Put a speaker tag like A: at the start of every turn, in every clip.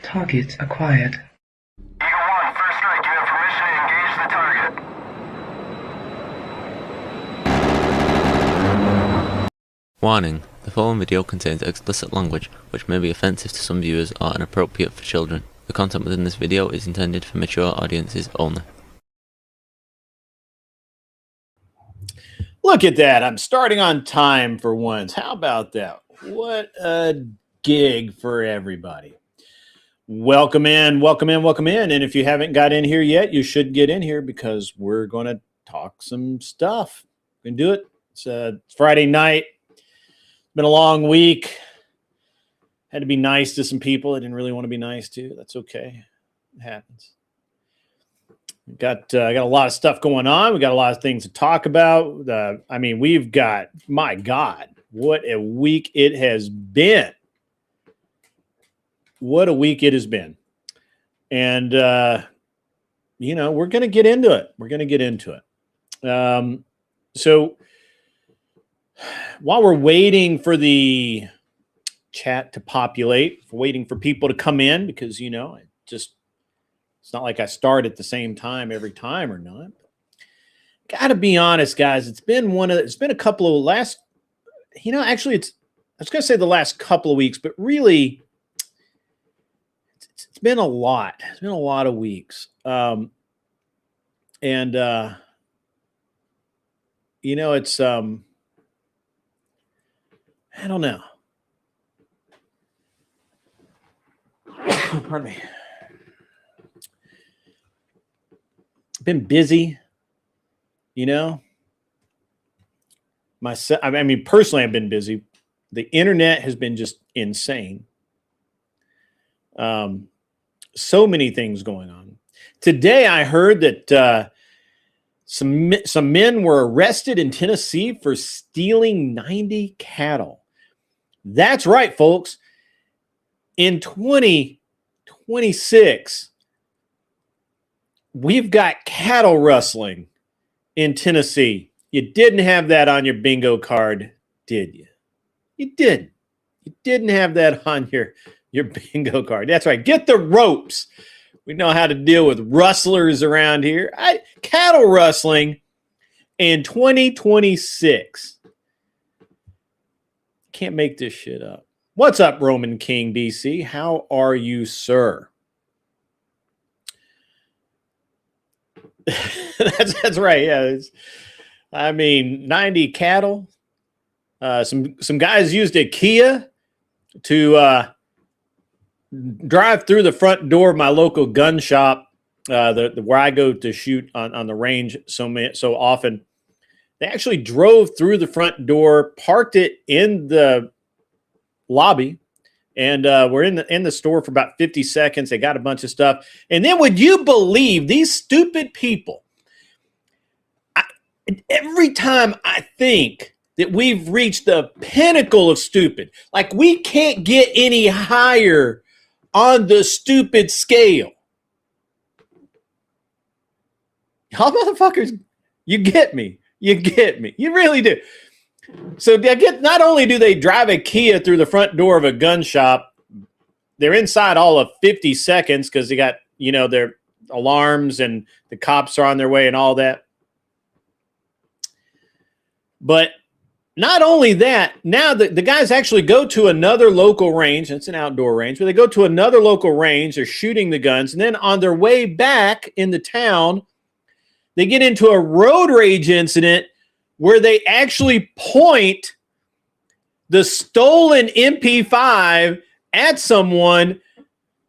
A: Target acquired.
B: Eagle 1, first strike. You have permission to engage the target.
C: Warning: the following video contains explicit language which may be offensive to some viewers or inappropriate for children. The content within this video is intended for mature audiences only.
D: Look at that. I'm starting on time for once. How about that? What a gig for everybody. Welcome in, welcome in, welcome in. And if you haven't got in here yet, you should get in here because we're going to talk some stuff. We can do it. It's Friday night. Been a long week. Had to be nice to some people I didn't really want to be nice to. That's okay. It happens. Got a lot of stuff going on. We got a lot of things to talk about. We've got, my God, what a week it has been. What a week it has been. And, we're going to get into it. We're going to get into it. So while we're waiting for the chat to populate, waiting for people to come in, because, it's not like I start at the same time every time or not. Got to be honest, guys. It's been a couple of I was going to say the last couple of weeks, but really it's been a lot. It's been a lot of weeks. It's, I don't know. Pardon me. Been busy, personally, I've been busy. The internet has been just insane. So many things going on. Today, I heard that some men were arrested in Tennessee for stealing 90 cattle. That's right, folks. In 2026, we've got cattle rustling in Tennessee. You didn't have that on your bingo card, did you? You didn't. You didn't have that on your bingo card. That's right. Get the ropes. We know how to deal with rustlers around here. Cattle rustling in 2026. Can't make this shit up. What's up, Roman King BC? How are you, sir? That's right. Yeah. 90 cattle. Some guys used a Kia to drive through the front door of my local gun shop, where I go to shoot on the range so often. They actually drove through the front door, parked it in the lobby, and we're in the store for about 50 seconds. They got a bunch of stuff. And then would you believe these stupid people? Every time I think that we've reached the pinnacle of stupid, like we can't get any higher on the stupid scale. Y'all motherfuckers, you get me. You get me. You really do. So not only do they drive a Kia through the front door of a gun shop, they're inside all of 50 seconds because they got, their alarms and the cops are on their way and all that. But not only that, now the guys actually go to another local range. It's an outdoor range, but they go to another local range. They're shooting the guns. And then on their way back in the town, they get into a road rage incident where they actually point the stolen MP5 at someone.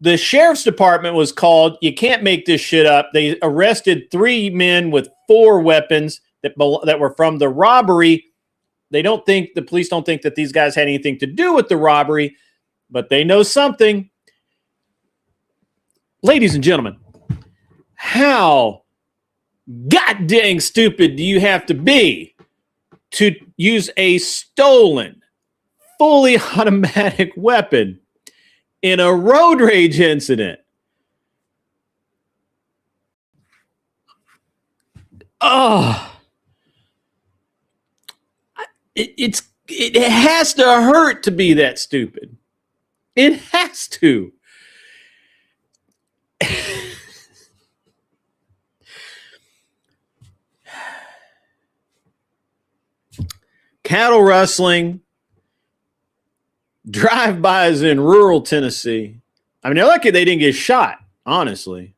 D: The sheriff's department was called. You can't make this shit up. They arrested 3 men with 4 weapons that were from the robbery. The police don't think that these guys had anything to do with the robbery, but they know something. Ladies and gentlemen, how god dang stupid do you have to be to use a stolen, fully automatic weapon in a road rage incident? Oh, it has to hurt to be that stupid. It has to. Cattle rustling, drive-bys in rural Tennessee. I mean, they're lucky they didn't get shot, honestly.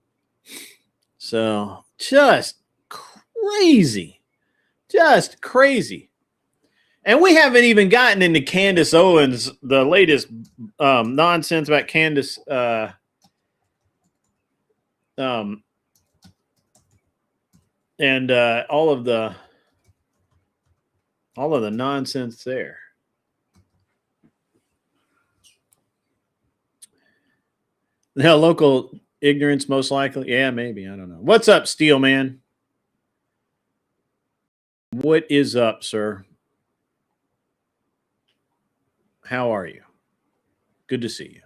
D: So just crazy. Just crazy. And we haven't even gotten into Candace Owens, the latest nonsense about Candace and all of the nonsense there. Now, local ignorance, most likely. Yeah, maybe. I don't know. What's up, Steel Man? What is up, sir? How are you? Good to see you.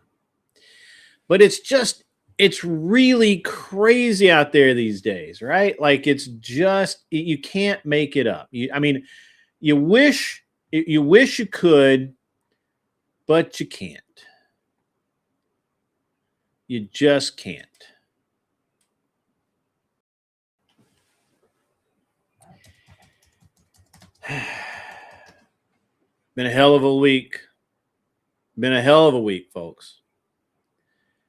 D: But it's really crazy out there these days, right? Like it's just, you can't make it up. I mean, you wish you could, but you can't. You just can't. Been a hell of a week. Been a hell of a week, folks.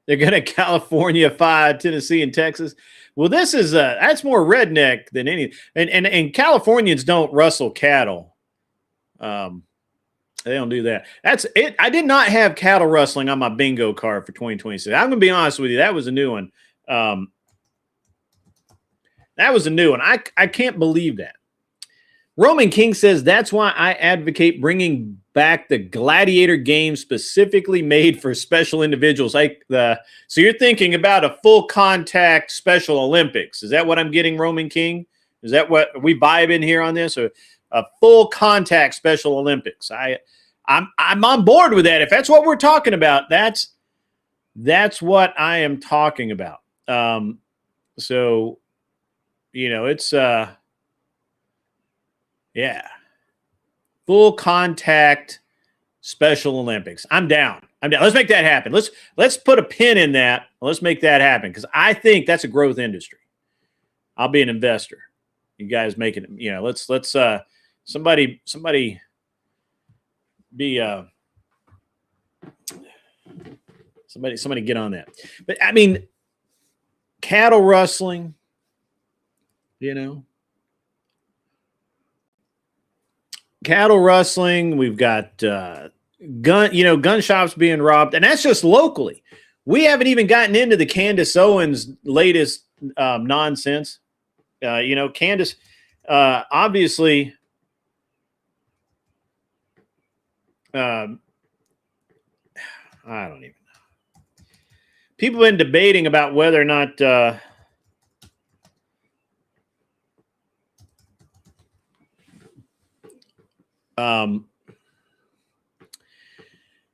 D: They're going to California-fy Tennessee and Texas. Well, this is that's more redneck than any. And Californians don't rustle cattle. They don't do that. That's it. I did not have cattle rustling on my bingo card for 2026. I'm going to be honest with you. That was a new one. That was a new one. I can't believe that. Roman King says, that's why I advocate bringing back the gladiator game specifically made for special individuals. So you're thinking about a full contact Special Olympics. Is that what I'm getting, Roman King? Is that what we vibe in here on this? Or a full contact Special Olympics? I'm on board with that. If that's what we're talking about, that's what I am talking about. So, you know, it's yeah. Full contact Special Olympics. I'm down. Let's make that happen. Let's put a pin in that. Let's make that happen because I think that's a growth industry. I'll be an investor. You guys make it, you know, let's somebody be somebody get on that. But I mean, cattle rustling, you know. Cattle rustling, we've got gun shops being robbed, and that's just locally. We haven't even gotten into the Candace Owens latest nonsense. Candace, obviously, I don't even know. People have been debating about whether or not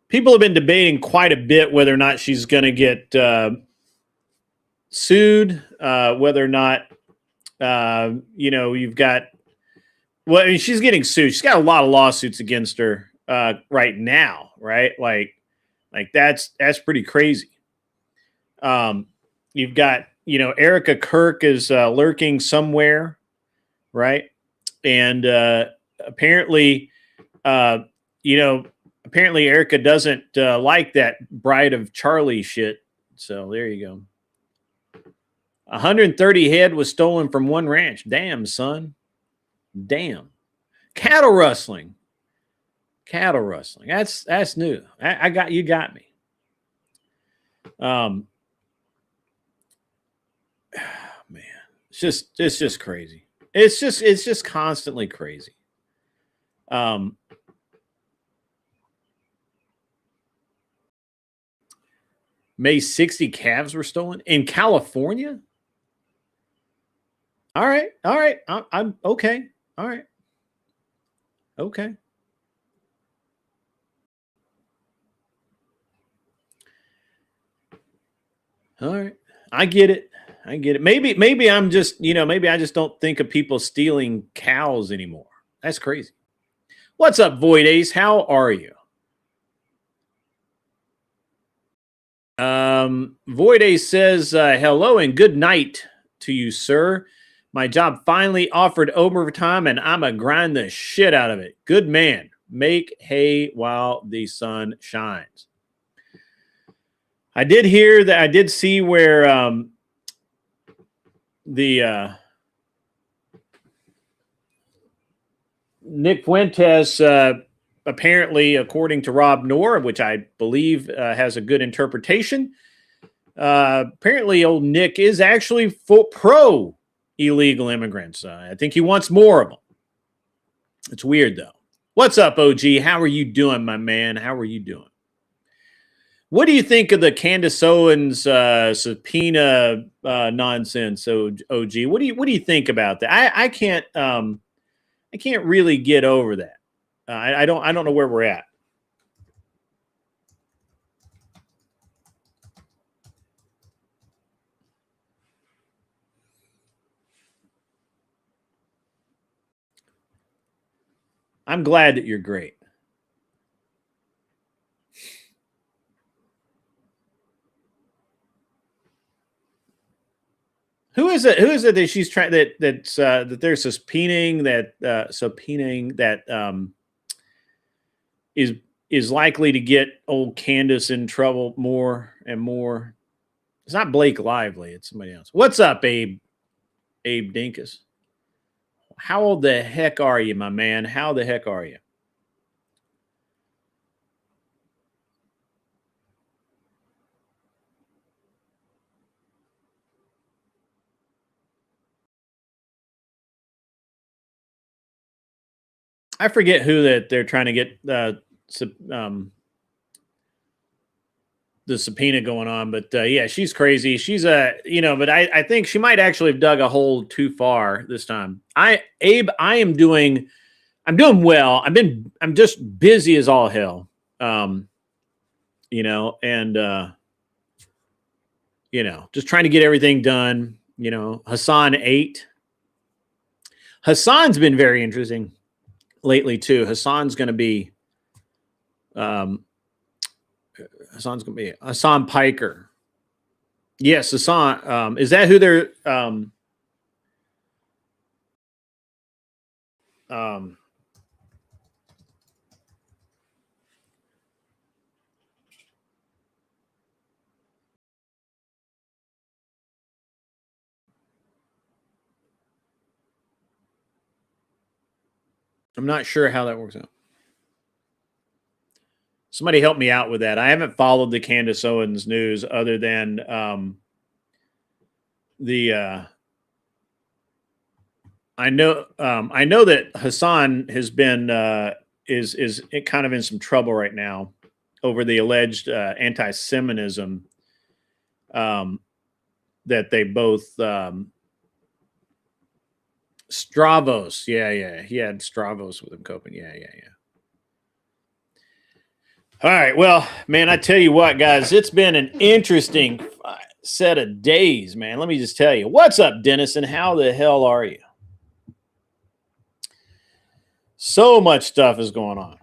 D: people have been debating quite a bit whether or not she's going to get sued, whether or not, you've got, well, I mean, she's getting sued. She's got a lot of lawsuits against her right now, right? Like that's pretty crazy. You've got, Erica Kirk is lurking somewhere, right? And apparently, apparently Erica doesn't like that Bride of Charlie shit. So there you go. 130 head was stolen from one ranch. Damn, son. Damn. Cattle rustling. That's new. You got me. Man, it's just crazy. It's just constantly crazy. May 60 calves were stolen in California. All right. I'm okay. All right. Okay. All right. I get it. Maybe I'm just, maybe I just don't think of people stealing cows anymore. That's crazy. What's up, Void Ace? How are you? Voide says, hello and good night to you, sir. My job finally offered overtime, and I'm going to grind the shit out of it. Good man. Make hay while the sun shines. I did hear that. I did see where Nick Fuentes, apparently, according to Rob Noor, which I believe has a good interpretation, apparently old Nick is actually pro illegal immigrants. I think he wants more of them. It's weird, though. What's up, OG? How are you doing, my man? How are you doing? What do you think of the Candace Owens subpoena nonsense, OG? What do you think about that? I can't really get over that. I don't know where we're at. I'm glad that you're great. Who is it? Who is it that she's trying that they're subpoenaing that is likely to get old Candace in trouble more and more? It's not Blake Lively. It's somebody else. What's up, Abe? Abe Dinkus. How old the heck are you, my man? How the heck are you? I forget who that they're trying to get the subpoena going on, but yeah, she's crazy. She's but I think she might actually have dug a hole too far this time. Abe, I'm doing well. I'm just busy as all hell. And just trying to get everything done. Hassan 8. Hassan's been very interesting lately too. Hassan's going to be Hassan Piker. Yes, Hassan. Is that who they're I'm not sure how that works out. Somebody help me out with that. I haven't followed the Candace Owens news other than I know that Hassan has been is kind of in some trouble right now over the alleged anti-Semitism that they both Stravos. Yeah. He had Stravos with him coping. Yeah. All right. Well, man, I tell you what, guys, it's been an interesting set of days, man. Let me just tell you. What's up, Dennis, and how the hell are you? So much stuff is going on.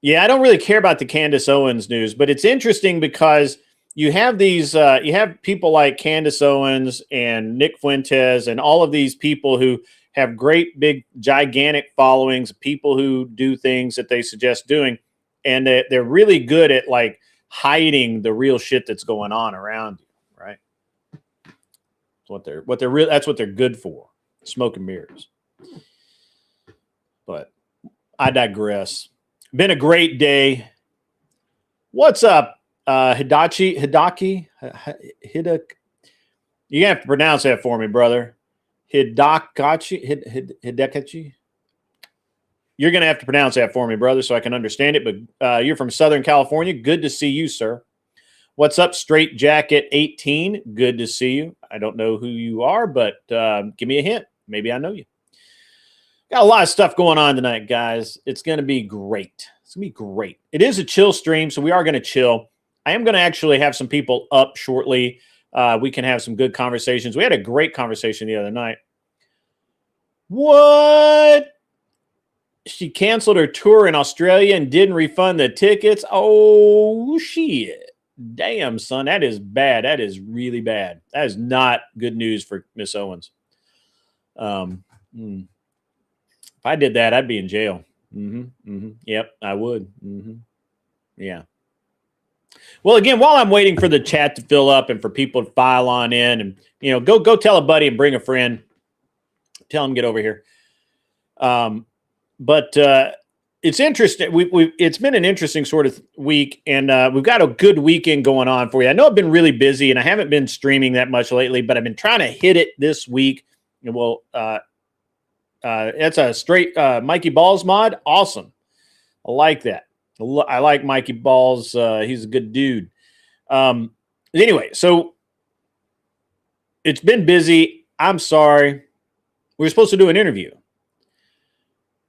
D: Yeah, I don't really care about the Candace Owens news, but it's interesting because you have these, you have people like Candace Owens and Nick Fuentes and all of these people who have great, big, gigantic followings, people who do things that they suggest doing. And they're really good at like hiding the real shit that's going on around you, right? That's what they're good for, smoking mirrors. But I digress. Been a great day. What's up, Hidaki? You have to pronounce that for me, brother. Hidakachi. You're going to have to pronounce that for me, brother, so I can understand it. But you're from Southern California. Good to see you, sir. What's up, Straight Jacket 18? Good to see you. I don't know who you are, but give me a hint. Maybe I know you. Got a lot of stuff going on tonight, guys. It's going to be great. It's going to be great. It is a chill stream, so we are going to chill. I am going to actually have some people up shortly. We can have some good conversations. We had a great conversation the other night. What? She canceled her tour in Australia and didn't refund the tickets. Oh, shit. Damn, son, that is bad. That is really bad. That is not good news for Miss Owens. If I did that, I'd be in jail. Yep, I would. Yeah. Well, again, while I'm waiting for the chat to fill up and for people to file on in, and go tell a buddy and bring a friend. Tell them get over here. But it's interesting. It's been an interesting sort of week, and we've got a good weekend going on for you. I know I've been really busy, and I haven't been streaming that much lately, but I've been trying to hit it this week. And it's a straight Mikey Balls mod. Awesome. I like that. I like Mikey Balls. He's a good dude. Anyway, so it's been busy. I'm sorry. We were supposed to do an interview.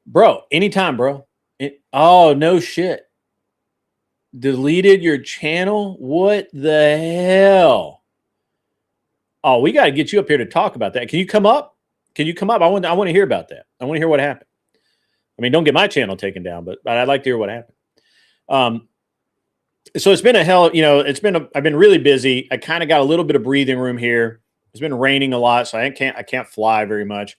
D: Bro, anytime, bro. Oh, no shit. Deleted your channel? What the hell? Oh, we got to get you up here to talk about that. Can you come up? Can you come up? I want to hear about that. I want to hear what happened. I mean, don't get my channel taken down, but I'd like to hear what happened. So it's been a hell, I've been really busy. I kind of got a little bit of breathing room here. It's been raining a lot, so I can't fly very much.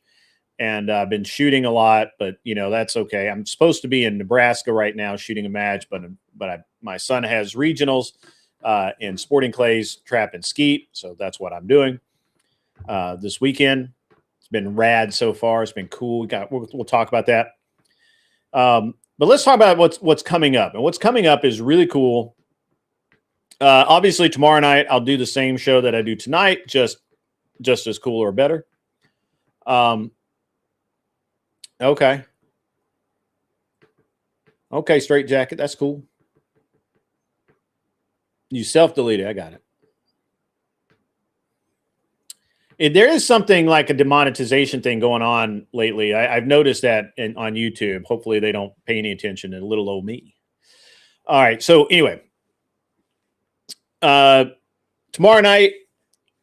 D: And I've been shooting a lot, but that's okay. I'm supposed to be in Nebraska right now shooting a match, but my son has regionals in sporting clays, trap and skeet. So that's what I'm doing this weekend. It's been rad so far. It's been cool. We'll talk about that. But let's talk about what's coming up. And what's coming up is really cool. Obviously, tomorrow night I'll do the same show that I do tonight, just as cool or better. Okay. Okay, straight jacket. That's cool. You self-deleted. I got it. There is something like a demonetization thing going on lately. I've noticed that on YouTube. Hopefully they don't pay any attention to little old me. All right. So anyway, tomorrow night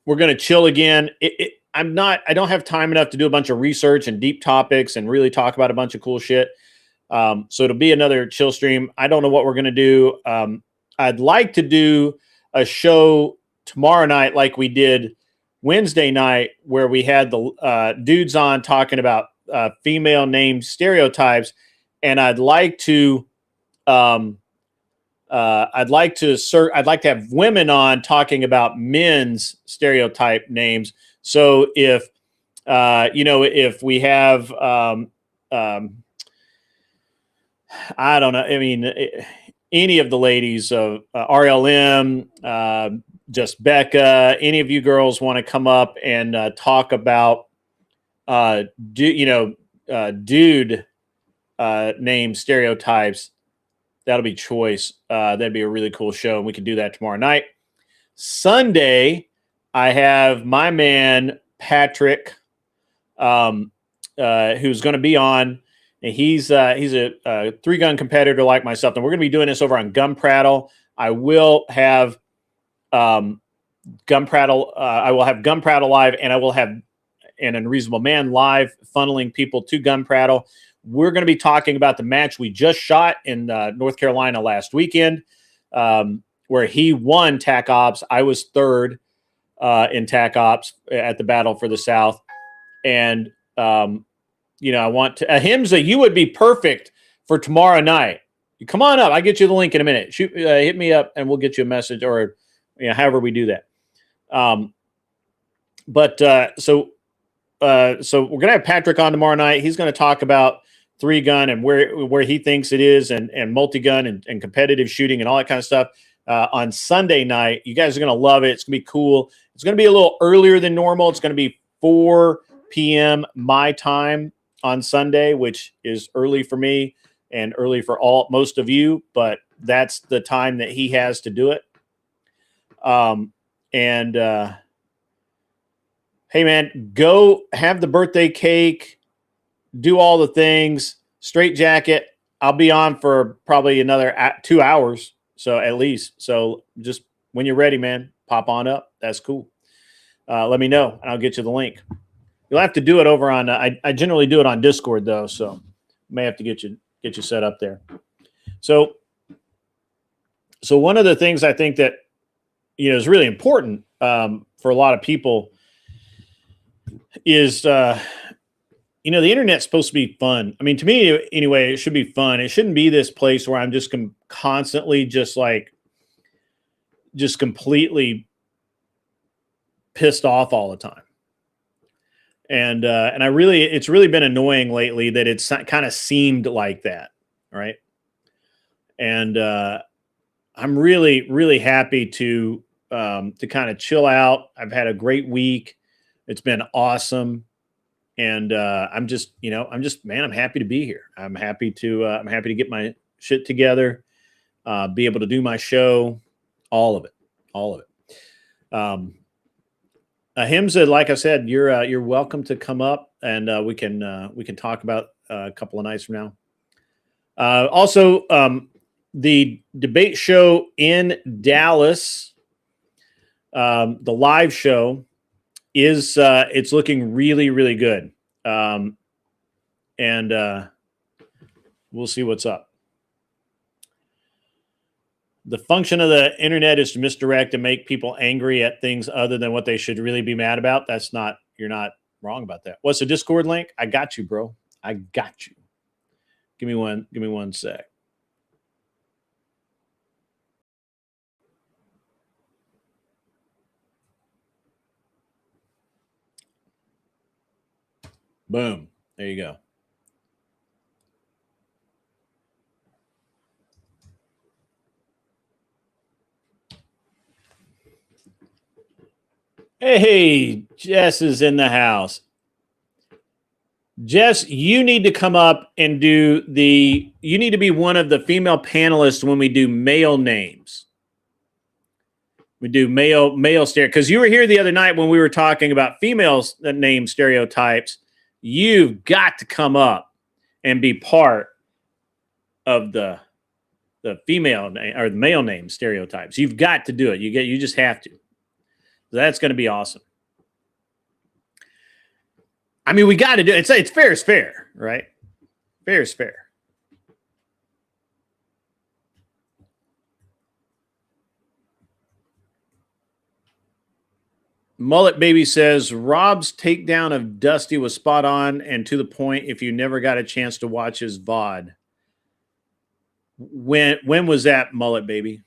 D: we're going to chill again. I don't have time enough to do a bunch of research and deep topics and really talk about a bunch of cool shit. So it'll be another chill stream. I don't know what we're going to do. I'd like to do a show tomorrow night like we did Wednesday night, where we had the dudes on talking about female name stereotypes. And I'd like to have women on talking about men's stereotype names. So if we have, I don't know. I mean, any of the ladies of RLM, just Becca, any of you girls want to come up and talk about, dude name stereotypes, that'll be choice. That'd be a really cool show, and we can do that tomorrow night. Sunday, I have my man Patrick, who's going to be on. And he's a three-gun competitor like myself, and we're going to be doing this over on Gun Prattle. I will have Gun Prattle. I will have Gun Prattle live, and I will have an Unreasonable Man live, funneling people to Gun Prattle. We're going to be talking about the match we just shot in North Carolina last weekend, where he won TAC Ops. I was third in TAC Ops at the Battle for the South, and I want to Himza, you would be perfect for tomorrow night. Come on up. I'll get you the link in a minute. Hit me up and we'll get you a message, or however we do that. So we're gonna have Patrick on tomorrow night. He's gonna talk about three gun and where he thinks it is, and multi-gun and competitive shooting and all that kind of stuff. On Sunday night, you guys are gonna love it. It's gonna be cool. It's gonna be a little earlier than normal. It's gonna be 4 p.m. my time on Sunday, which is early for me and early for most of you, but that's the time that he has to do it. Hey man, go have the birthday cake, do all the things, straight jacket. I'll be on for probably another 2 hours. So at least, just when you're ready, man, pop on up. That's cool. Let me know and I'll get you the link. You'll have to do it over on. I generally do it on Discord though, so may have to get you set up there. So one of the things I think that is really important for a lot of people is, the internet's supposed to be fun. I mean, to me, anyway, it should be fun. It shouldn't be this place where I'm just constantly just completely pissed off all the time. And it's really been annoying lately that it's kind of seemed like that. Right. And, I'm really, really happy to kind of chill out. I've had a great week. It's been awesome. And, I'm happy to be here. I'm happy to get my shit together, be able to do my show, all of it. Himza, like I said, you're welcome to come up and we can talk about a couple of nights from now. Also, the debate show in Dallas, the live show is it's looking really, really good, and we'll see what's up. The function of the internet is to misdirect and make people angry at things other than what they should really be mad about. You're not wrong about that. What's the Discord link? I got you, bro. I got you. Give me one sec. Boom. There you go. Hey, Jess is in the house. Jess, you need to come up and you need to be one of the female panelists when we do male names. We do male stereo, because you were here the other night when we were talking about female name stereotypes. You've got to come up and be part of the female name or the male name stereotypes. You've got to do it. You just have to. That's going to be awesome. I mean, we got to do it. It's fair is fair, right? Fair is fair. Mullet Baby says Rob's takedown of Dusty was spot on and to the point. If you never got a chance to watch his VOD, when was that, Mullet Baby?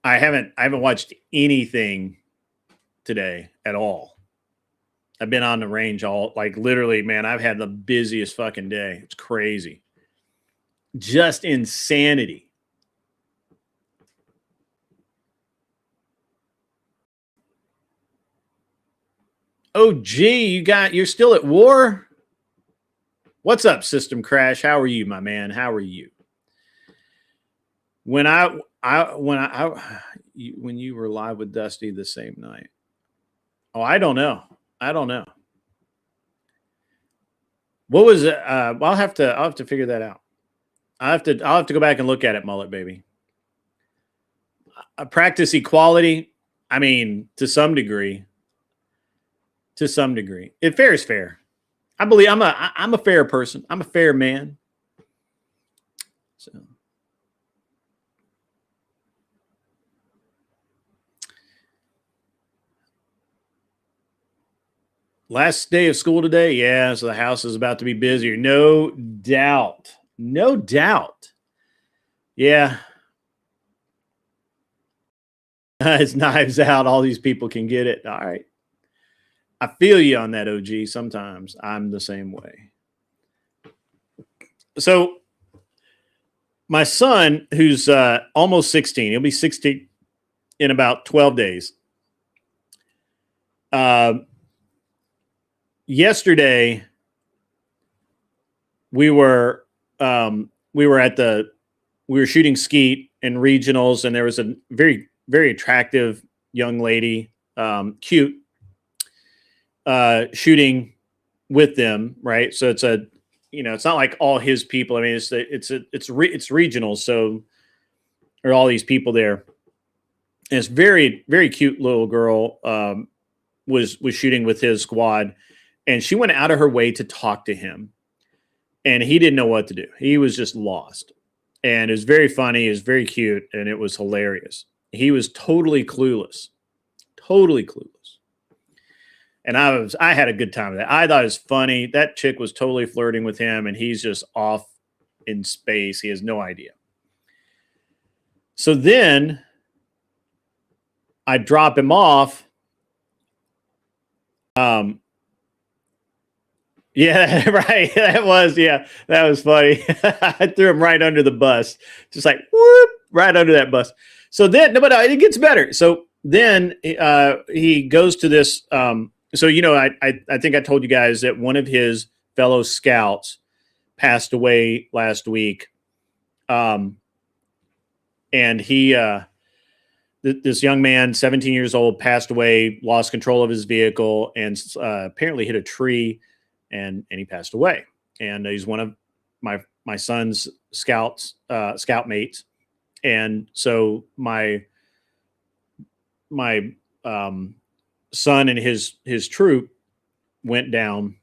D: I haven't watched anything today at all. I've been on the range literally, man, I've had the busiest fucking day. It's crazy. Just insanity. Oh, gee, you're still at war? What's up, System Crash? How are you, my man? How are you? When you were live with Dusty the same night. Oh, I don't know. What was it? I'll have to figure that out. I'll have to go back and look at it, Mullet Baby. Practice equality. I mean, to some degree. If fair is fair. I believe I'm a fair person. I'm a fair man. So. Last day of school today. Yeah, so the house is about to be busier. No doubt. Yeah. It's Knives Out. All these people can get it. All right. I feel you on that, OG. Sometimes I'm the same way. So my son, who's almost 16, he'll be 16 in about 12 days. Yesterday, we were shooting skeet in regionals, and there was a very, very attractive young lady, cute, shooting with them, right? So it's it's not like all his people. I mean, it's regionals, so there are all these people there. And it's very, very cute little girl was shooting with his squad, and she went out of her way to talk to him, and he didn't know what to do. He was just lost. and it was very funny. It was very cute, and it was hilarious. He was totally clueless, totally clueless. And I had a good time with that. I thought it was funny. That chick was totally flirting with him, and he's just off in space. He has no idea. So then I drop him off. Yeah, right. That was funny. I threw him right under the bus, just like whoop, right under that bus. So then, no, but it gets better. So then he goes to this. So I think I told you guys that one of his fellow scouts passed away last week, and he this young man, 17 years old, passed away, lost control of his vehicle, and apparently hit a tree. And he passed away. And he's one of my son's scout mates. And so my son and his troop went down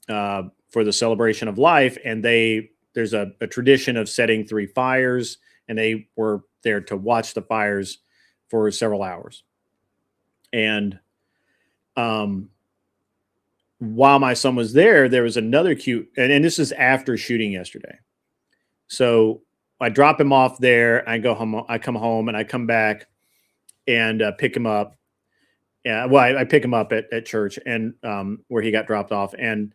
D: for the celebration of life. And there's a tradition of setting 3 fires, and they were there to watch the fires for several hours. And while my son was there, there was another cute, and this is after shooting yesterday. So I drop him off there. I go home. I come home, and I come back and pick him up. Yeah, well, I pick him up at church, and where he got dropped off, and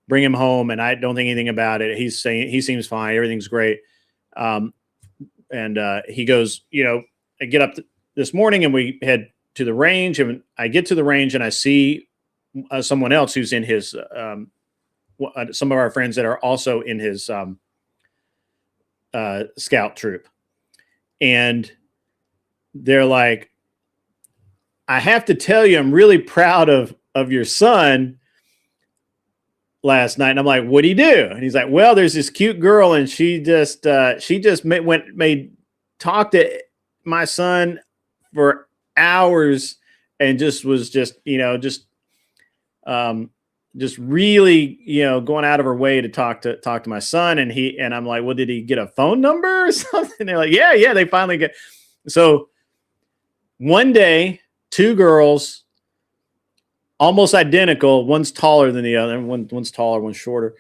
D: bring him home. And I don't think anything about it. He's saying he seems fine. Everything's great. And he goes, I get up this morning, and we head to the range, and I get to the range, and I see someone else who's in his some of our friends that are also in his scout troop, and they're like, I have to tell you, I'm really proud of your son last night. And I'm like, what'd he do? And he's like, well, there's this cute girl, and she just talked to my son for hours, and just really, going out of her way to talk to my son. And I'm like, well, did he get a phone number or something? And they're like, yeah, they finally get. So one day, 2 girls, almost identical. One's taller than the other. One's taller, one's shorter.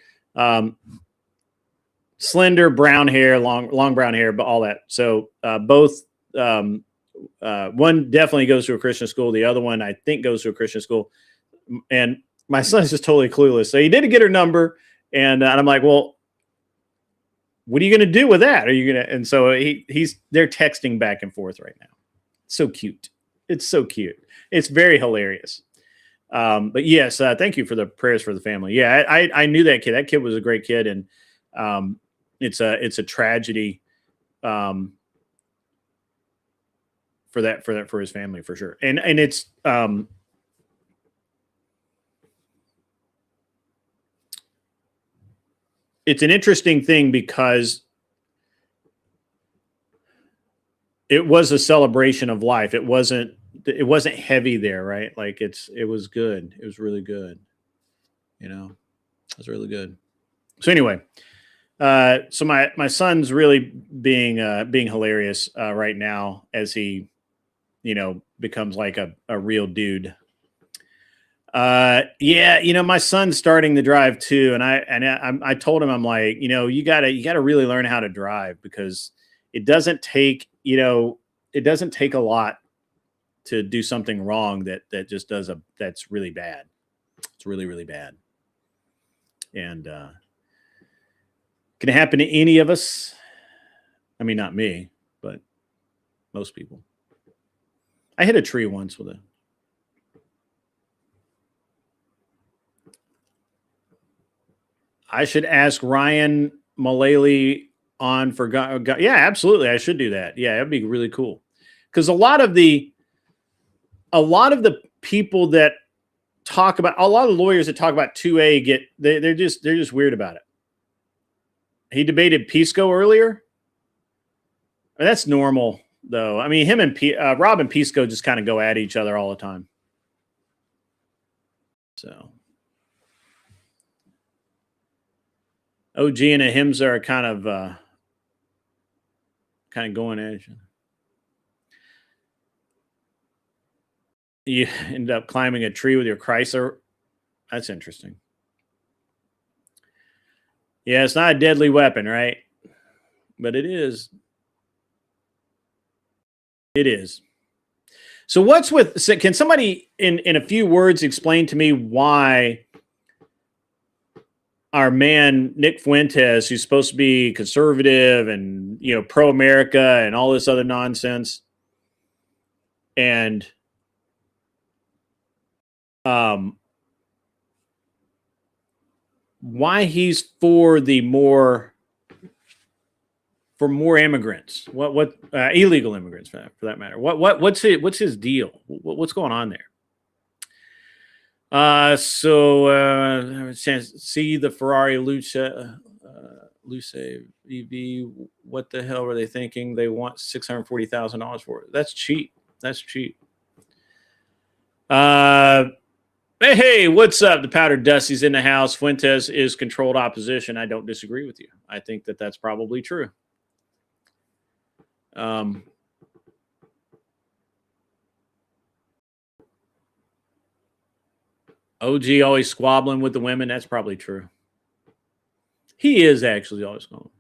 D: Slender, brown hair, long brown hair, but all that. So both, one definitely goes to a Christian school. The other one, I think, goes to a Christian school. And my son's just totally clueless. So he did get her number, and I'm like, well, what are you going to do with that? Are you going to? And so they're texting back and forth right now. So cute. It's so cute. It's very hilarious. But yes, thank you for the prayers for the family. Yeah, I knew that kid. That kid was a great kid, and it's a tragedy for his family, for sure. And it's an interesting thing because it was a celebration of life. It wasn't heavy there, right? Like it was good. It was really good. It was really good. So anyway, so my son's really being hilarious right now as he, becomes like a real dude. My son's starting to drive too. And I told him, I'm like, you gotta really learn how to drive, because it doesn't take a lot to do something wrong that just that's really bad. It's really, really bad. And can it happen to any of us? I mean, not me, but most people. I hit a tree once with I should ask Ryan Mullally on for God. Yeah, absolutely. I should do that. Yeah, that'd be really cool. Because a lot of the people that talk about, a lot of lawyers that talk about 2A they're just weird about it. He debated Pisco earlier. I mean, that's normal though. I mean, him and Rob and Pisco just kind of go at each other all the time. So OG and Ahimsa are kind of kind of going at each other. You end up climbing a tree with your Chrysler. That's interesting. Yeah, it's not a deadly weapon, right? But it is. It is. So what's with, so can somebody in a few words explain to me why our man Nick Fuentes, who's supposed to be conservative and, you know, pro-America and all this other nonsense, and why he's for more immigrants, what illegal immigrants for that matter. What's his deal? What's going on there? See the Ferrari Luce EV. What the hell were they thinking? They want $640,000 for it. That's cheap. That's cheap. Hey, what's up? The Powdered Dusty's in the house. Fuentes is controlled opposition. I don't disagree with you. I think that that's probably true. OG always squabbling with the women. That's probably true. He is actually always squabbling.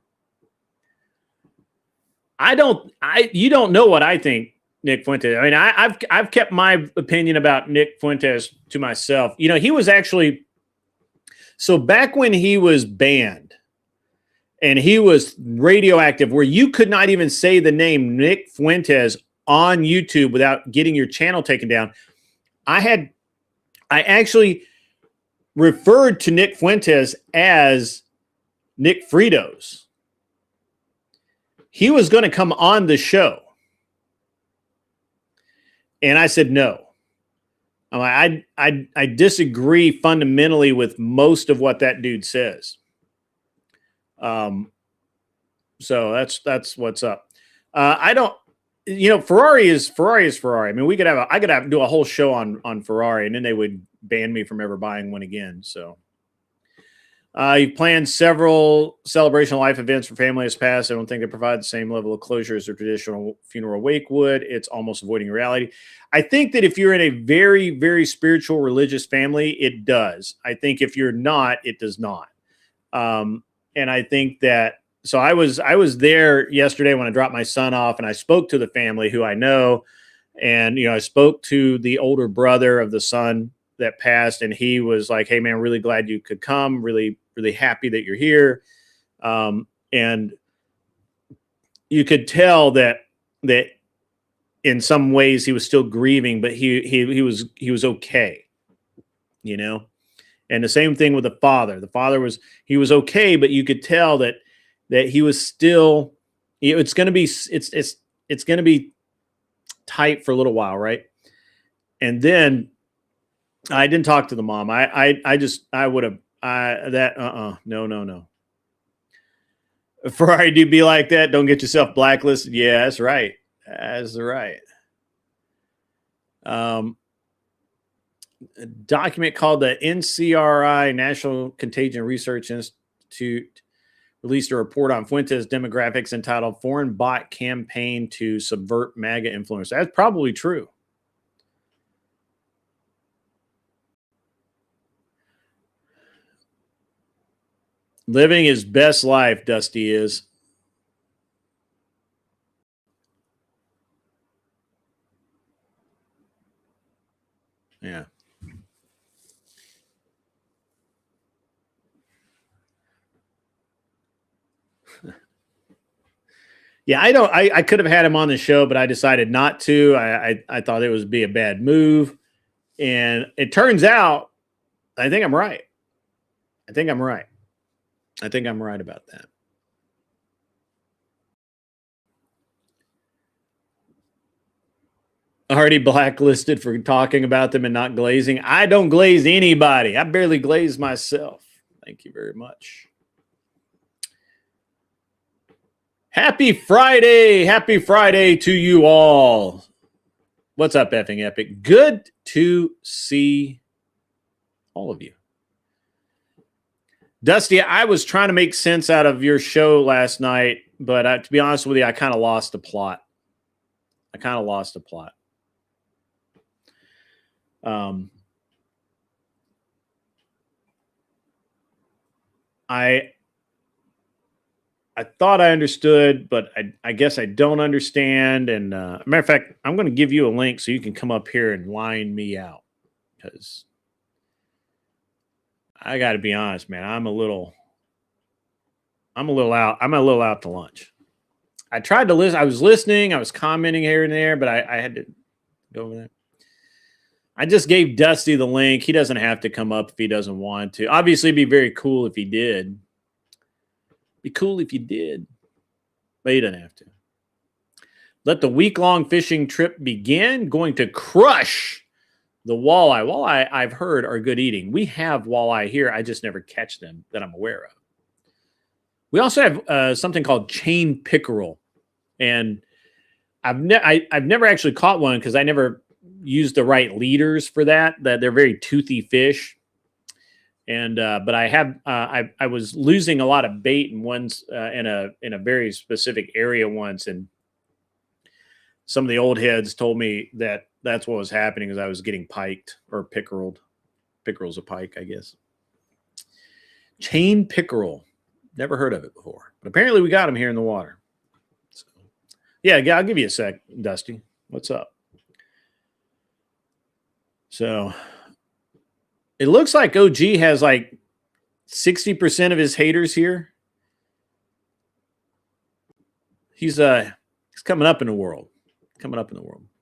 D: You don't know what I think, Nick Fuentes. I mean, I've kept my opinion about Nick Fuentes to myself. You know, he was actually, so back when he was banned and he was radioactive, where you could not even say the name Nick Fuentes on YouTube without getting your channel taken down. I actually referred to Nick Fuentes as Nick Fritos. He was going to come on the show. And I said no. I'm like, I disagree fundamentally with most of what that dude says. So that's what's up. I don't, you know, Ferrari is Ferrari. I mean, I could have do a whole show on Ferrari, and then they would ban me from ever buying one again. So you've planned several celebration of life events for families past. I don't think they provide the same level of closure as a traditional funeral wake would. It's almost avoiding reality. I think that if you're in a very, very spiritual, religious family, it does. I think if you're not, it does not. And I think that, so I was there yesterday when I dropped my son off, and I spoke to the family who I know. And, you know, I spoke to the older brother of the son that passed, and he was like, "Hey man, really glad you could come. Really, really happy that you're here." And you could tell that in some ways he was still grieving, but he was okay, you know. And the same thing with the father. The father was okay, but you could tell that he was still, you know, it's going to be tight for a little while, right? And then I didn't talk to the mom. No. Ferrari do be like that. Don't get yourself blacklisted. Yeah, that's right. That's right. A document called the NCRI, National Contagion Research Institute, released a report on Fuentes demographics entitled "Foreign Bot Campaign to Subvert MAGA Influence." That's probably true. Living his best life, Dusty is. Yeah. Yeah, I could have had him on the show, but I decided not to. I thought it would be a bad move. And it turns out, I think I'm right. I think I'm right about that. Already blacklisted for talking about them and not glazing. I don't glaze anybody. I barely glaze myself. Thank you very much. Happy Friday. Happy Friday to you all. What's up, effing epic? Good to see all of you. Dusty, I was trying to make sense out of your show last night But to be honest with you, I kind of lost the plot. I thought I understood, but I guess I don't understand. And matter of fact, I'm going to give you a link so you can come up here and line me out, because I got to be honest, man. I'm a little out to lunch. I tried to listen. I was listening. I was commenting here and there, but I had to go over there. I just gave Dusty the link. He doesn't have to come up if he doesn't want to. Obviously, it'd be very cool if he did. Be cool if you did, but he doesn't have to. Let the week-long fishing trip begin. Going to crush the walleye. Walleye, I've heard, are good eating. We have walleye here. I just never catch them that I'm aware of. We also have something called chain pickerel, and I've never actually caught one because I never used the right leaders for that. That they're very toothy fish. And but I have I was losing a lot of bait in ones in a very specific area once, and some of the old heads told me that that's what was happening, is I was getting piked or pickereled. Pickerel's a pike, I guess. Chain pickerel, never heard of it before, but apparently we got them here in the water. So, yeah, I'll give you a sec, Dusty. What's up? So. It looks like OG has like 60% of his haters here. He's coming up in the world.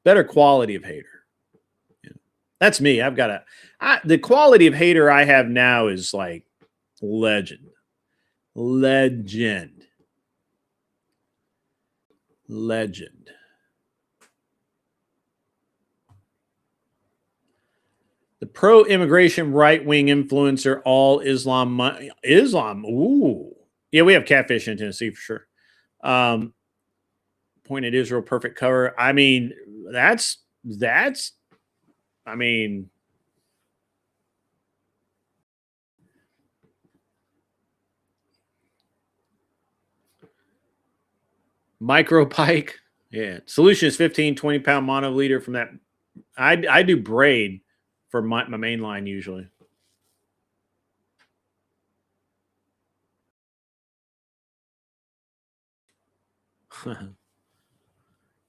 D: Better quality of hater. Yeah. That's me. I've got the quality of hater I have now is like legend. The pro-immigration right-wing influencer, all Islam. Ooh. Yeah, we have catfish in Tennessee for sure. Point at Israel, perfect cover. I mean, that's I mean, micro pike. Yeah. Solution is 15, 20-pound mono leader from that. I do braid for my main line usually.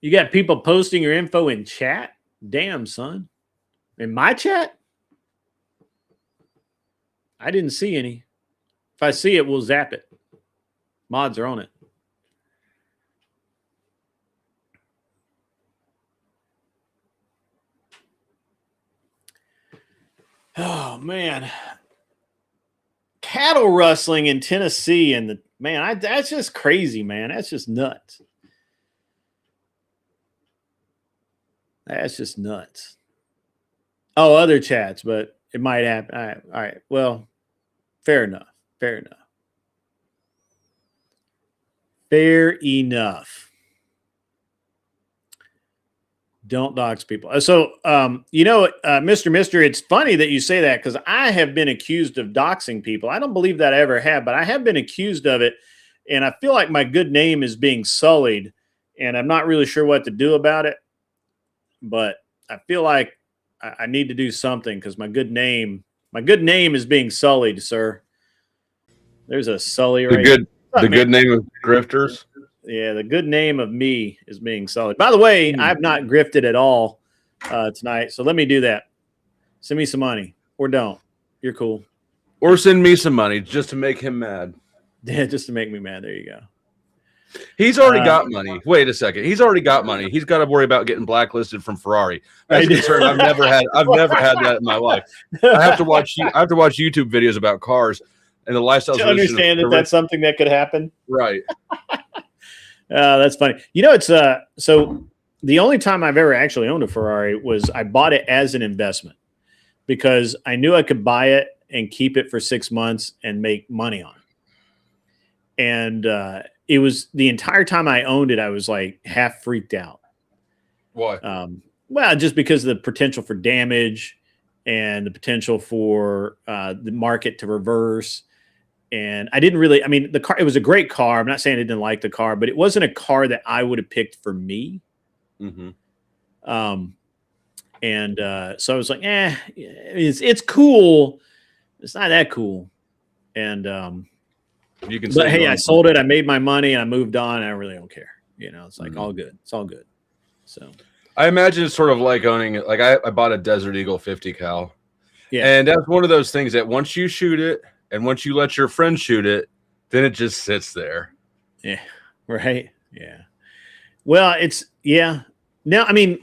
D: You got people posting your info in chat? Damn, son. In my chat? I didn't see any. If I see it, we'll zap it. Mods are on it. Oh, man. Cattle rustling in Tennessee, and that's just crazy, man. That's just nuts. That's just nuts. Oh, other chats, but it might happen. All right. Well, fair enough. Don't dox people. So, Mr. It's funny that you say that, because I have been accused of doxing people. I don't believe that I ever have, but I have been accused of it, and I feel like my good name is being sullied, and I'm not really sure what to do about it. But I feel like I need to do something, because my good name is being sullied, sir. There's a sully right
E: here. The good name of grifters.
D: Yeah, the good name of me is being sullied. By the way, I've not grifted at all tonight, so let me do that. Send me some money, or don't. You're cool.
E: Or send me some money just to make him mad.
D: Yeah, just to make me mad. There you go.
E: He's already got money. Wait a second. He's already got money. He's got to worry about getting blacklisted from Ferrari. That's a concern I've never had that in my life. I have to watch YouTube videos about cars and the lifestyle.
D: To understand that that's something that could happen.
E: Right.
D: That's funny. It's so the only time I've ever actually owned a Ferrari was I bought it as an investment, because I knew I could buy it and keep it for 6 months and make money on it. And it was the entire time I owned it, I was like half freaked out.
E: Why?
D: Well, just because of the potential for damage and the potential for the market to reverse. And I didn't really, I mean, the car, it was a great car. I'm not saying I didn't like the car, but it wasn't a car that I would have picked for me.
E: Mm-hmm.
D: So I was like, it's cool. It's not that cool. And,
E: You can.
D: but hey, I sold it. I made my money and I moved on. And I really don't care. You know, it's like all good. It's all good. So
E: I imagine it's sort of like owning it. Like I bought a Desert Eagle 50 cal.
D: yeah.
E: And that's one of those things that once you shoot it and once you let your friend shoot it, then it just sits there.
D: Yeah. Right. Yeah. Well, it's Now, I mean,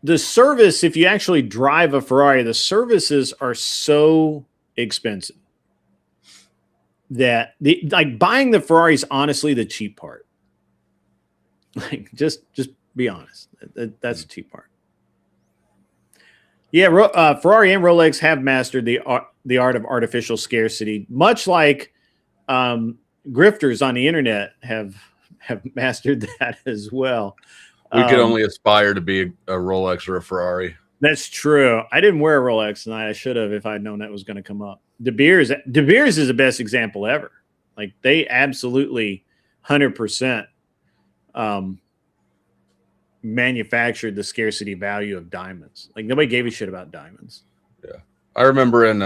D: the service, if you actually drive a Ferrari, the services are so expensive that like buying the Ferrari is honestly the cheap part. Like, just be honest. That's the cheap part. Yeah, Ferrari and Rolex have mastered the art of artificial scarcity, much like grifters on the internet have mastered that as well.
E: We could only aspire to be a Rolex or a Ferrari.
D: That's true. I didn't wear a Rolex tonight. I should have if I'd known that was going to come up. De Beers is the best example ever. Like they absolutely 100% manufactured the scarcity value of diamonds. Like nobody gave a shit about diamonds.
E: Yeah, I remember in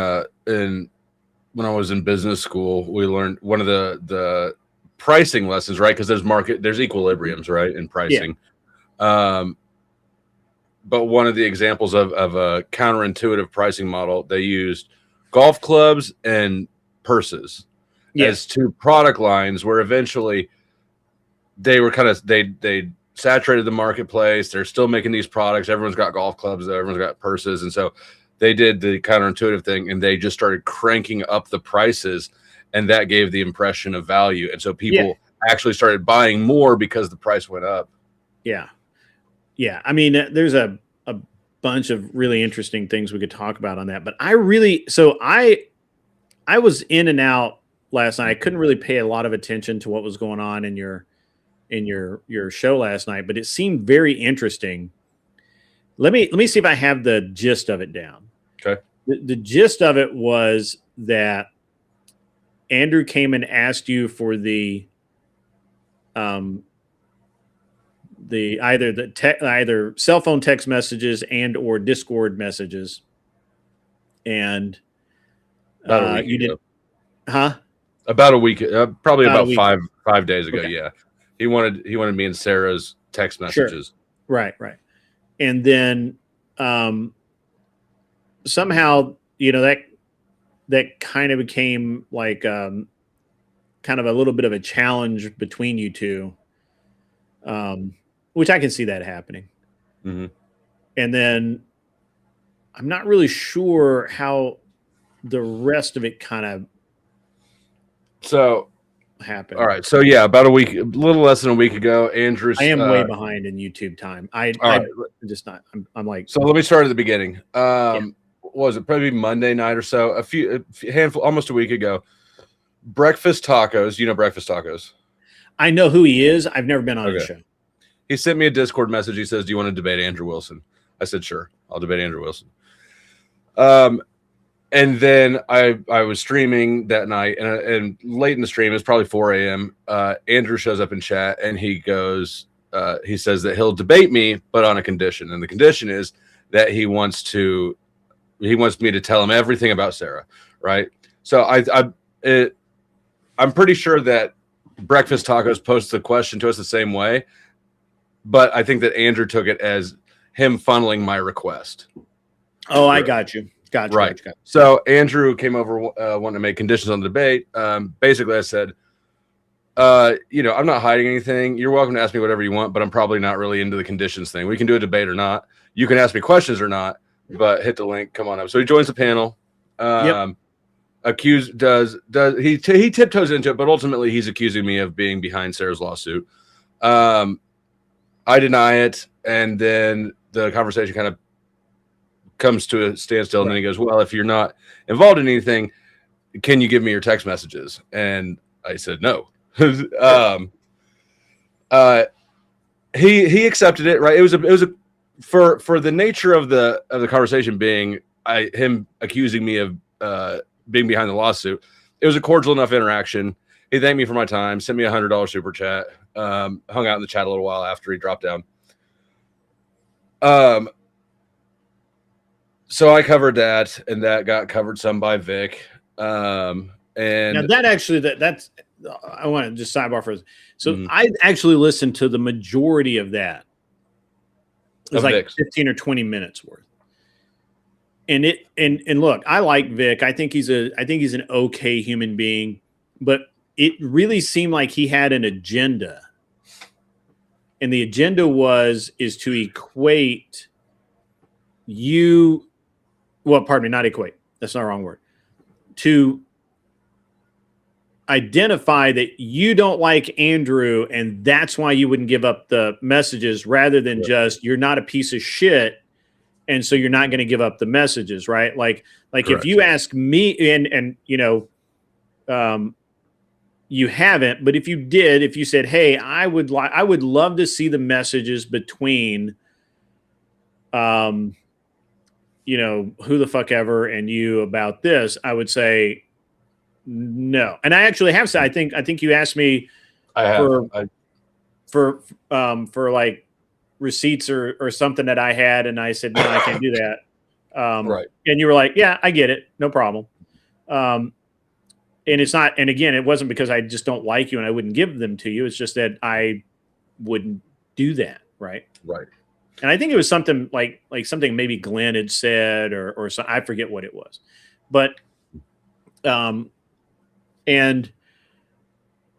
E: when I was in business school, we learned one of the pricing lessons, right? Because there's equilibriums, right, in pricing. Yeah. But one of the examples of a counterintuitive pricing model, they used golf clubs and purses as two product lines where eventually they were they saturated the marketplace. They're still making these products. Everyone's got golf clubs, everyone's got purses. And so they did the counterintuitive thing and they just started cranking up the prices, and that gave the impression of value. And so people actually started buying more because the price went up. Yeah.
D: Yeah. I mean, there's a bunch of really interesting things we could talk about on that, but I was in and out last night. I couldn't really pay a lot of attention to what was going on in your show last night, but it seemed very interesting. Let me see if I have the gist of it down.
E: Okay.
D: The gist of it was that Andrew came and asked you for either cell phone text messages and or Discord messages, and you did,
E: About a week, probably about 5 days ago.
D: Okay.
E: Yeah, he wanted me and Sarah's text messages.
D: Sure. Right, and then somehow that kind of became like kind of a little bit of a challenge between you two. Which I can see that happening.
E: Mm-hmm.
D: And then I'm not really sure how the rest of it kind of happened.
E: All right. So yeah, about a little less than a week ago, Andrew.
D: I am way behind in YouTube time. I'm just not. I'm like.
E: So let me start at the beginning. What was it? Probably Monday night or so. Almost a week ago. Breakfast Tacos. You know Breakfast Tacos.
D: I know who he is. I've never been on his show.
E: He sent me a Discord message. He says, "Do you want to debate Andrew Wilson?" I said, "Sure, I'll debate Andrew Wilson." And then I was streaming that night, and late in the stream, it's probably 4 a.m. Andrew shows up in chat, and he goes, he says that he'll debate me, but on a condition, and the condition is that he wants me to tell him everything about Sarah, right? So I'm pretty sure that Breakfast Tacos posed the question to us the same way. But I think that Andrew took it as him funneling my request.
D: Oh, I got you. Gotcha.
E: Right.
D: Gotcha.
E: So Andrew came over wanting to make conditions on the debate. Basically, I said, I'm not hiding anything. You're welcome to ask me whatever you want, but I'm probably not really into the conditions thing. We can do a debate or not. You can ask me questions or not, but hit the link. Come on up. So he joins the panel. He tiptoes into it, but ultimately he's accusing me of being behind Sarah's lawsuit. I deny it, and then the conversation kind of comes to a standstill, and then he goes, "Well, if you're not involved in anything, can you give me your text messages?" And I said no. He accepted it, right? It was for the nature of the conversation being him accusing me of being behind the lawsuit. It was a cordial enough interaction. He thanked me for my time, sent me $100 super chat, hung out in the chat a little while after he dropped down. So I covered that, and that got covered some by Vic. And
D: now that actually, that's I want to just sidebar for this. So I actually listened to the majority of that. It was like
E: Vic's.
D: 15 or 20 minutes worth. And look, I like Vic. I think he's an okay human being, but it really seemed like he had an agenda. And the agenda is to equate you, well, pardon me, not equate. That's not the wrong word. To identify that you don't like Andrew and that's why you wouldn't give up the messages, rather than just you're not a piece of shit and so you're not going to give up the messages, right? Like
E: Correct.
D: If you ask me, and you know, you haven't, but if you did, if you said, hey, I would love to see the messages between you know, who the fuck ever and you about this, I would say no. And I actually have said, I think you asked me for like receipts or something that I had, and I said, no, I can't do that.
E: Right.
D: And you were like, yeah, I get it. No problem. And it's not, and again, it wasn't because I just don't like you and I wouldn't give them to you. It's just that I wouldn't do that. Right.
E: Right.
D: And I think it was something like something maybe Glenn had said, or so, I forget what it was, but, and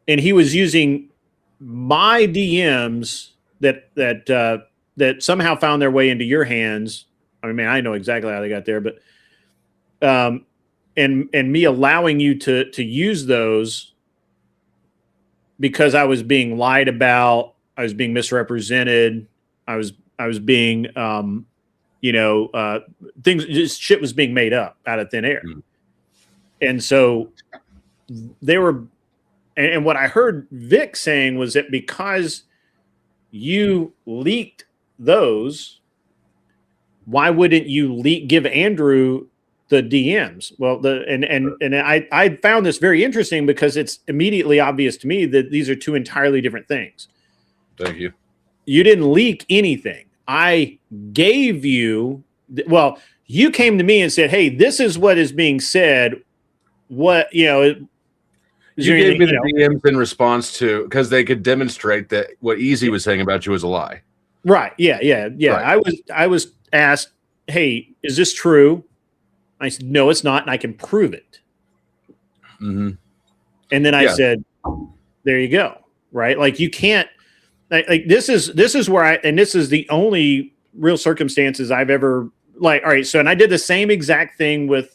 D: he was using my DMs that somehow found their way into your hands. I mean, I know exactly how they got there, but, and me allowing you to use those because I was being lied about, I was being misrepresented, I was being, you know, things, just shit was being made up out of thin air. And so they were, and what I heard Vic saying was that because you leaked those, why wouldn't you give Andrew the DMs? Well, and I found this very interesting because it's immediately obvious to me that these are two entirely different things.
E: Thank you. You
D: didn't leak anything. I gave you, well, you came to me and said, hey, this is what is being said. What, you know,
E: you gave me the DMs in response to, because they could demonstrate that what Easy was saying about you was a lie.
D: Right. Yeah. Right. I was asked, hey, is this true? I said, no, it's not. And I can prove it. And then I said, there you go. Right. Like you can't, like this is where and this is the only real circumstances I've ever all right. So, and I did the same exact thing with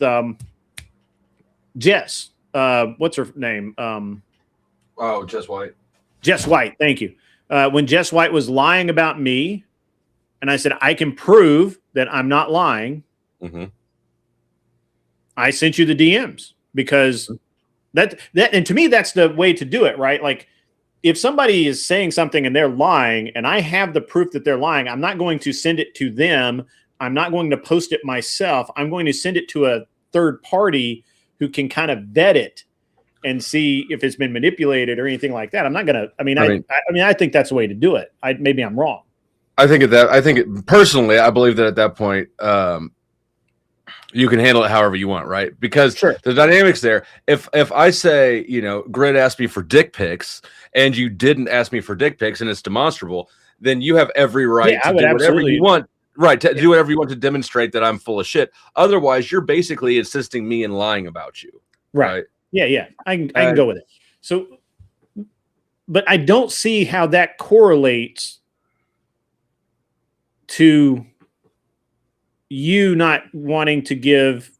D: Jess. What's her name?
E: Jess White.
D: Jess White. Thank you. When Jess White was lying about me, and I said, I can prove that I'm not lying. I sent you the DMs because that, and to me, that's the way to do it, right? Like if somebody is saying something and they're lying and I have the proof that they're lying, I'm not going to send it to them. I'm not going to post it myself. I'm going to send it to a third party who can kind of vet it and see if it's been manipulated or anything like that. I'm not going to, I mean, I think that's the way to do it. Maybe I'm wrong.
E: Personally, I believe that at that point, you can handle it however you want, right? Because the dynamics there, if I say, you know, Grid asked me for dick pics and you didn't ask me for dick pics and it's demonstrable, then you have every right to do whatever you want. Right, to do whatever you want to demonstrate that I'm full of shit. Otherwise, you're basically assisting me in lying about you.
D: Right. Yeah. I can go with it. So, but I don't see how that correlates to you not wanting to give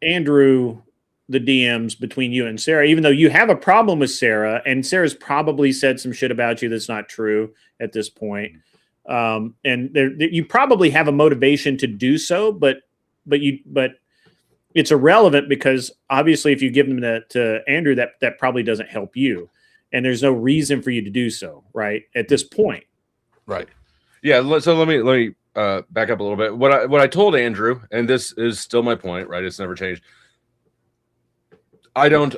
D: Andrew the DMs between you and Sarah, even though you have a problem with Sarah, and Sarah's probably said some shit about you that's not true at this point. And you probably have a motivation to do so, but it's irrelevant because obviously if you give them that to Andrew, that probably doesn't help you, and there's no reason for you to do so right at this point.
E: Right. Yeah. So let me back up a little bit. What I told Andrew, and this is still my point, right? It's never changed. I don't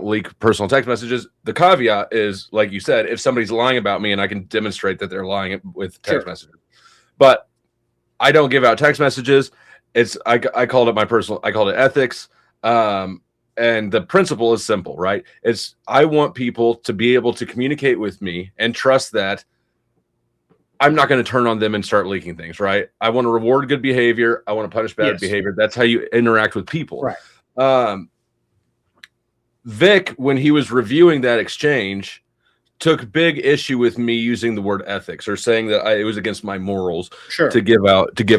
E: leak personal text messages. The caveat is, like you said, if somebody's lying about me and I can demonstrate that they're lying with text messages. But I don't give out text messages. I called it ethics. And the principle is simple, right? I want people to be able to communicate with me and trust that I'm not going to turn on them and start leaking things, right? I want to reward good behavior. I want to punish bad behavior. That's how you interact with people.
D: Right.
E: Vic, when he was reviewing that exchange, took big issue with me using the word ethics or saying that it was against my morals to give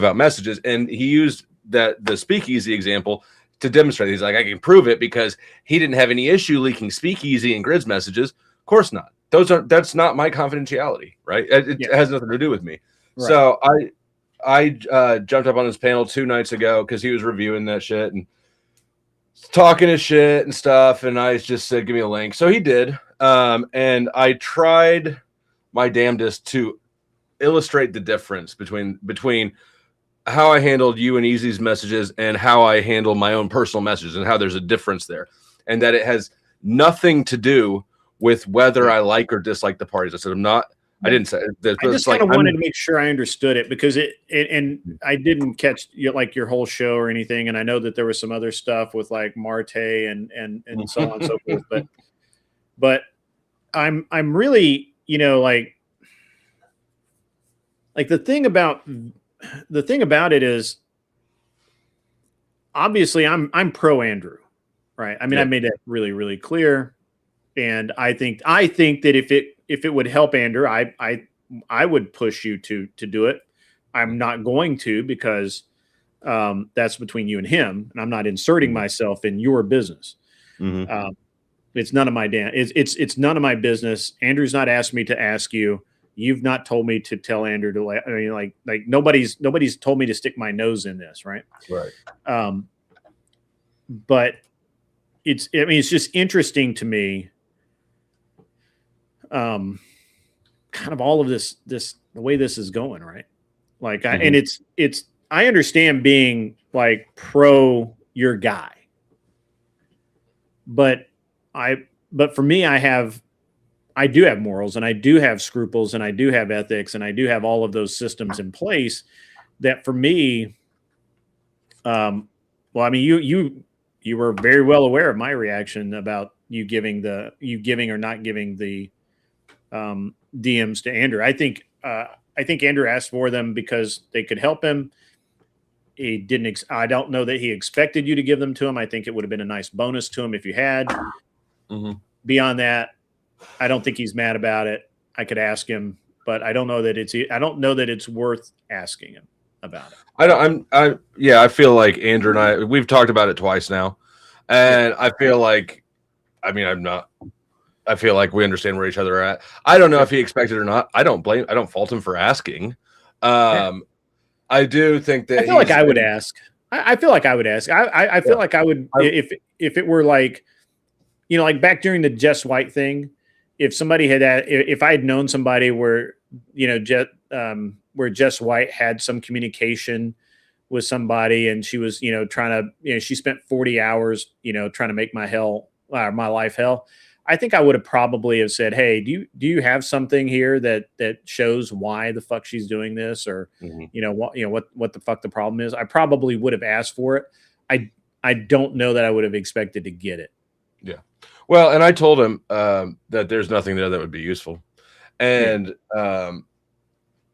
E: out messages. And he used the speakeasy example to demonstrate. He's like, I can prove it because he didn't have any issue leaking speakeasy and grids messages. Of course not. That's not my confidentiality, right? It has nothing to do with me. Right. So I jumped up on his panel 2 nights ago because he was reviewing that shit and talking his shit and stuff. And I just said, give me a link. So he did. And I tried my damnedest to illustrate the difference between how I handled you and Easy's messages and how I handle my own personal messages, and how there's a difference there, and that it has nothing to do with whether I like or dislike the parties. I said, I didn't say that.
D: I just kind of wanted to make sure I understood it, because and I didn't catch your whole show or anything. And I know that there was some other stuff with like Marte and so on and so forth, but I'm really, like the thing about it is, obviously I'm pro Andrew, right? I mean, I made that really, really clear. And I think that if it would help Andrew, I would push you to do it. I'm not going to, because that's between you and him, and I'm not inserting myself in your business. Mm-hmm. It's none of my it's none of my business. Andrew's not asked me to ask you. You've not told me to tell Andrew to like nobody's told me to stick my nose in this, right?
E: Right.
D: But it's just interesting to me. Kind of all of this the way this is going, right? Like, and I understand being like pro your guy, but for me, I do have morals, and I do have scruples, and I do have ethics, and I do have all of those systems in place that, for me, well, I mean, you were very well aware of my reaction about you giving or not giving the DMs to Andrew. I think Andrew asked for them because they could help him. He didn't. I don't know that he expected you to give them to him. I think it would have been a nice bonus to him if you had. Mm-hmm. Beyond that, I don't think he's mad about it. I could ask him, but I don't know that it's worth asking him about it. I feel like Andrew and
E: we've talked about it twice now, and I feel like, I feel like we understand where each other are at. I don't know if he expected it or not. I don't fault him for asking. I do think that
D: I feel like I would ask. I feel like I would ask. I feel like I would, if it were like, like back during the Jess White thing, if somebody if I had known somebody where, where Jess White had some communication with somebody, and she was, trying to, she spent 40 hours, trying to make my life hell. I think I would have probably have said, hey, do you have something here that shows why the fuck she's doing this, or, what the fuck the problem is? I probably would have asked for it. I don't know that I would have expected to get it.
E: Yeah. Well, and I told him that there's nothing there that would be useful. And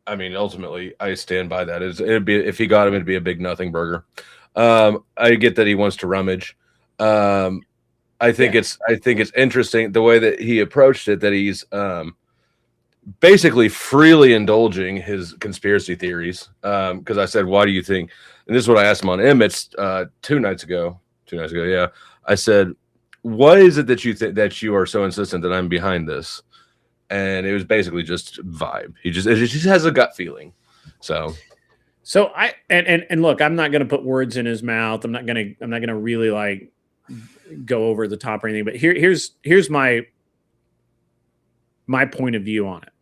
E: I mean, ultimately I stand by that. It'd be, if he got him, it'd be a big nothing burger. I get that he wants to rummage. I think it's interesting the way that he approached it, that he's basically freely indulging his conspiracy theories. Because I said, why do you think, and this is what I asked him on Emmett's 2 nights ago. Yeah. I said, what is it that you think that you are so insistent that I'm behind this? And it was basically just vibe. It just has a gut feeling. So
D: I look, I'm not going to put words in his mouth. I'm not going to really like go over the top or anything, but here's my point of view on it.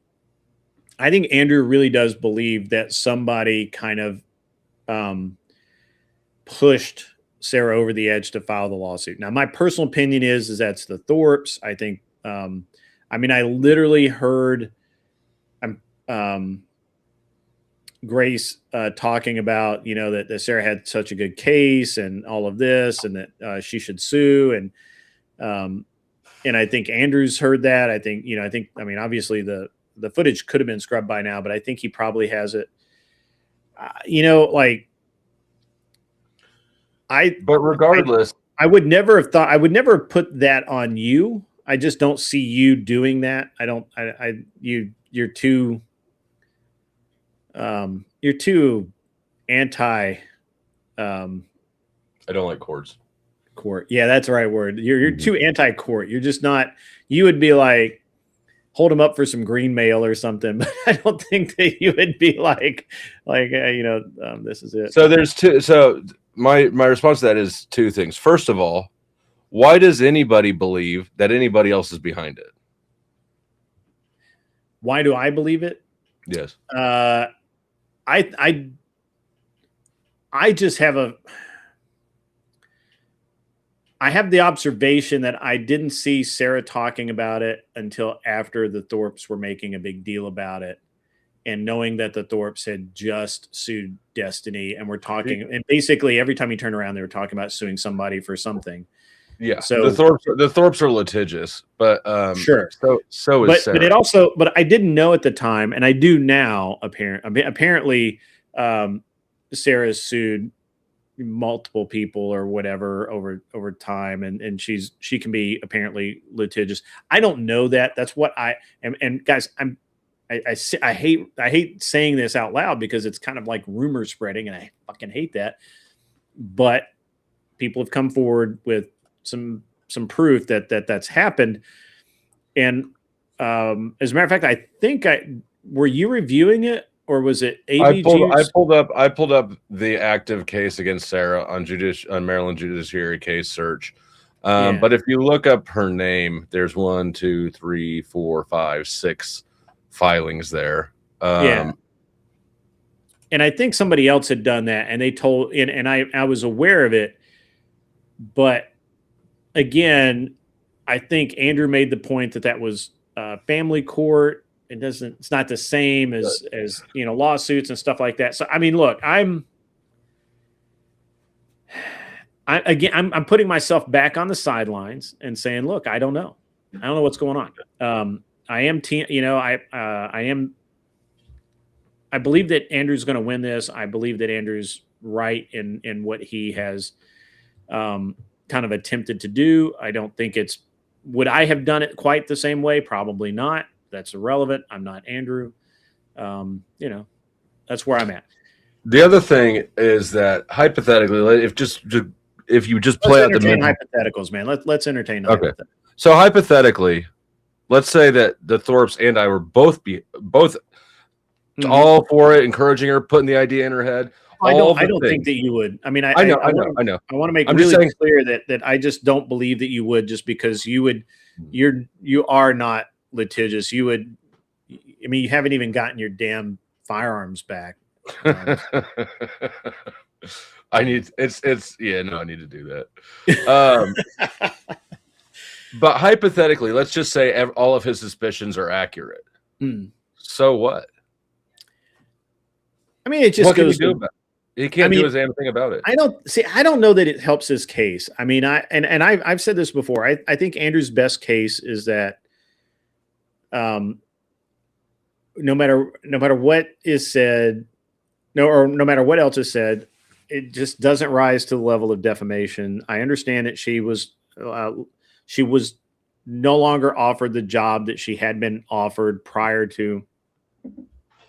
D: I think Andrew really does believe that somebody kind of pushed Sarah over the edge to file the lawsuit. Now, my personal opinion is that's the Thorpes. I think, I mean, I literally heard Grace talking about, you know, that Sarah had such a good case and all of this, and that she should sue. And I think Andrew's heard that. I think, you know, I mean, obviously the footage could have been scrubbed by now, but I think he probably has it. You know, like
E: But regardless,
D: I would never have thought, I would never have put that on you. I just don't see you doing that. You're too anti
E: I don't like courts.
D: court. Yeah, that's the right word. You're too anti-court. You're just not. You would be like, hold them up for some green mail or something. But I don't think that you would be like you know, this is it.
E: So there's two. So my response to that is two things. First of all, why does anybody believe that anybody else is behind it?
D: Why do I believe it?
E: Yes.
D: I just have I have the observation that I didn't see Sarah talking about it until after the Thorpes were making a big deal about it, and knowing that the Thorpes had just sued Destiny and were talking, and basically every time you turn around, they were talking about suing somebody for something.
E: Yeah.
D: So
E: the Thorpes are litigious, but
D: sure.
E: So is Sarah.
D: But it also, but I didn't know at the time, and I do now. Apparently, Sarah sued multiple people or whatever over time, and she can be apparently litigious. I don't know that. That's what I am. And guys, I hate saying this out loud because it's kind of like rumor spreading, and I fucking hate that. But people have come forward with some proof that's happened. And as a matter of fact, I think were you reviewing it, or was it ABG?
E: I pulled up the active case against Sarah on Maryland Judiciary Case Search. But if you look up her name, there's 1, 2, 3, 4, 5, 6 filings there.
D: And I think somebody else had done that, and they told, and I was aware of it, but again, I think Andrew made the point that was family court. It's not the same as you know, lawsuits and stuff like that. So I mean, look, I'm putting myself back on the sidelines and saying, look, I don't know what's going on. I believe that Andrew's going to win this. I believe that Andrew's right in what he has kind of attempted to do. I don't think would I have done it quite the same way? Probably not. That's irrelevant. I'm not Andrew. You know, that's where I'm at.
E: The other thing is that hypothetically, if you just play out the
D: hypotheticals, man, let's entertain.
E: Okay. So hypothetically, let's say that the Thorpes and I were both all for it, encouraging her, putting the idea in her head.
D: I don't think that you would. I mean, I know. I want to make clear that I just don't believe that you would, just because you are not litigious. You would. I mean, you haven't even gotten your damn firearms back.
E: I need to do that. But hypothetically, let's just say all of his suspicions are accurate. So what? I mean, it just
D: what
E: goes. He can't do his damn thing about it.
D: I don't know that it helps his case. I mean, I've said this before. I think Andrew's best case is that, no matter what is said, no matter what else is said, it just doesn't rise to the level of defamation. I understand that she was no longer offered the job that she had been offered prior to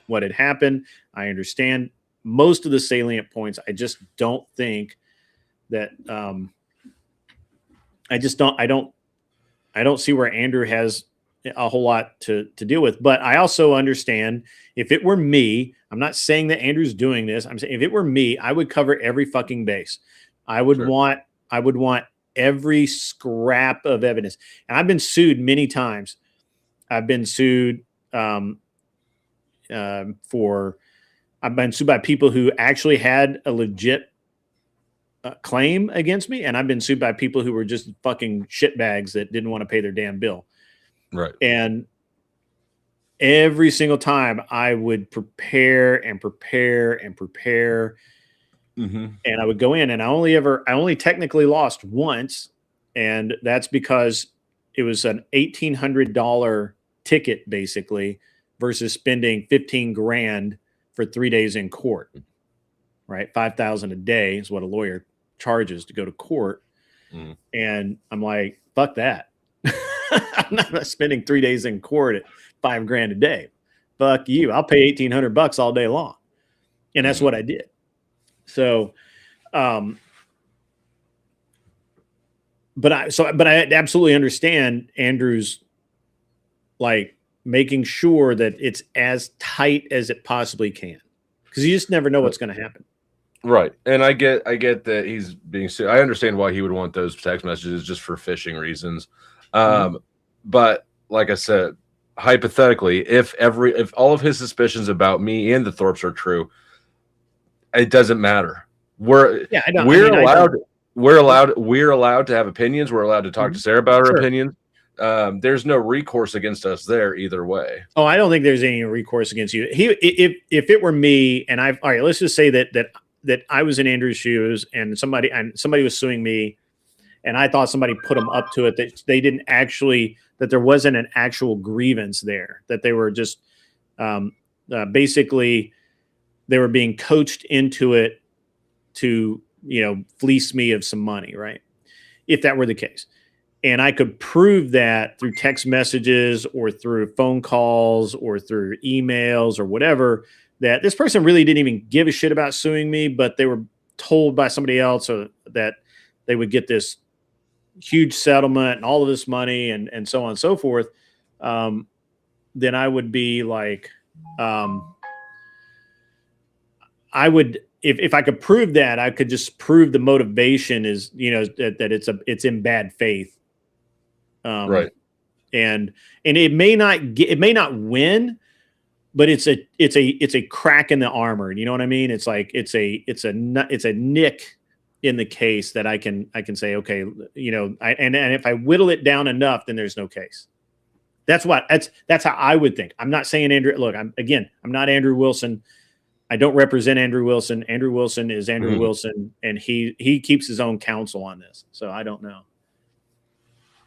D: what had happened. I understand most of the salient points. I just don't think that I don't see where Andrew has a whole lot to deal with. But I also understand, if it were me, I'm not saying that Andrew's doing this. I'm saying if it were me, I would cover every fucking base. I would want every scrap of evidence. And I've been sued many times. I've been sued I've been sued by people who actually had a legit claim against me, and I've been sued by people who were just fucking shitbags that didn't want to pay their damn bill.
E: Right.
D: And every single time I would prepare and prepare and prepare. And I would go in, and I only technically lost once. And that's because it was an $1,800 ticket basically versus spending 15 grand for 3 days in court, right? 5,000 a day is what a lawyer charges to go to court. And I'm like, fuck that. I'm not spending 3 days in court at $5 grand a day. Fuck you. I'll pay $1,800 all day long. And that's what I did. So, but I absolutely understand Andrew's like making sure that it's as tight as it possibly can, because you just never know what's going to happen.
E: Right. And I get that he's being sued. I understand why he would want those text messages just for phishing reasons. But like I said, hypothetically, if all of his suspicions about me and the Thorpes are true, it doesn't matter. We're allowed to have opinions. We're allowed to talk to Sarah about her opinions. There's no recourse against us there either way.
D: Oh, I don't think there's any recourse against you. If it were me, and all right, let's just say that I was in Andrew's shoes and somebody was suing me, and I thought somebody put them up to it, that they didn't actually, that there wasn't an actual grievance there, that they were just basically they were being coached into it to, fleece me of some money, right? If that were the case. And I could prove that through text messages or through phone calls or through emails or whatever, that this person really didn't even give a shit about suing me, but they were told by somebody else that they would get this huge settlement and all of this money and so on and so forth. Then I would be like, I would, if I could prove that, I could just prove the motivation is, that it's in bad faith.
E: Right.
D: And it may not win, but it's a crack in the armor. You know what I mean? It's like, it's a nick in the case that I can say, okay, and if I whittle it down enough, then there's no case. That's how I would think. I'm not saying Andrew, look, I'm not Andrew Wilson. I don't represent Andrew Wilson. Andrew Wilson is Andrew Wilson, and he keeps his own counsel on this. So I don't know.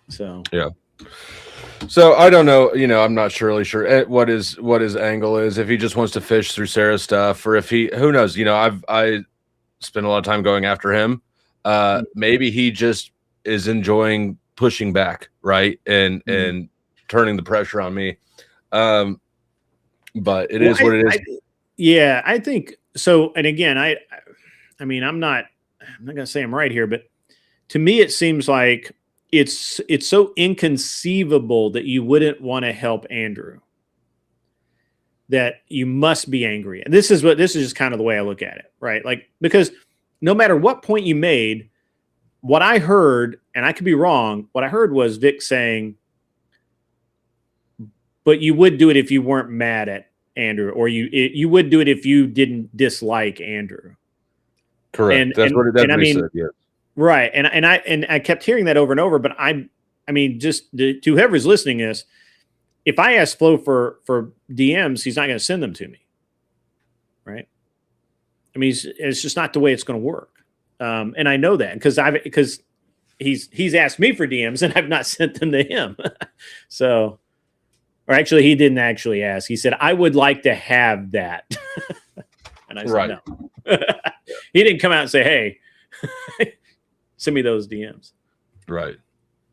D: So
E: yeah. So I don't know. I'm not really sure what his angle is. If he just wants to fish through Sarah's stuff, or if who knows? I spend a lot of time going after him. Maybe he just is enjoying pushing back, right, and turning the pressure on me. But it is what it is.
D: Yeah, I think so. And again, I mean, I'm not going to say I'm right here, but to me, it seems like it's so inconceivable that you wouldn't want to help Andrew, that you must be angry. And this is just kind of the way I look at it, right? Like, because no matter what point you made, what I heard, and I could be wrong, what I heard was Vic saying, but you would do it if you weren't mad at Andrew, or you would do it if you didn't dislike Andrew.
E: Correct. That's what he said. Yeah.
D: Right. And I kept hearing that over and over, but I mean, just to whoever's listening to this, if I ask Flo for DMs, he's not going to send them to me. Right. I mean, it's just not the way it's going to work. And I know that because he's asked me for DMs and I've not sent them to him. So, or actually, he didn't actually ask. He said, I would like to have that. And I said, no. He didn't come out and say, hey, send me those DMs.
E: Right.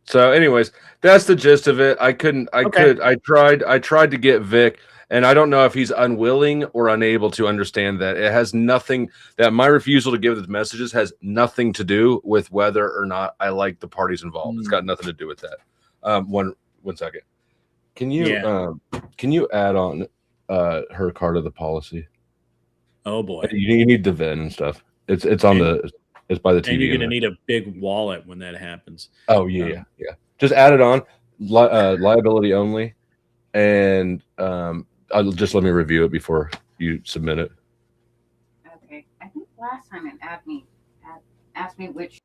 E: So anyways, that's the gist of it. I tried to get Vic, and I don't know if he's unwilling or unable to understand that it has nothing, that my refusal to give the messages has nothing to do with whether or not I like the parties involved. It's got nothing to do with that. One second. Can you add on her card of the policy?
D: Oh boy.
E: You need the VIN and stuff. It's on it's by the TV.
D: And you're gonna need a big wallet when that happens.
E: Oh yeah. Just add it on, liability only, and just let me review it before you submit it.
F: Okay. I think last time it asked me which.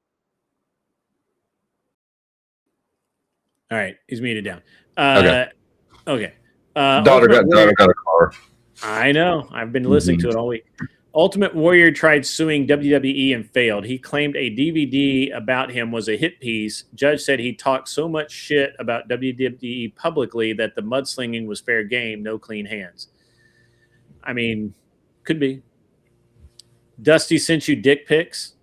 D: All right, he's muted down.
E: Okay.
D: Okay.
E: Daughter got a car.
D: I know. I've been listening to it all week. Ultimate Warrior tried suing WWE and failed. He claimed a DVD about him was a hit piece. Judge said he talked so much shit about WWE publicly that the mudslinging was fair game, no clean hands. I mean, could be. Dusty sent you dick pics.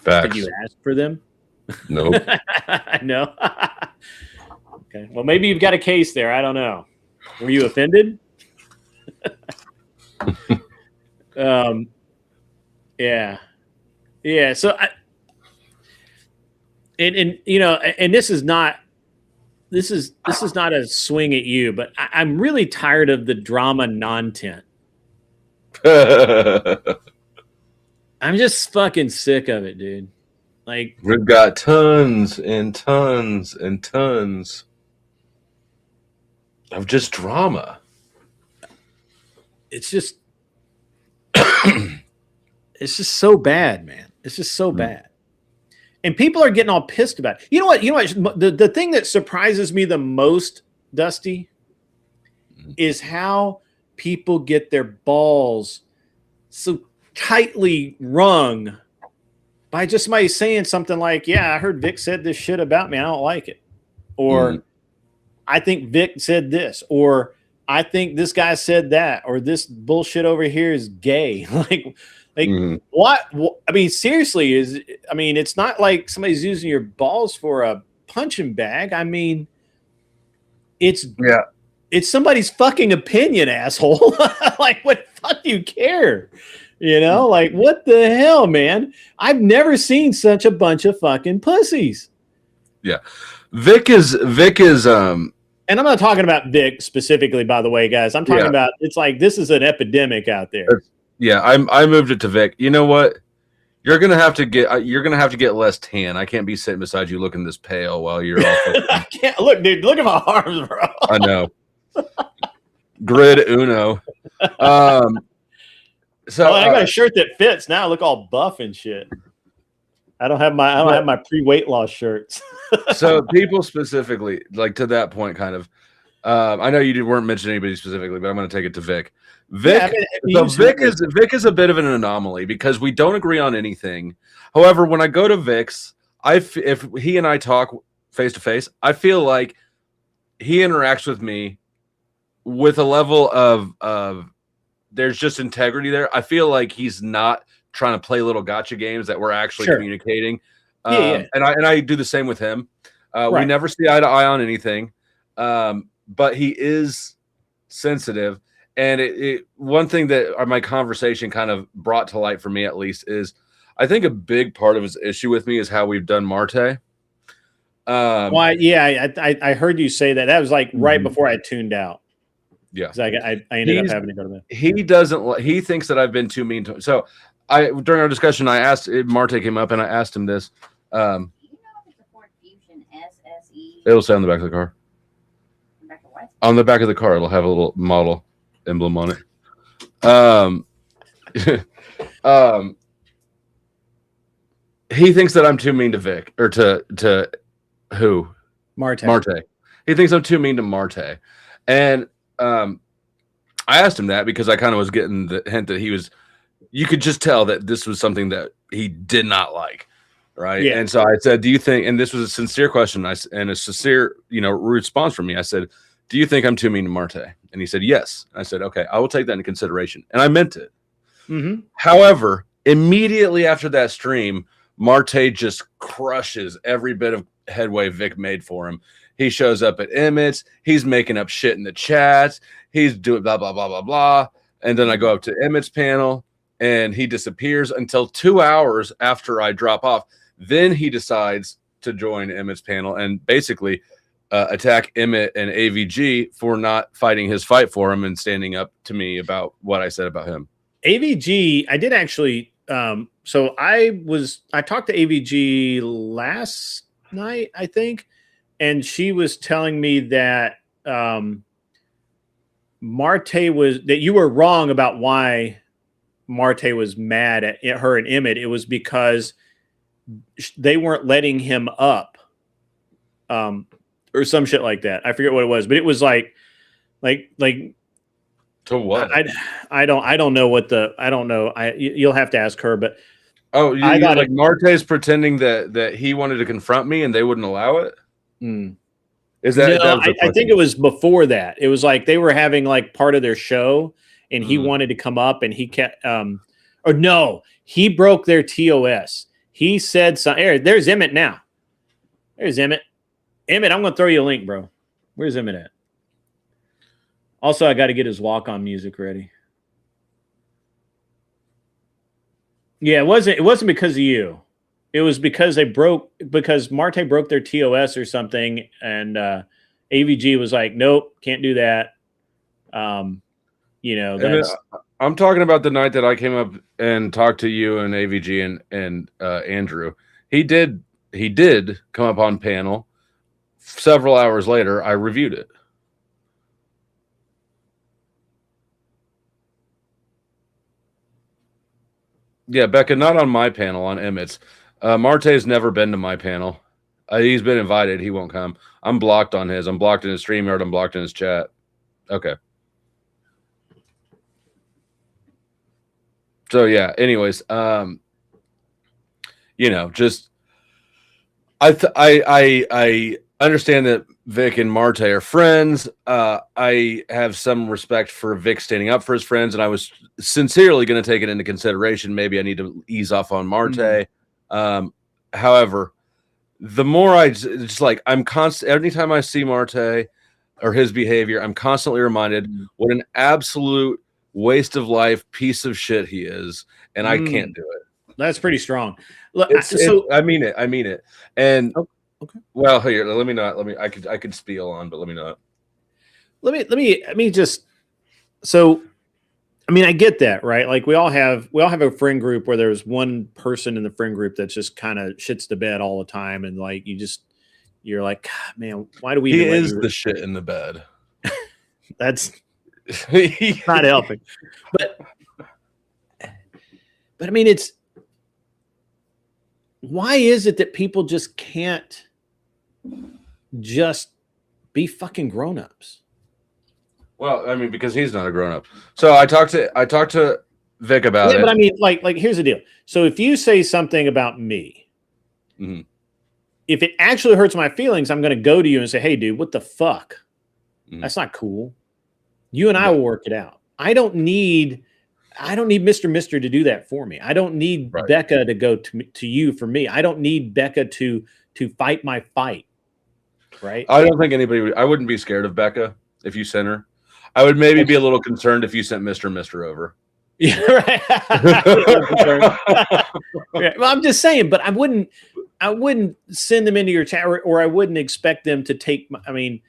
E: Facts.
D: Did you ask for them?
E: Nope.
D: No. Okay. Well, maybe you've got a case there. I don't know. Were you offended? Yeah. Yeah. So and you know, and this is not a swing at you, but I'm really tired of the drama non-tent. I'm just fucking sick of it, dude. Like,
E: we've got tons and tons and tons of just drama.
D: it's just it's just so bad, man. It's just so bad. And people are getting all pissed about it. You know what? The thing that surprises me the most, Dusty, is how people get their balls so tightly wrung by just somebody saying something like, yeah, I heard Vic said this shit about me. I don't like it. Or I think Vic said this. Or I think this guy said that. Or this bullshit over here is gay. What? I mean, seriously, it's not like somebody's using your balls for a punching bag. I mean, it's somebody's fucking opinion, asshole. Like, what the fuck do you care? You know, like, what the hell, man? I've never seen such a bunch of fucking pussies. Yeah.
E: Vic is
D: and I'm not talking about Vic specifically, by the way, guys. I'm talking about, it's like, this is an epidemic out there.
E: Yeah, I moved it to Vic. You know what? You're gonna have to get less tan. I can't be sitting beside you looking this pale while you're off.
D: I can't look, dude. Look at my arms, bro.
E: I know. Grid Uno. So
D: I got a shirt that fits now. I look all buff and shit. I don't have my pre-weight loss shirts.
E: So people specifically, like, to that point, kind of. I know you weren't mentioning anybody specifically, but I'm going to take it to Vic. Vic is a bit of an anomaly because we don't agree on anything. However, when I go to Vic's, if he and I talk face to face, I feel like he interacts with me with a level of there's just integrity there. I feel like he's not trying to play little gotcha games, that we're actually communicating. And I do the same with him. We never see eye to eye on anything. But he is sensitive. And one thing that my conversation kind of brought to light for me, at least, is I think a big part of his issue with me is how we've done Marte.
D: I heard you say that. That was like right before I tuned out.
E: Yeah,
D: I ended up having to go to bed.
E: He thinks that I've been too mean to him. So during our discussion, I asked, Marte came up and I asked him this.
F: Do you know if it's a Ford Fusion SSE?
E: It'll say on the back of the car.
F: Back of what?
E: On the back of the car, it'll have a little model emblem on it. He thinks that I'm too mean to Vic, or to who?
D: Marte.
E: He thinks I'm too mean to Marte. And I asked him that because I kind of was getting the hint that you could just tell that this was something that he did not like. Right. Yeah. And so I said, do you think, and this was a sincere question and a sincere, response from me. I said, do you think I'm too mean to Marte? And he said, yes. I said, okay, I will take that into consideration. And I meant it. Mm-hmm. However, immediately after that stream, Marte just crushes every bit of headway Vic made for him. He shows up at Emmett's. He's making up shit in the chats. He's doing blah, blah, blah, blah, blah. And then I go up to Emmett's panel and he disappears until 2 hours after I drop off. Then he decides to join Emmett's panel and basically attack Emmett and AVG for not fighting his fight for him and standing up to me about what I said about him.
D: AVG, I did actually. So I talked to AVG last night, I think, and she was telling me that Marte was that you were wrong about why Marte was mad at her and Emmett. It was because they weren't letting him up, or some shit like that. I forget what it was, but it was like
E: To what?
D: I don't know what the I don't know. You'll have to ask her, but
E: Oh,
D: I got
E: like Marte's pretending that he wanted to confront me and they wouldn't allow it. Is that?
D: No,
E: that was
D: I think it was before that. It was like they were having like part of their show, and he wanted to come up, and he kept. Or no, he broke their TOS. He said something. There's Emmett now. There's Emmett. Emmett, I'm gonna throw you a link, bro. Where's Emmett at? Also, I got to get his walk-on music ready. Yeah, it wasn't because of you. It was because Marte broke their TOS or something, and AVG was like, "Nope, can't do that." That's
E: I'm talking about the night that I came up and talked to you and AVG and Andrew. He did come up on panel. Several hours later, I reviewed it. Yeah, Becca, not on my panel, on Emmett's. Marte's never been to my panel. He's been invited. He won't come. I'm blocked on his. I'm blocked in his StreamYard. I'm blocked in his chat. Okay. So yeah. Anyways, just I understand that Vic and Marte are friends. I have some respect for Vic standing up for his friends, and I was sincerely going to take it into consideration. Maybe I need to ease off on Marte. However, the more I'm constant. Every time I see Marte or his behavior, I'm constantly reminded what an absolute waste of life piece of shit he is, and I can't do it.
D: That's pretty strong. Look,
E: I mean it. And
D: okay.
E: Well, here, let me. I could spiel on, but let me not.
D: Let me just. So, I mean, I get that, right? Like we all have a friend group where there's one person in the friend group that just kind of shits the bed all the time, and like you're like, God, man, why do we?
E: He is the shit in the bed.
D: That's not helping, but I mean, it's why is it that people just can't just be fucking grown-ups?
E: Well, I mean, because he's not a grown-up. So I talked to Vic about it.
D: But I mean, like here's the deal. So if you say something about me, if it actually hurts my feelings, I'm going to go to you and say, "Hey, dude, what the fuck? That's not cool." You and I will work it out. I don't need Mr. to do that for me. I don't need Becca to go to you for me. I don't need Becca to fight my fight. Right?
E: I don't think anybody would. I wouldn't be scared of Becca if you sent her. I would maybe be a little concerned if you sent Mr. over.
D: Yeah, right. Well, I'm just saying, but I wouldn't send them into your chat, or I wouldn't expect them to take. I mean,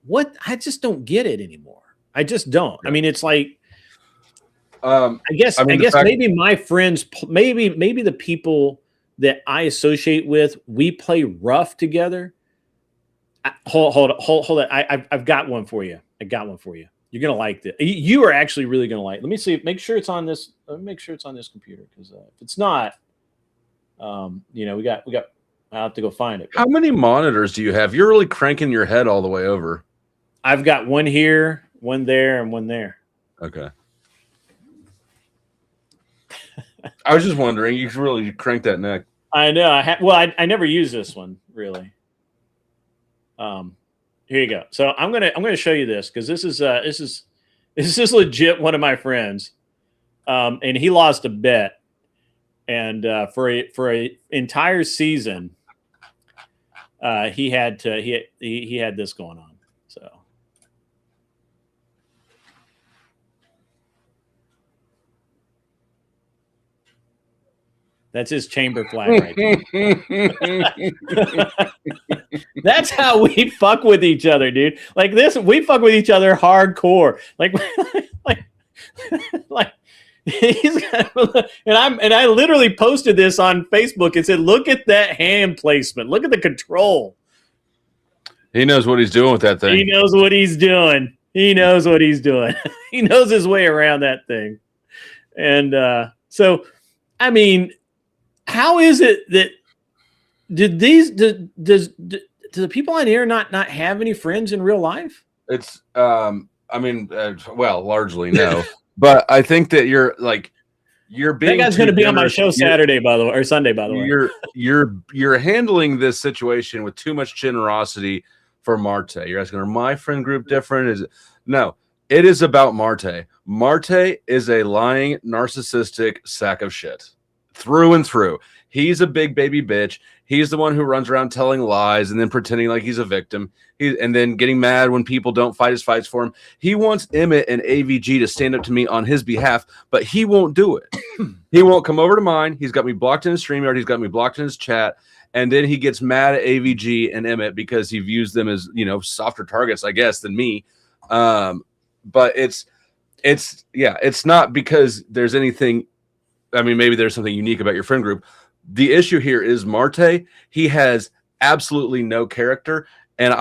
D: what? I just don't get it anymore. I just don't. I mean, it's like. I guess maybe my friends, maybe the people that I associate with, we play rough together. Hold on. I've got one for you. You're gonna like this. You are actually really gonna like it. Let me see. Make sure it's on this. Let me make sure it's on this computer, because if it's not, we got. I'll have to go find it.
E: How many monitors do you have? You're really cranking your head all the way over.
D: I've got one here, one there, and one there.
E: Okay. I was just wondering. You really crank that neck.
D: I know. I never use this one really. Here you go. So I'm gonna show you this, because this is legit one of my friends, and he lost a bet, and for a entire season, he had this going on. So. That's his chamber flag right there. That's how we fuck with each other, dude. Like this, we fuck with each other hardcore. Like he's got, and I literally posted this on Facebook and said, "Look at that hand placement. Look at the control."
E: He knows what he's doing with that thing.
D: He knows what he's doing. He knows what he's doing. He knows his way around that thing. And so, I mean, how is it that do the people on here not have any friends in real life?
E: It's I mean, well, largely no, but I think that you're being.
D: That guy's going to be on my show Saturday, by the way, or Sunday, by the way.
E: You're handling this situation with too much generosity for Marte. You're asking, are my friend group different? Is it? No, it is about Marte. Marte is a lying, narcissistic sack of shit through and through. He's a big baby bitch. He's the one who runs around telling lies and then pretending like he's a victim. And then getting mad when people don't fight his fights for him. He wants Emmett and AVG to stand up to me on his behalf, but he won't do it. He won't come over to mine. He's got me blocked in his StreamYard. He's got me blocked in his chat. And then he gets mad at AVG and Emmett because he views them as, softer targets, I guess, than me. But it's not because there's anything. I mean, maybe there's something unique about your friend group. The issue here is Marte. He has absolutely no character. And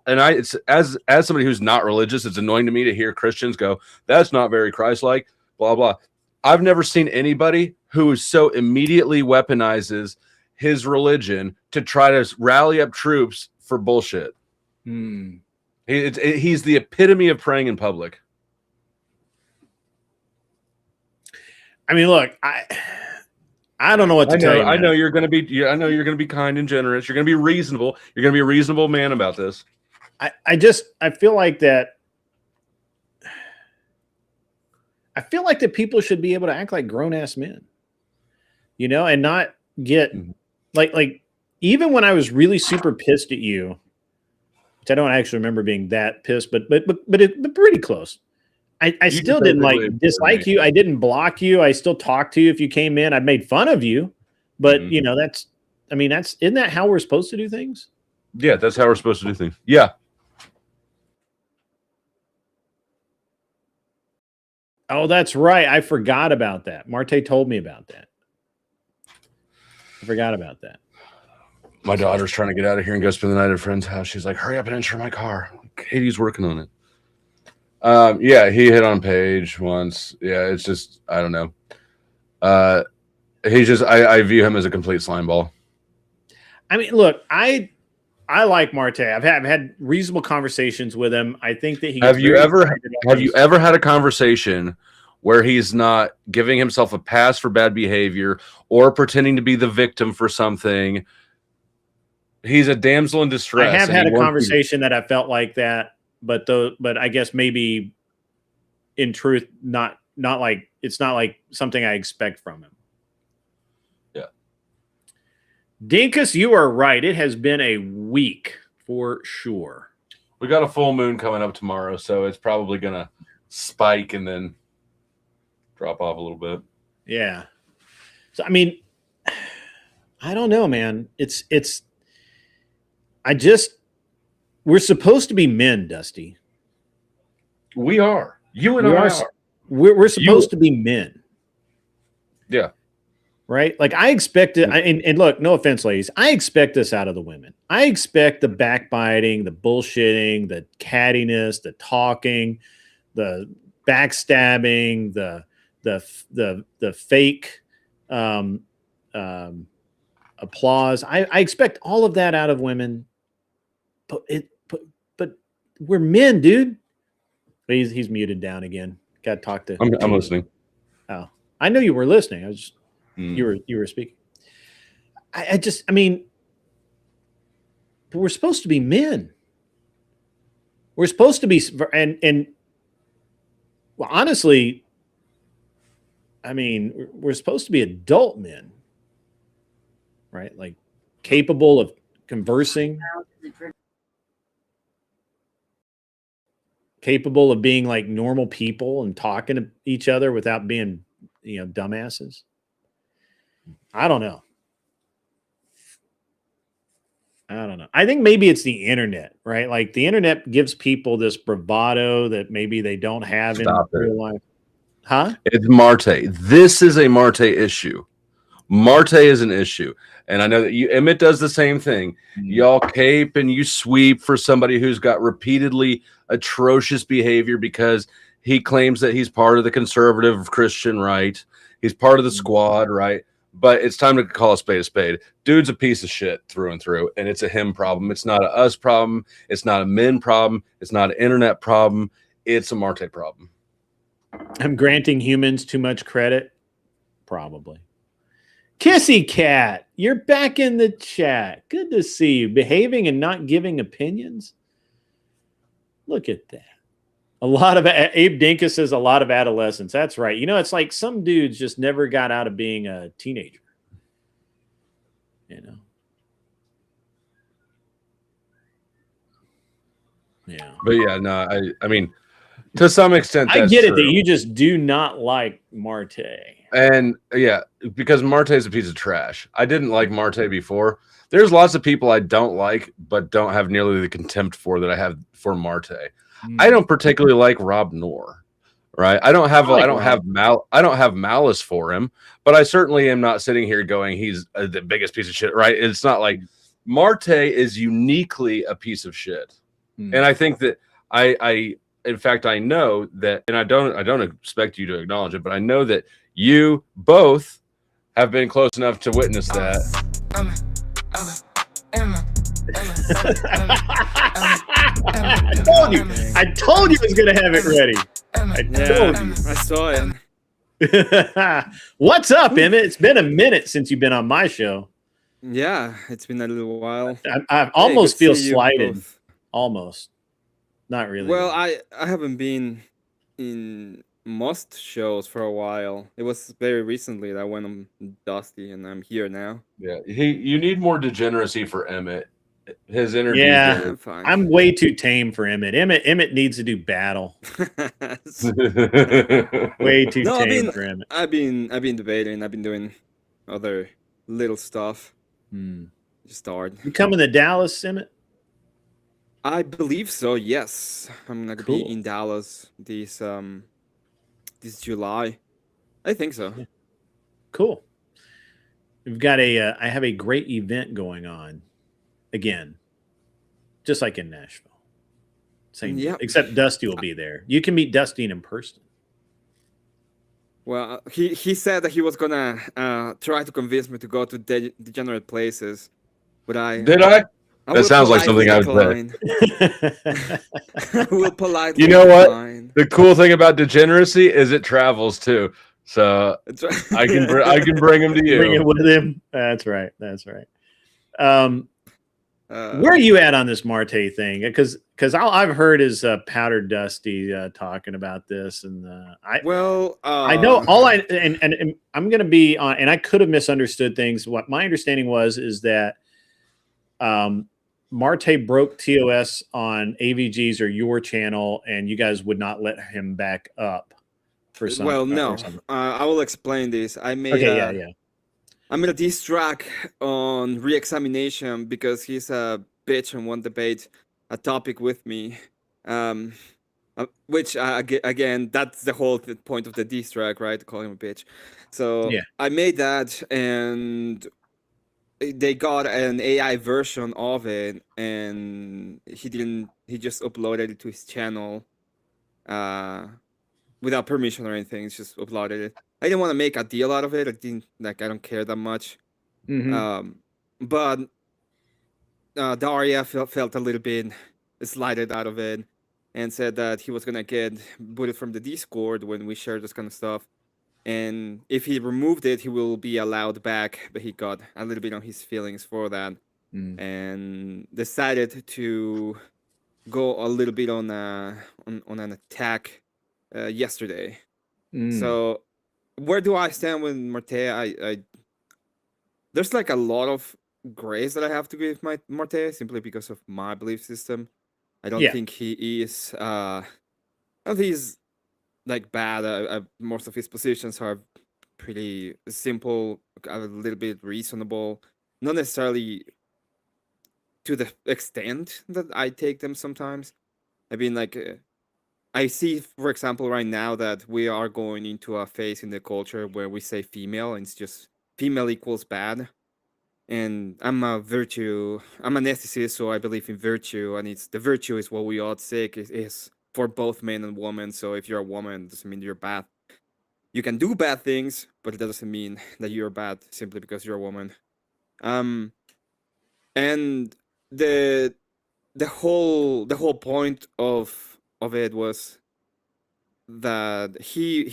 E: it's as somebody who's not religious, it's annoying to me to hear Christians go, that's not very Christ-like, blah, blah. I've never seen anybody who so immediately weaponizes his religion to try to rally up troops for bullshit. He's the epitome of praying in public.
D: I mean, look, I don't know what to tell you.
E: I know you're going to be. I know you're going to be kind and generous. You're going to be reasonable. You're going to be a reasonable man about this.
D: I feel like that. I feel like that people should be able to act like grown ass men, and not get like even when I was really super pissed at you, which I don't actually remember being that pissed, but pretty close. I still didn't dislike you. I didn't block you. I still talked to you if you came in. I made fun of you, but isn't that how we're supposed to do things?
E: Yeah, that's how we're supposed to do things. Yeah.
D: Oh, that's right. I forgot about that. Marte told me about that. I forgot about that.
E: My daughter's trying to get out of here and go spend the night at a friend's house. She's like, hurry up and insure my car. Katie's working on it. Yeah, he hit on Paige once. Yeah, it's just, I don't know. He's just, I view him as a complete slime ball.
D: I mean, look, I like Marte. I've had reasonable conversations with him. I think that he.
E: Have you ever had a conversation where he's not giving himself a pass for bad behavior or pretending to be the victim for something? He's a damsel in distress.
D: I have had a conversation that I felt like that. But I guess maybe in truth, not like it's not like something I expect from him.
E: Yeah.
D: Dinkus, you are right. It has been a week for sure.
E: We got a full moon coming up tomorrow, so it's probably gonna spike and then drop off a little bit.
D: Yeah. So I mean, I don't know, man. We're supposed to be men, Dusty.
E: We are. You and I are.
D: We're supposed to be men.
E: Yeah.
D: Right? Like I expected, and look, no offense, ladies. I expect this out of the women. I expect the backbiting, the bullshitting, the cattiness, the talking, the backstabbing, the fake applause. I expect all of that out of women. But we're men, dude. But he's muted down again. Got to talk to.
E: I'm listening.
D: Oh, I know you were listening. I was just you were speaking. I mean, but we're supposed to be men. We're supposed to be, and well, honestly, I mean, we're supposed to be adult men, right? Like capable of conversing. Capable of being like normal people and talking to each other without being, dumbasses. I don't know. I think maybe it's the internet, right? Like the internet gives people this bravado that maybe they don't have in real life. Huh?
E: It's Marte. This is a Marte issue. Marte is an issue. And I know that Emmett does the same thing. Y'all cape and you sweep for somebody who's got repeatedly atrocious behavior because he claims that he's part of the conservative Christian right. He's part of the squad, right? But it's time to call a spade a spade. Dude's a piece of shit through and through, and it's a him problem. It's not a us problem. It's not a men problem. It's not an internet problem. It's a Marte problem.
D: I'm granting humans too much credit. Probably. Kissy Cat, you're back in the chat. Good to see you. Behaving and not giving opinions. Look at that. A lot of Abe Dinkus says a lot of adolescence. That's right. You know, it's like some dudes just never got out of being a teenager. You know. Yeah.
E: But yeah, no, I mean, to some extent,
D: I
E: that's
D: get it
E: true.
D: that you just do not like Marte.
E: And yeah, because Marte is a piece of trash. I didn't like Marte before. There's lots of people I don't like, but don't have nearly the contempt for that I have for Marte. I don't particularly like Rob Noor, right? I don't have malice for him, but I certainly am not sitting here going he's the biggest piece of shit, right? It's not like Marte is uniquely a piece of shit. And I think that I in fact I know that, and I don't expect you to acknowledge it, but I know that you both have been close enough to witness that.
D: I told you I was going to have it ready. I told you.
G: I saw it.
D: What's up, Emmett? It's been a minute since you've been on my show.
G: Yeah, it's been a little while.
D: I almost
G: Hey, good
D: feel
G: to see you
D: slighted.
G: both.
D: Almost. Not really.
G: Well, I haven't been in most shows for a while. It was very recently that I went on Dusty, and I'm here now.
E: Yeah, you need more degeneracy for Emmett. His energy.
D: Yeah.
G: I'm fine.
D: I'm way too tame for Emmett. Emmett needs to do battle. Way too
G: No,
D: tame for Emmett.
G: I've been debating. I've been doing other little stuff. Just start.
D: You coming to Dallas, Emmett?
G: I believe so. Yes, I'm gonna
D: Cool.
G: be in Dallas this July. I think so.
D: Yeah. Cool. We've got I have a great event going on again, just like in Nashville. Same,
G: Yep.
D: except Dusty will be there. You can meet Dusty in person.
G: Well, he said that he was gonna try to convince me to go to degenerate places, but
E: Did I?
G: I
E: That
G: will
E: sounds like
G: politely
E: something I would
G: decline. I will politely.
E: You know what?
G: decline.
E: The cool thing about degeneracy is it travels too. So
G: That's right.
E: I can bring him to you.
D: Bring it with him. That's right. That's right. Where are you at on this Marte thing? Because I've heard is Powder Dusty talking about this, and I know all and I'm going to be on, and I could have misunderstood things. What my understanding is that Marte broke TOS on AVG's or your channel, and you guys would not let him back up for some.
G: Well, no. I will explain this. I made I made a diss track on re-examination because he's a bitch and won't debate a topic with me. Which again, that's the whole point of the diss track, right? Call him a bitch. So
D: Yeah.
G: I made that, and they got an AI version of it, and he just uploaded it to his channel without permission or anything. It's just uploaded it. I didn't want to make a deal out of it. I don't care that much. But Daria felt a little bit slighted out of it and said that he was gonna get booted from the Discord when we share this kind of stuff. And if he removed it, he will be allowed back. But he got a little bit on his feelings for that, and decided to go a little bit on an attack yesterday. So where do I stand with Marte? I there's like a lot of grace that I have to give Marte simply because of my belief system. I don't think he is. I don't think he's like bad. Most of his positions are pretty simple, a little bit reasonable, not necessarily to the extent that I take them sometimes. I mean, like, I see, for example, right now that we are going into a phase in the culture where we say female, and it's just female equals bad. and I'm an ethicist, so I believe in virtue, and it's the virtue is what we all seek is for both men and women. So if you're a woman, it doesn't mean you're bad. You can do bad things, but it doesn't mean that you're bad simply because you're a woman. And the whole point of it was that he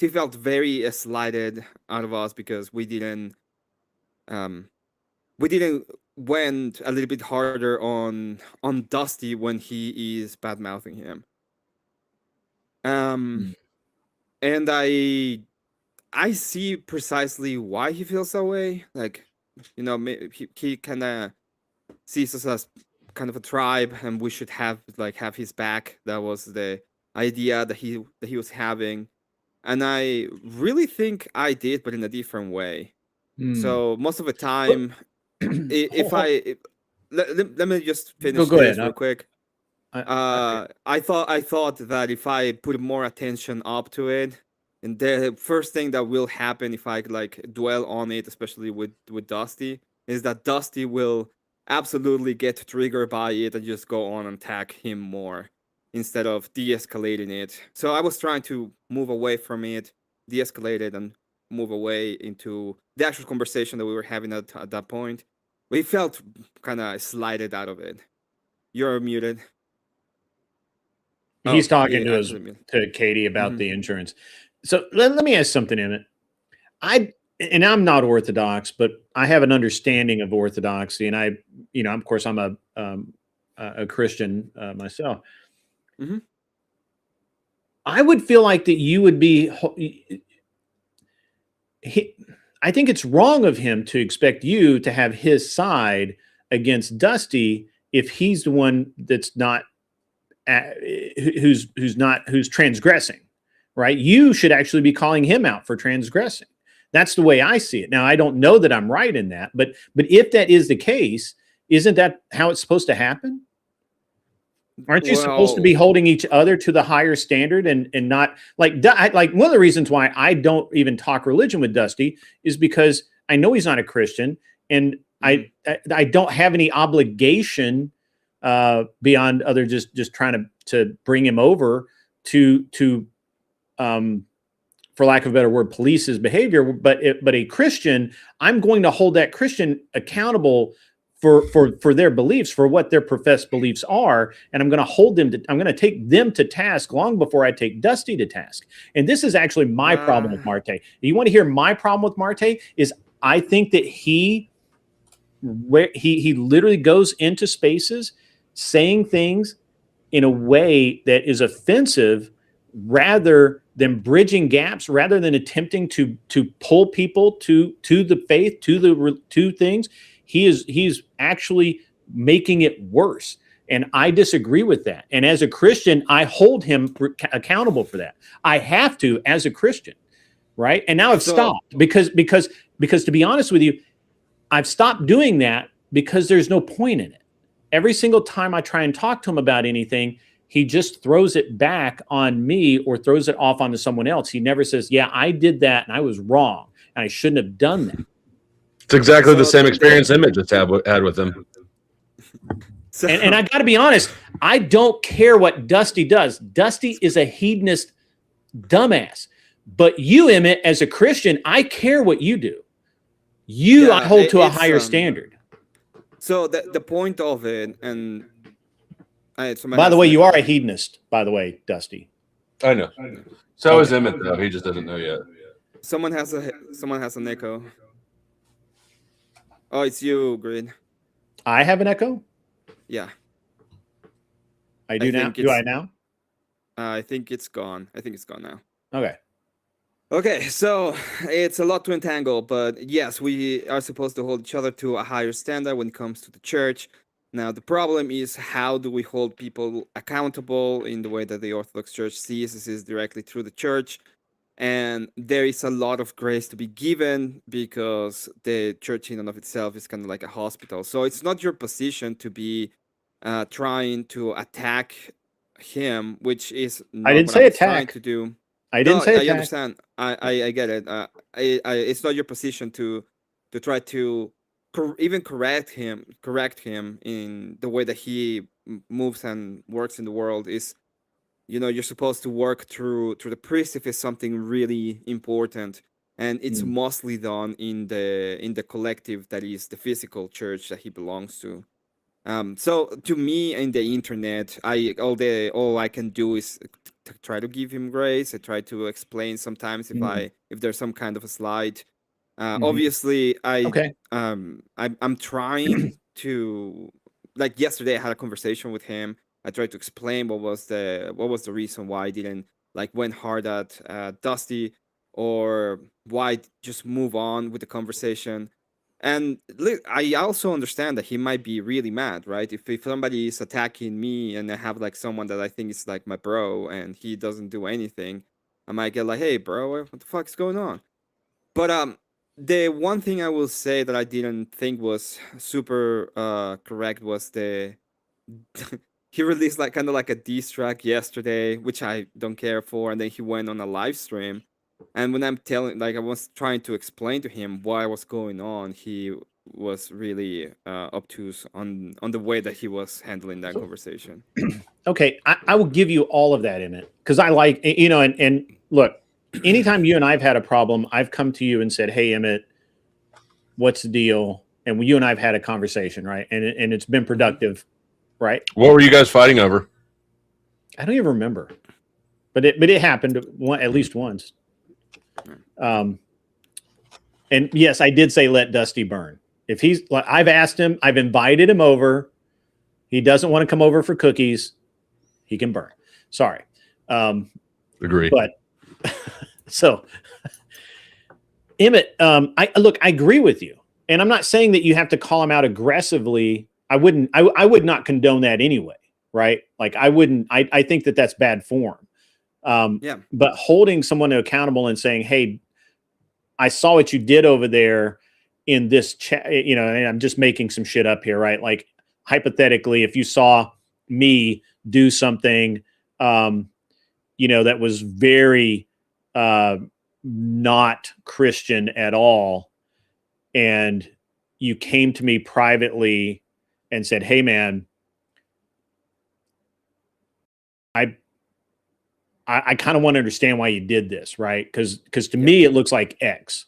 G: felt very slighted out of us because we didn't went a little bit harder on Dusty when he is bad mouthing him. And I see precisely why he feels that way. Like, you know, he kind of sees us as kind of a tribe, and we should have his back. That was the idea that he was having, and I really think I did, but in a different way. So most of the time, let me just finish
D: Go
G: this
D: ahead.
G: real quick. I thought that if I put more attention up to it, and the first thing that will happen if I like dwell on it, especially with Dusty, is that Dusty will absolutely get triggered by it and just go on and attack him more instead of de-escalating it. So I was trying to move away from it, de-escalate it, and move away into the actual conversation that we were having at that point. We felt kind of slighted out of it. You're muted.
D: He's talking to Katie about the insurance. So let me ask something, Emmett. I'm not Orthodox, but I have an understanding of Orthodoxy, and of course, I'm a Christian myself. I would feel like that you would be. I think it's wrong of him to expect you to have his side against Dusty if he's the one that's not who's transgressing, right? You should actually be calling him out for transgressing. That's the way I see it. Now, I don't know that I'm right in that, but if that is the case, isn't that how it's supposed to happen? Aren't you supposed to be holding each other to the higher standard and not like one of the reasons why I don't even talk religion with Dusty is because I know he's not a Christian, and I don't have any obligation beyond other just trying to bring him over to for lack of a better word, police his behavior. But a Christian, I'm going to hold that Christian accountable for their beliefs, for what their professed beliefs are, and I'm going to hold them to. I'm going to take them to task long before I take Dusty to task. And this is actually my problem with Marte. You want to hear my problem with Marte? Is I think that he literally goes into spaces saying things in a way that is offensive, rather than bridging gaps, rather than attempting to pull people to the faith, to things. He's actually making it worse. And I disagree with that. And as a Christian, I hold him accountable for that. I have to as a Christian, right? And now I've stopped because to be honest with you, I've stopped doing that because there's no point in it. Every single time I try and talk to him about anything, he just throws it back on me or throws it off onto someone else. He never says, yeah, I did that and I was wrong and I shouldn't have done that.
E: It's exactly the same experience Emmett just had with him.
D: And I got to be honest, I don't care what Dusty does. Dusty is a hedonist dumbass. But you, Emmett, as a Christian, I care what you do. I hold to a higher standard.
G: So the point of it, and
D: by the way, you are a hedonist, by the way, Dusty.
E: I know. So is Emmett, though. He just doesn't know yet.
G: Someone has an echo. Oh, it's you, Green.
D: I have an echo?
G: Yeah.
D: I do now? Do I now?
G: I think it's gone. I think it's gone now.
D: Okay.
G: Okay, so it's a lot to entangle, but yes, we are supposed to hold each other to a higher standard when it comes to the church. Now, the problem is, how do we hold people accountable in the way that the Orthodox Church sees? This is directly through the church. And there is a lot of grace to be given because the church in and of itself is kind of like a hospital. So it's not your position to be trying to attack him, which is not
D: I didn't
G: what
D: say
G: I was
D: attack.
G: trying to do.
D: I didn't say attack.
G: I understand. I get it. It's not your position to try to even correct him in the way that he moves and works in the world is, you're supposed to work through the priest if it's something really important, and it's mostly done in the collective that is the physical church that he belongs to. So to me, in the internet, all I can do is try to give him grace. I try to explain sometimes if there's some kind of a slide. Obviously,
D: Okay.
G: I'm trying to, like yesterday I had a conversation with him. I tried to explain what was the reason why I didn't like went hard at Dusty, or why just move on with the conversation. And I also understand that he might be really mad, right? If somebody is attacking me and I have like someone that I think is like my bro and he doesn't do anything, I might get like, "Hey, bro, what the fuck is going on?" But the one thing I will say that I didn't think was super correct was he released like kind of like a diss track yesterday, which I don't care for, and then he went on a live stream. And when I'm telling, like, I was trying to explain to him what was going on, he was really obtuse on the way that he was handling that conversation.
D: Okay, I will give you all of that in it because I like, and look, anytime you and I've had a problem, I've come to you and said, "Hey, Emmett, what's the deal?" And you and I've had a conversation, right? And it's been productive, right?
E: What were you guys fighting over?
D: I don't even remember, but it happened at least once. And yes, I did say let Dusty burn. If he's like, I've asked him, I've invited him over. He doesn't want to come over for cookies. He can burn. Sorry.
E: Agree.
D: But so Emmett, I agree with you. And I'm not saying that you have to call him out aggressively. I would not condone that anyway. Right. Like I think that that's bad form. But holding someone accountable and saying, "Hey, I saw what you did over there in this chat," and I'm just making some shit up here, right? Like hypothetically, if you saw me do something, that was very not Christian at all, and you came to me privately and said, "Hey, man, I kind of want to understand why you did this," right? Because to me, it looks like X.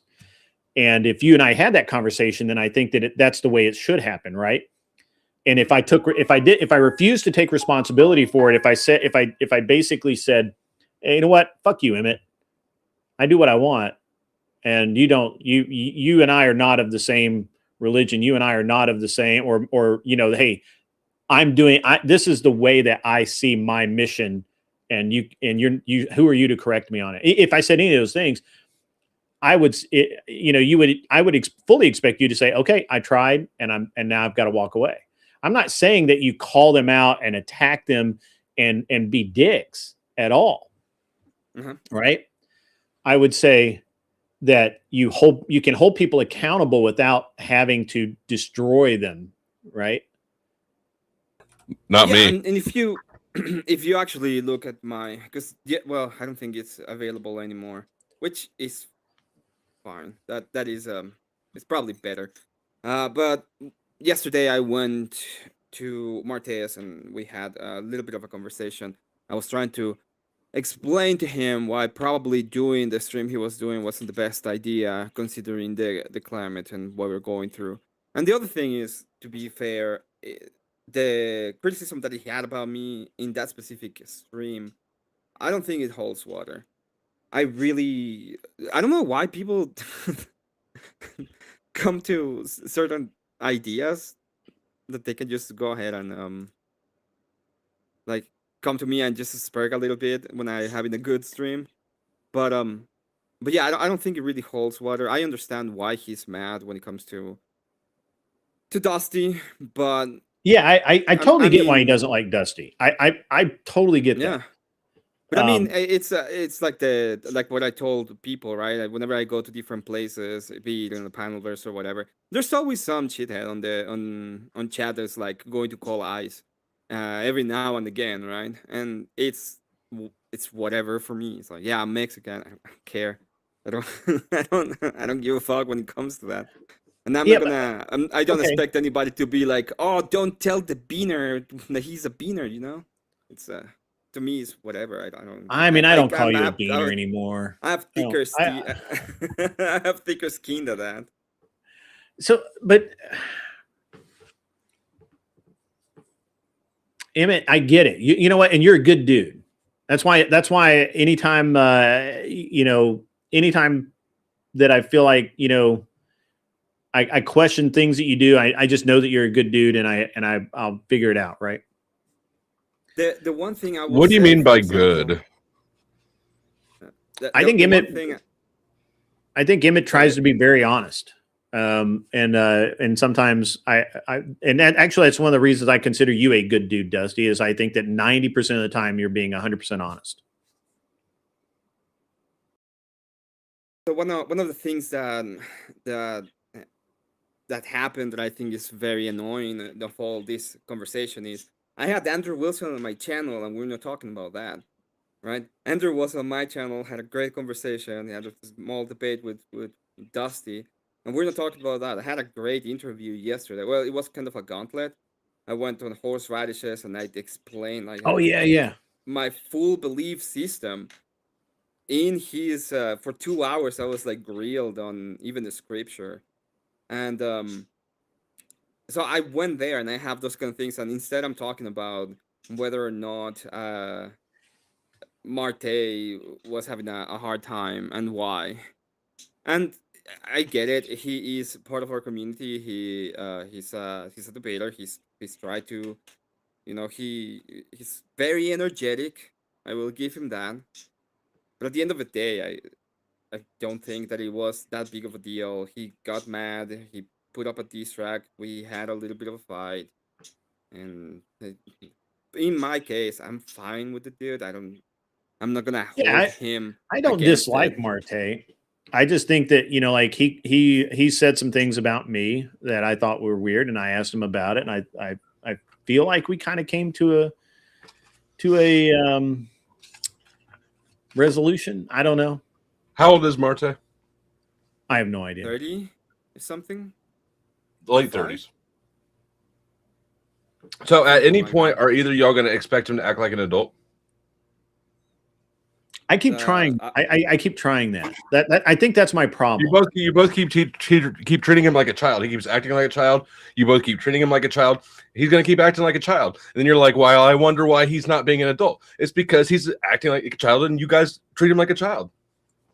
D: And if you and I had that conversation, then I think that that's the way it should happen, right? And if I refused to take responsibility for it, if I basically said, "Hey, you know what? Fuck you, Emmett. I do what I want, and you don't. You and I are not of the same religion. You and I are not of the same, or hey, this is the way that I see my mission." And who are you to correct me on it? If I said any of those things, I would fully expect you to say, "Okay, I tried, and now I've got to walk away." I'm not saying that you call them out and attack them and be dicks at all, right? I would say that you can hold people accountable without having to destroy them, right?
E: Not me.
G: And if you if you actually look at I don't think it's available anymore, which is fine. That is it's probably better. But yesterday I went to Marteus and we had a little bit of a conversation. I was trying to explain to him why probably doing the stream he was doing wasn't the best idea considering the climate and what we're going through. And the other thing is, to be fair, the criticism that he had about me in that specific stream, I don't think it holds water. I don't know why people come to certain ideas that they can just go ahead and like come to me and just spark a little bit when I having a good stream. But yeah, I don't think it really holds water. I understand why he's mad when it comes to Dusty, but
D: yeah, I totally get why he doesn't like Dusty. I totally get that.
G: Yeah. But I mean, it's like what I told people, right? Like whenever I go to different places, be it in the panelverse or whatever, there's always some shithead on chat that's like going to call eyes every now and again, right? And it's whatever for me. It's like, yeah, I'm Mexican. I don't care. I don't I don't give a fuck when it comes to that. And I'm
D: Yeah,
G: not gonna. I don't
D: okay.
G: expect anybody to be like, "Oh, don't tell the beaner that he's a beaner." You know, it's to me, it's whatever. I don't.
D: I mean, I don't call you a
G: I
D: beaner anymore.
G: I have
D: I don't.
G: thicker I have thicker skin than that.
D: So, but Emmett, I get it. You know what? And you're a good dude. That's why anytime, anytime that I feel like, I question things that you do, I just know that you're a good dude, and I'll figure it out. Right.
G: The one thing I will
E: What do you
G: say,
E: mean
G: for
E: by
G: example,
E: good?
D: I think
G: the one
D: Emmett,
G: thing,
D: I think Emmett tries to be very honest. And sometimes actually that's one of the reasons I consider you a good dude, Dusty, is I think that 90% of the time you're being 100% honest.
G: so one of the things that happened that I think is very annoying of all this conversation is I had Andrew Wilson on my channel and we're not talking about that, right? Andrew was on my channel, had a great conversation, he had a small debate with Dusty, and we're not talking about that. I had a great interview yesterday. Well, it was kind of a gauntlet. I went on horseradishes and I explained like
D: Oh yeah.
G: my full belief system in his for 2 hours. I was like grilled on even the scripture. And so I went there and I have those kind of things, and instead I'm talking about whether or not Marte was having a hard time and why. And I get it. He is part of our community. He's a debater. He's tried to, he's very energetic. I will give him that. But at the end of the day, I don't think that it was that big of a deal. He got mad. He put up a diss track. We had a little bit of a fight, and in my case, I'm fine with the dude. I'm not gonna hold him.
D: I don't
G: against
D: dislike
G: it.
D: Marte. I just think that, like he said some things about me that I thought were weird, and I asked him about it, and I feel like we kind of came to a resolution. I don't know.
E: How old is Marte?
D: I have no idea.
G: 30 something?
E: Late 30s. So at any point, are either y'all going to expect him to act like an adult?
D: I keep trying. I keep trying that. That I think that's my problem.
E: You both keep treating him like a child. He keeps acting like a child. You both keep treating him like a child. He's going to keep acting like a child. And then you're like, "Well, I wonder why he's not being an adult." It's because he's acting like a child, and you guys treat him like a child.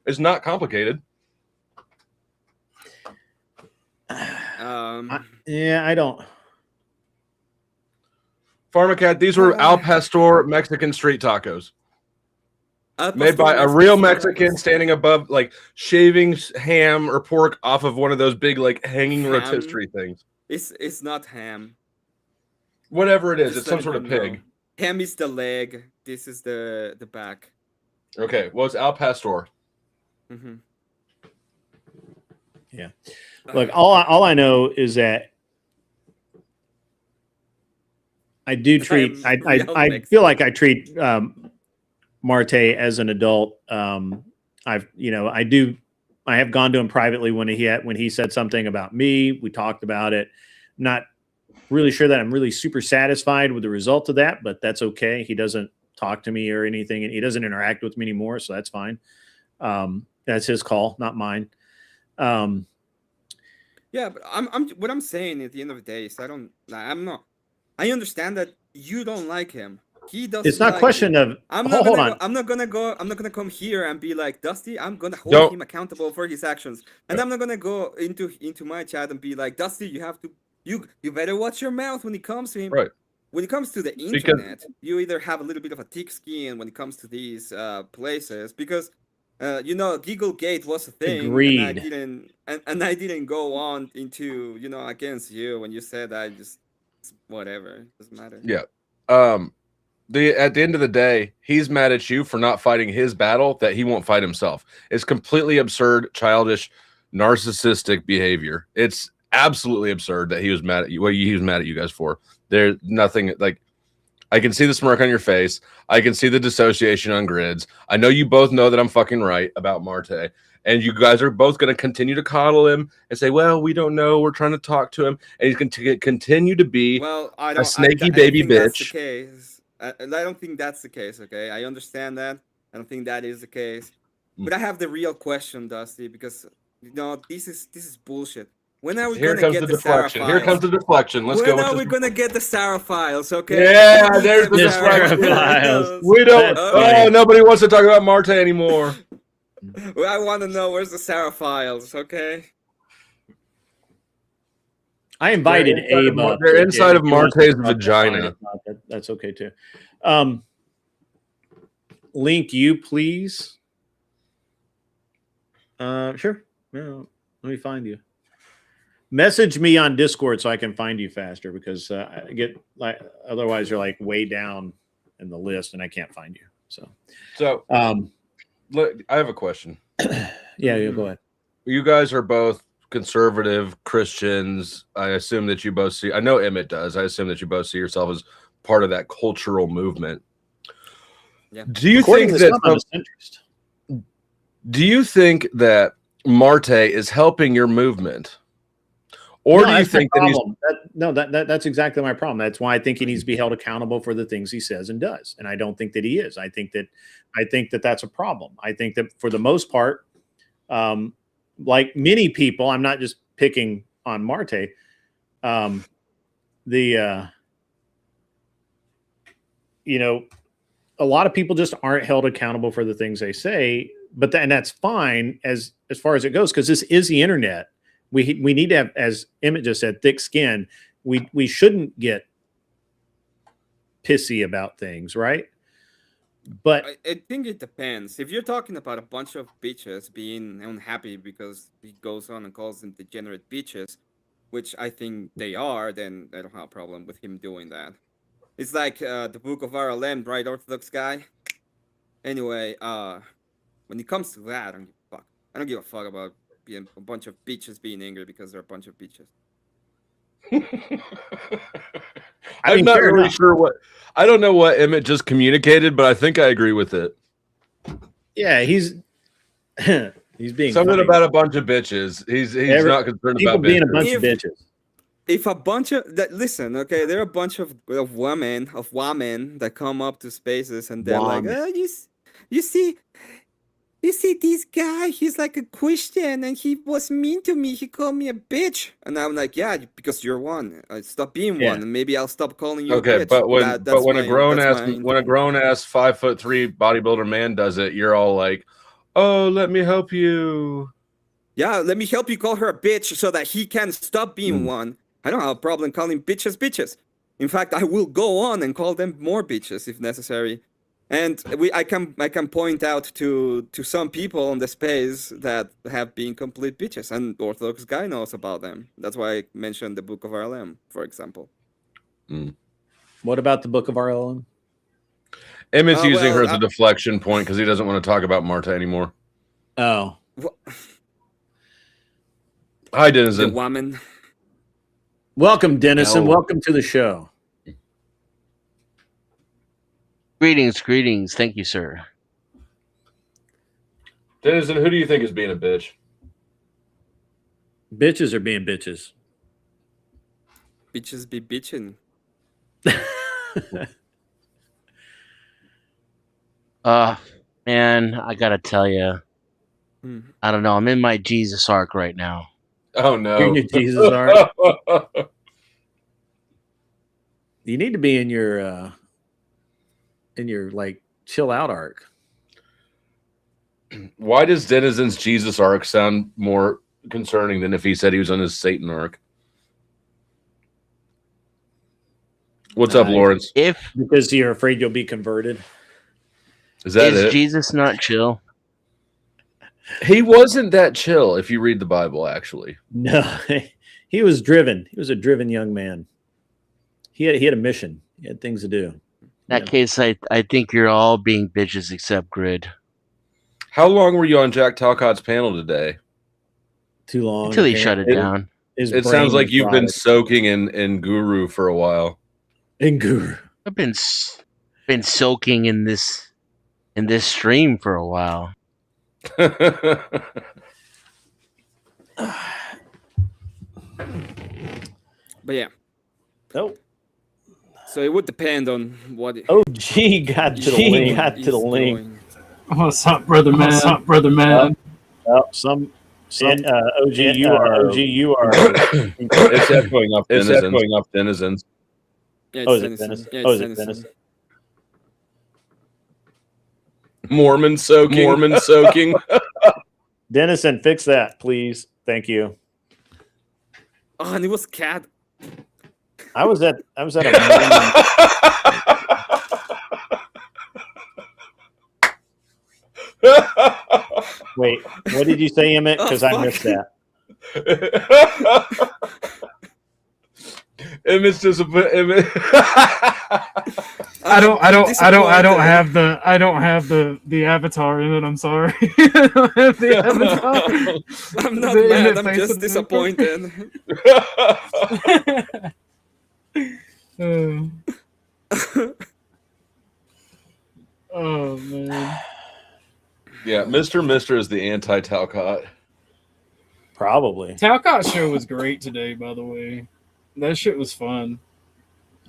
E: It's not complicated.
D: Yeah, I don't.
E: Pharmacat, these were Al Pastor Mexican street tacos. Made by a real Mexican standing above, like, shaving ham or pork off of one of those big, like, hanging rotisserie things.
G: It's not ham.
E: Whatever it is, it's some sort of pig.
G: Ham is the leg. This is the back.
E: Okay, well, it's Al Pastor.
G: Mm-hmm.
D: Yeah. Look, all I know is that I do treat. I feel like I treat Marte as an adult. I have gone to him privately when he said something about me. We talked about it. Not really sure that I'm really super satisfied with the result of that, but that's okay. He doesn't talk to me or anything, and he doesn't interact with me anymore, so that's fine. That's his call, not mine.
G: Yeah, but what I'm saying at the end of the day is I understand that you don't like him. He doesn't.
D: It's not a question of.
G: I'm not gonna come here and be like, Dusty, I'm gonna hold him accountable for his actions, and I'm not gonna go into my chat and be like, Dusty, you better watch your mouth when it comes to him.
E: Right.
G: When it comes to the internet, you either have a little bit of a thick skin when it comes to these places, because Gigglegate was a thing.
D: Agreed.
G: And I didn't go on into against you when you said whatever. It doesn't matter.
E: Yeah. At the end of the day, he's mad at you for not fighting his battle that he won't fight himself. It's completely absurd, childish, narcissistic behavior. It's absolutely absurd that he was mad at you. What he was mad at you guys for. There's nothing like I can see the smirk on your face. I can see the dissociation on Grids. I know you both know that I'm fucking right about Marte. And you guys are both going to continue to coddle him and say, well, we don't know. We're trying to talk to him. And he's going to continue to be a snaky baby bitch.
G: That's the case. I don't think that's the case, okay? I understand that. I don't think that is the case. But I have the real question, Dusty, because, this is bullshit. When are we going to get the Sarah files?
E: Here comes the deflection. Let's go.
G: When are we going to get the Sarah files, okay?
E: Yeah, there's the Sarah files. We don't. Oh, nobody wants to talk about Marte anymore.
G: Well, I want to know where's the Sarah files, okay?
D: I invited Abe up.
E: They're inside of Marte's vagina.
D: That's okay too. Link you, please. Sure. Well, let me find you. Message me on Discord so I can find you faster, because I get otherwise you're like way down in the list and I can't find you. So
E: look, I have a question.
D: Yeah, go ahead.
E: You guys are both conservative Christians. I assume that you both see. I know Emmett does. I assume that you both see yourself as part of that cultural movement.
G: Yeah.
E: Do you think that Marte is helping your movement? Or do you think that
D: that's exactly my problem. That's why I think he needs to be held accountable for the things he says and does. And I don't think that he is. I think that that's a problem. I think that for the most part, like many people, I'm not just picking on Marte. A lot of people just aren't held accountable for the things they say, and that's fine as far as it goes, because this is the internet. We need to have, as Emmett just said, thick skin. We shouldn't get pissy about things, right? But
G: I think it depends. If you're talking about a bunch of bitches being unhappy because he goes on and calls them degenerate bitches, which I think they are, then I don't have a problem with him doing that. It's like the Book of RLM, right, Orthodox guy? Anyway, when it comes to that, I don't give a fuck about being a bunch of bitches being angry because they're a bunch of bitches.
E: I'm not really sure I don't know what Emmett just communicated, but I think I agree with it.
D: Yeah, he's being
E: something
D: funny
E: about a bunch of bitches. He's not concerned about
D: being a bunch of bitches.
G: If a bunch of listen, okay, there are a bunch of women that come up to spaces and they're like, oh, you see this guy, he's like a Christian and he was mean to me. He called me a bitch. And I'm like, yeah, because you're one. Stop being one, and maybe I'll stop calling you a bitch.
E: But when a grown ass 5'3" bodybuilder man does it, you're all like, oh, let me help you.
G: Yeah, let me help you call her a bitch so that he can stop being one. I don't have a problem calling bitches bitches. In fact, I will go on and call them more bitches if necessary. And I can point out to some people on the space that have been complete bitches, and Orthodox guy knows about them. That's why I mentioned the Book of RLM, for example.
D: What about the Book of RLM?
E: Emmett's using her as a deflection point because he doesn't want to talk about Marte anymore.
D: Oh.
E: Hi, Denizen.
G: The woman.
D: Welcome, Denizen. Welcome to the show.
H: Greetings. Thank you, sir.
E: Denizen, who do you think is being a bitch?
D: Bitches are being bitches.
G: Bitches be bitching.
H: Man, I gotta tell you, I don't know. I'm in my Jesus arc right now.
E: Oh no,
D: you're in your Jesus arc. You need to be in your like chill out arc.
E: Why does Denizen's Jesus arc sound more concerning than if he said he was on his Satan arc? What's up, Lawrence?
D: Because you're afraid you'll be converted.
E: Is it?
H: Jesus not chill?
E: He wasn't that chill if you read the Bible, actually.
D: No, he was driven. He was a driven young man. He had a mission. He had things to do.
H: In that case, I think you're all being bitches except Grid.
E: How long were you on Jack Talcott's panel today?
D: Too long.
H: Until he shut it down.
E: It sounds like you've been soaking in Guru for a while.
D: In Guru.
H: I've been soaking in this stream for a while.
G: But yeah,
D: Nope.
G: so it would depend on what.
D: OG got to the link. Got to the link.
G: Going.
I: What's up, brother man? What's up, brother man?
D: Some OG, you are.
E: It's echoing up. It's echoing up denizens.
G: Yeah,
D: Oh, is
G: it's
D: it
G: Denison.
D: Denison?
G: Yeah,
D: Oh,
G: it's
D: is it
G: Denison.
D: Denison?
E: Mormon soaking. Mormon soaking.
D: Denison, fix that, please. Thank you.
G: Oh, and it was cat.
D: I was at a Wait, what did you say, Emmett? Because I missed that.
E: Emmett's disappointed.
I: I don't have the avatar in it. I'm sorry. I don't have the avatar.
G: I'm not
I: The
G: mad.
I: Emmett
G: I'm
I: face
G: just
I: of the
G: disappointed.
I: Oh man.
E: Yeah, Mr. is the anti-Talcott.
D: Probably.
I: Talcott show was great today, by the way. That shit was fun.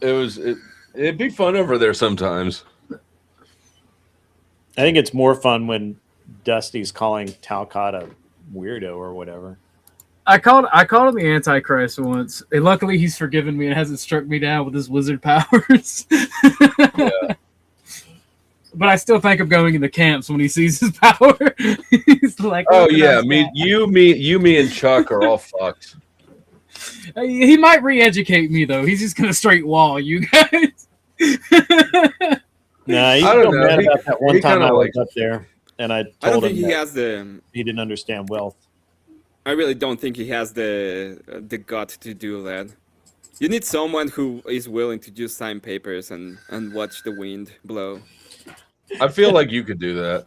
E: It'd be fun over there sometimes.
D: I think it's more fun when Dusty's calling Talcott a weirdo or whatever.
I: I called him the Antichrist once, and luckily he's forgiven me and hasn't struck me down with his wizard powers.
E: Yeah.
I: But I still think of going in the camps when he sees his power. He's like,
E: "Oh yeah, me, and Chuck are all fucked."
I: He might re-educate me though. He's just gonna straight wall you guys.
D: Nah, he's
E: I don't
D: still
E: know.
D: mad about that one
E: he
D: time I
E: kinda
D: was
E: like-
D: up there, and I
G: I don't
D: told him
G: think he
D: that
G: has the.
D: he didn't understand wealth.
G: I really don't think he has the gut to do that. You need someone who is willing to just sign papers and watch the wind blow.
E: I feel like you could do that.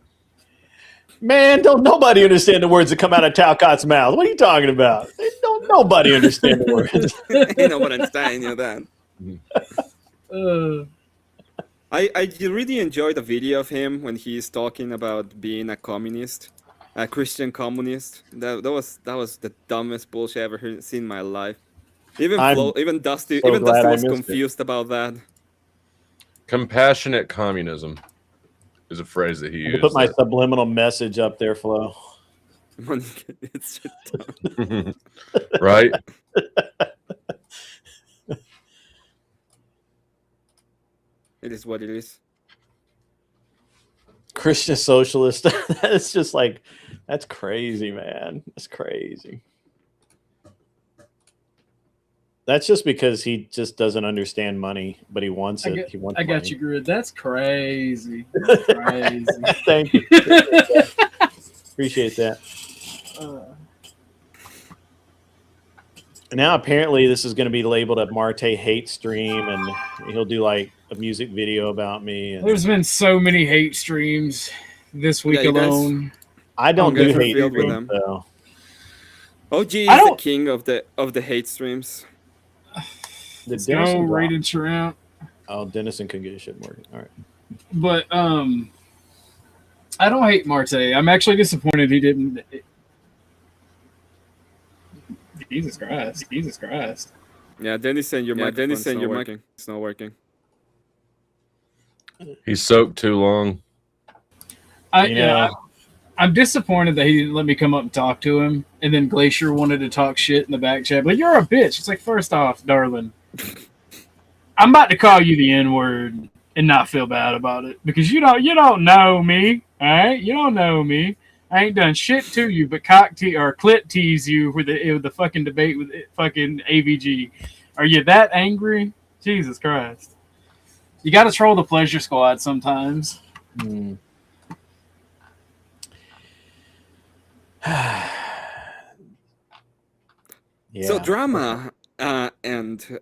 D: Man, don't nobody understand the words that come out of Talcott's mouth. What are you talking about? Don't nobody understand the words.
G: You know what I'm saying, you know
I: Uh,
G: that. I really enjoyed the video of him when he's talking about being a communist, a Christian communist. That was the dumbest bullshit I've ever seen in my life. Even Dusty
D: so glad I
G: was
D: missed
G: confused about that.
E: Compassionate communism is a phrase that he
D: I
E: used.
D: put my subliminal message up there, Flo.
G: It's just dumb.
E: Right?
G: It is what it is.
D: Christian socialist. That's just like, that's crazy, man. That's crazy. That's just because he just doesn't understand money, but he wants it. He wants
I: I got
D: money.
I: you, Grid. That's crazy. That's crazy.
D: Thank you. Appreciate that. Now apparently this is going to be labeled a Marte hate stream, and he'll do like a music video about me. And
I: There's been so many hate streams this week
G: you guys-
I: alone.
D: I don't
G: I'm
D: do
G: good
D: hate
G: for field with
D: streams,
G: them.
D: though.
G: OG is
I: I
G: the
I: don't-
G: king of the hate streams.
D: The
I: Let's go,
D: Denison drop.
I: rated Trout.
D: Oh, Denison can get shit more. All right.
I: But I don't hate Marte. I'm actually disappointed he didn't. Jesus Christ! Jesus Christ!
G: Yeah, Denison, your microphone's not working. It's not working.
E: He soaked too long.
I: I'm disappointed that he didn't let me come up and talk to him. And then Glacier wanted to talk shit in the back chat. But you're a bitch. It's like, first off, darling, I'm about to call you the N-word and not feel bad about it because you don't know me. All right, you don't know me. I ain't done shit to you, but clit tease you with the fucking debate with fucking AVG. Are you that angry? Jesus Christ! You got to troll the pleasure squad sometimes.
D: Yeah.
G: So drama and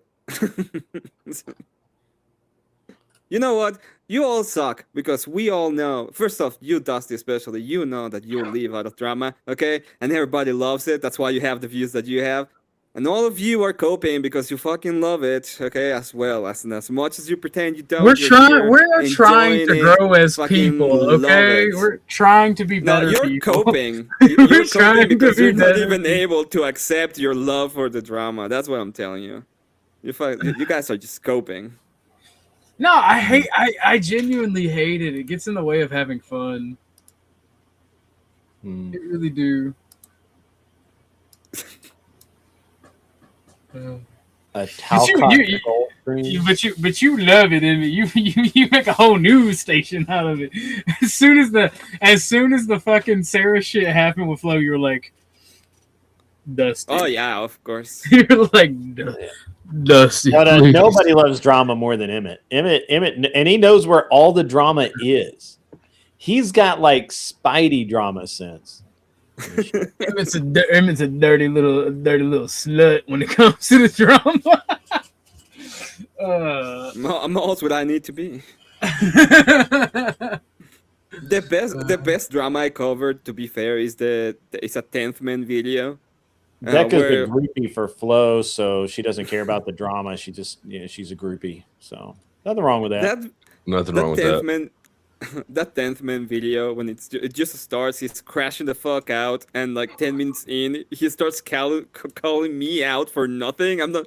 G: you know what? You all suck because we all know. First off, you Dusty especially, you know that you live out of drama, okay? And everybody loves it. That's why you have the views that you have. And all of you are coping because you fucking love it, okay, as well. As much as you pretend you don't.
I: We're
G: you're
I: trying to
G: enjoying it,
I: grow as
G: fucking
I: people,
G: love
I: okay?
G: it.
I: We're trying to be
G: No,
I: better
G: you're
I: people.
G: coping.
I: We're
G: You're
I: trying
G: coping
I: to
G: because
I: be
G: you're not
I: better
G: even
I: people.
G: able to accept your love for the drama. That's what I'm telling you. You guys are just coping.
I: No, I genuinely hate it. It gets in the way of having fun. It really do.
D: A
I: But you love it, and you make a whole news station out of it. As soon as the fucking Sarah shit happened with Flo, you were like, Dusty.
G: Oh yeah, of course.
I: You're like Dusty.
D: Nobody loves drama more than Emmett. Emmett, and he knows where all the drama is. He's got like Spidey drama sense.
I: Emmett's a dirty little slut when it comes to the drama.
G: I'm almost what I need to be. The best drama I covered, to be fair, is it's a 10th Man video.
D: Becca's a groupie for Flo, so she doesn't care about the drama. She just, she's a groupie. So nothing wrong with that.
E: Nothing wrong with that.
G: That 10th Man video, when it just starts, he's crashing the fuck out, and like 10 minutes in, he starts calling me out for nothing. I'm not.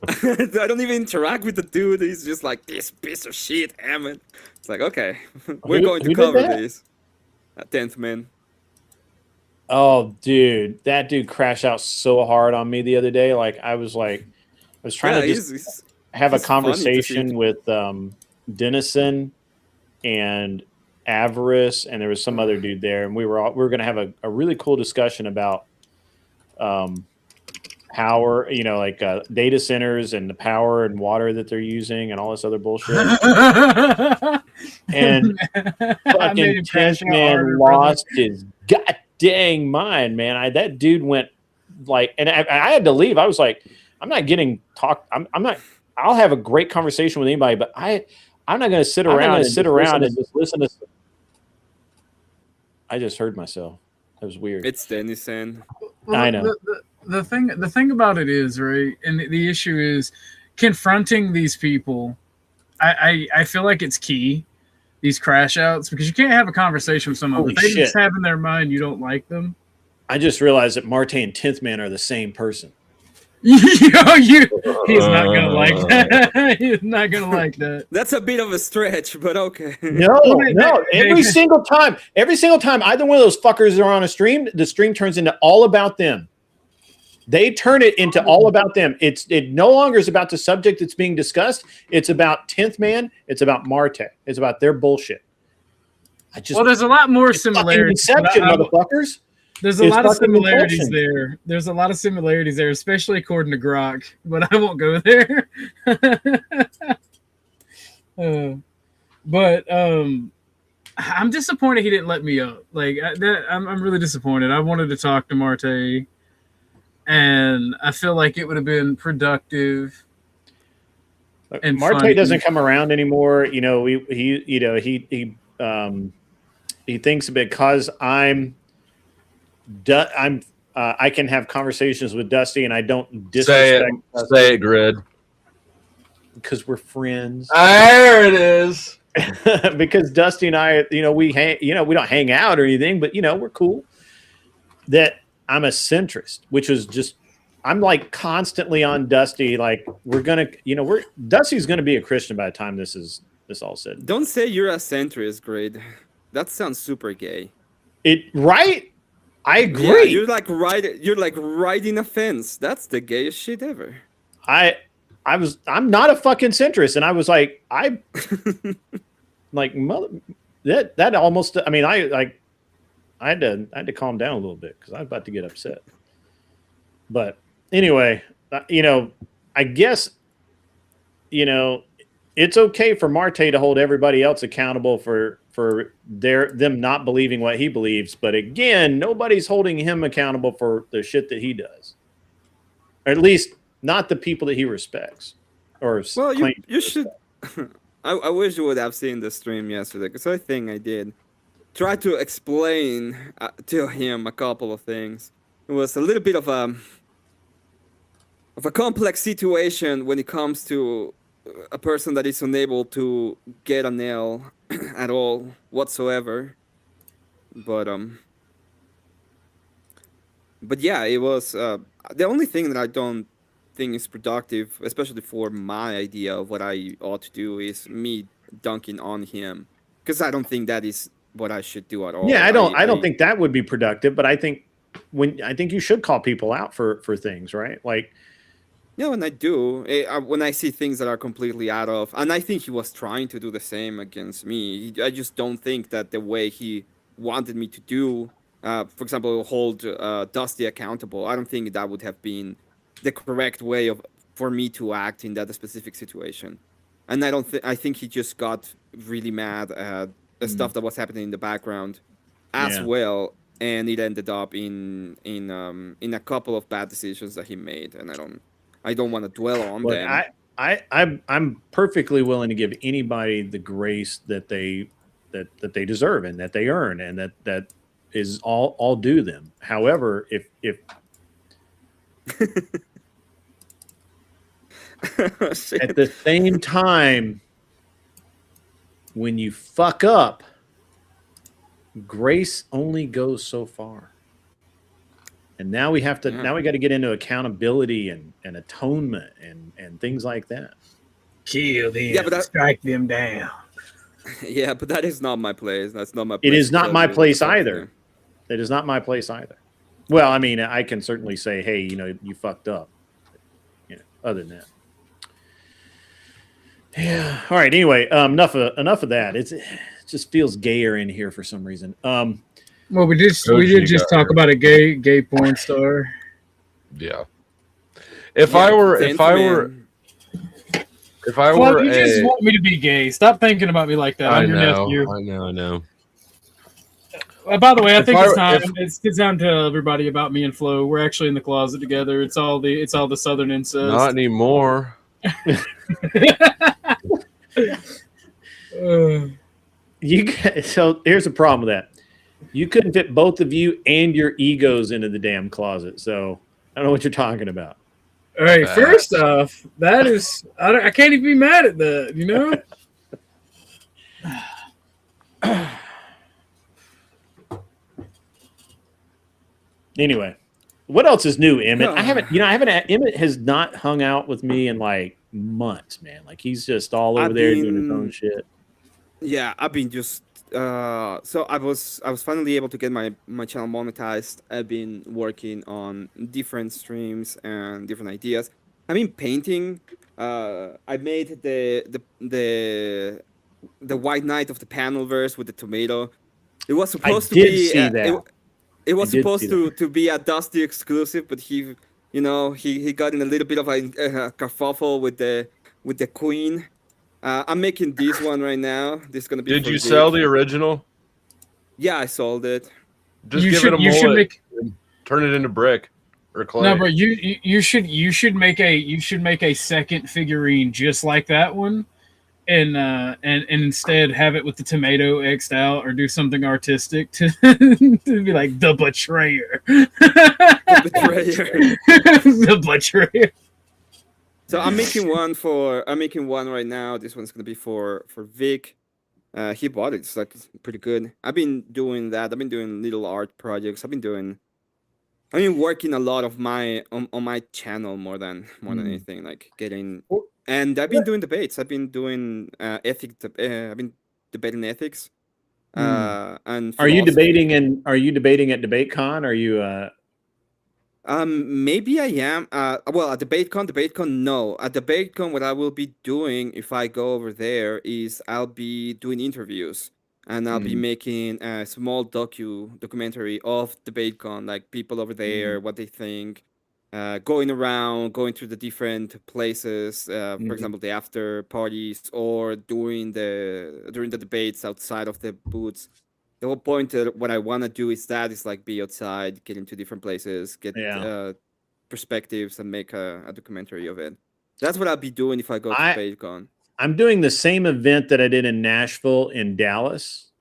G: I don't even interact with the dude. He's just like, this piece of shit, Emmett. It's like, okay, we're going to cover this. 10th Man.
D: Oh, dude, that dude crashed out so hard on me the other day. Like I was trying to just have a conversation with Dennison and Avarice, and there was some other dude there, and we were going to have a really cool discussion about power, like data centers and the power and water that they're using and all this other bullshit. And fucking 10th Man lost his goddamn mind, man. That dude went like, and I had to leave. I was like, I'm not getting talked. I'm not. I'll have a great conversation with anybody, but I'm not going to sit around and just listen to. I just heard myself. That was weird.
G: It's Dennison.
I: Well,
D: I know.
I: The thing about it is, right, and the issue is confronting these people. I feel like it's key, these crash outs, because you can't have a conversation with someone if they just have in their mind you don't like them.
D: I just realized that Marte and 10th Man are the same person.
I: He's not gonna like that. He's not gonna like that.
G: That's a bit of a stretch, but okay.
D: No. Every single time either one of those fuckers are on a stream, the stream turns into all about them. They turn it into all about them. It no longer is about the subject that's being discussed. It's about 10th Man. It's about Marte. It's about their bullshit.
I: There's a lot more similarities.
D: Deception, motherfuckers.
I: There's a lot of similarities there. There's a lot of similarities there, especially according to Grok. But I won't go there. I'm disappointed he didn't let me up. Like I'm really disappointed. I wanted to talk to Marte, and I feel like it would have been productive. And
D: Marte
I: funny.
D: doesn't come around anymore. He thinks because I can have conversations with Dusty and I don't disrespect.
E: Say it, Grid.
D: Because we're friends.
E: There it is.
D: Because Dusty and I, we don't hang out or anything, but we're cool. That I'm a centrist, which is just I'm like constantly on Dusty. Like Dusty's gonna be a Christian by the time this all said.
G: Don't say you're a centrist, Grid. That sounds super gay.
D: Right? I agree.
G: Yeah, you're like riding a fence. That's the gayest shit ever.
D: I'm not a fucking centrist, and I was like, like mother that almost. I mean, I had to calm down a little bit because I was about to get upset. But anyway, I guess it's okay for Marte to hold everybody else accountable for them not believing what he believes, but again, nobody's holding him accountable for the shit that he does, or at least not the people that he respects.
G: Well, you should. I wish you would have seen the stream yesterday, because I think I did try to explain to him a couple of things. It was a little bit of of a complex situation when it comes to a person that is unable to get a nail at all whatsoever. But yeah, it was the only thing that I don't think is productive, especially for my idea of what I ought to do, is me dunking on him, because I don't think that is what I should do at all.
D: Yeah, I don't think that would be productive, but I think you should call people out for things, right? Like,
G: yeah, when I do, when I see things that are completely out of, and I think he was trying to do the same against me. I just don't think that the way he wanted me to do, for example, hold Dusty accountable, I don't think that would have been the correct way for me to act in that specific situation. And I think he just got really mad at the stuff that was happening in the background as well, and it ended up in a couple of bad decisions that he made, and I don't want to dwell on them.
D: I'm perfectly willing to give anybody the grace that they deserve and that they earn, and that is all due them. However, if at the same time, when you fuck up, grace only goes so far. And now we have to now we got to get into accountability and atonement and things like that.
I: Kill them, strike them down.
G: Yeah, but that is not my place. That's not my place.
D: It is not my place either. It is not my place either. Well, I mean, I can certainly say, hey, you fucked up. But, other than that. Yeah. All right. Anyway, enough of that. It just feels gayer in here for some reason.
I: Well, we did just talk about a gay porn star.
E: Yeah. If I were
I: you just want me to be gay. Stop thinking about me like that. I'm your nephew.
E: I know.
I: By the way, I think it's time to tell everybody about me and Flo. We're actually in the closet together. It's all the Southern incest.
E: Not anymore.
D: So here's the problem with that. You couldn't fit both of you and your egos into the damn closet. So I don't know what you're talking about.
I: All right. First off, that is I can't even be mad at that.
D: Anyway, what else is new, Emmett? Emmett has not hung out with me in like months, man. Like he's just all over there doing his own shit.
G: Yeah, I've been just so I was finally able to get my channel monetized. I've been working on different streams and different ideas. I've been painting. I made the White Knight of the Panelverse with the tomato. It was supposed to be it was supposed to be a Dusty exclusive, but he got in a little bit of a kerfuffle with the queen. I'm making this one right now. This is gonna be.
E: Did you sell the original?
G: Yeah, I sold it.
E: Just give it a mullet. Turn it into brick or clay.
I: No, but you should make a second figurine just like that one, and instead have it with the tomato X'd out, or do something artistic to be like the betrayer.
G: The betrayer.
I: The betrayer.
G: So I'm making one right now. This one's gonna be for Vic. He bought it. It's like pretty good. I've been doing that. I've been doing little art projects. I've been working a lot of on my channel more than anything. Like and I've been doing debates. I've been doing I've been debating ethics. And
D: are you debating at DebateCon? Are you
G: maybe I am. Well, at DebateCon, no. At DebateCon, what I will be doing if I go over there is I'll be doing interviews, and I'll be making a small documentary of DebateCon, like people over there, what they think, going through the different places, for example, the after parties, or during the debates outside of the booths. The whole point of what I want to do is like be outside, get into different places, get perspectives, and make a documentary of it. That's what I'll be doing if I go to DebateCon.
D: I'm doing the same event that I did in Nashville in Dallas,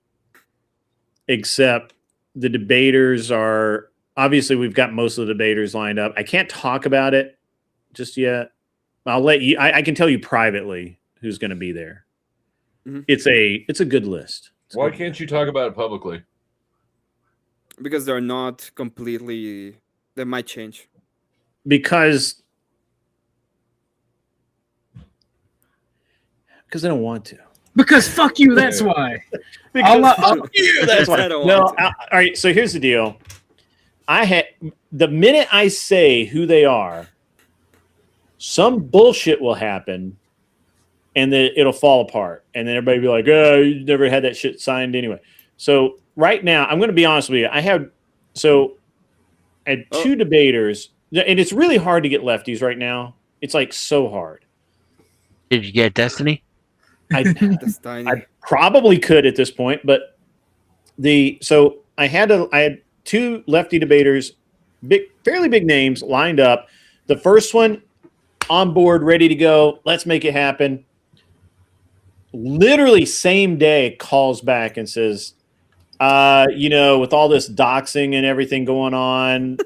D: except the debaters are obviously we've got most of the debaters lined up. I can't talk about it just yet. I'll let you. I can tell you privately who's going to be there.
G: Mhm.
D: It's a good list.
E: Why can't you talk about it publicly?
G: Because they're not completely. They might change.
D: Because they don't want to.
I: Because fuck you, that's why.
D: Because fuck you, that's why.
G: I don't
D: No,
G: want to.
D: all right. So here's the deal. The minute I say who they are, some bullshit will happen, and then it'll fall apart, and then everybody will be like, "Oh, you never had that shit signed anyway." So right now, I'm going to be honest with you. I had two debaters, and it's really hard to get lefties right now. It's like so hard.
H: Did you get Destiny?
G: That's tiny.
D: I probably could at this point, but I had two lefty debaters, fairly big names lined up. The first one on board, ready to go. Let's make it happen. Literally same day calls back and says, with all this doxing and everything going on,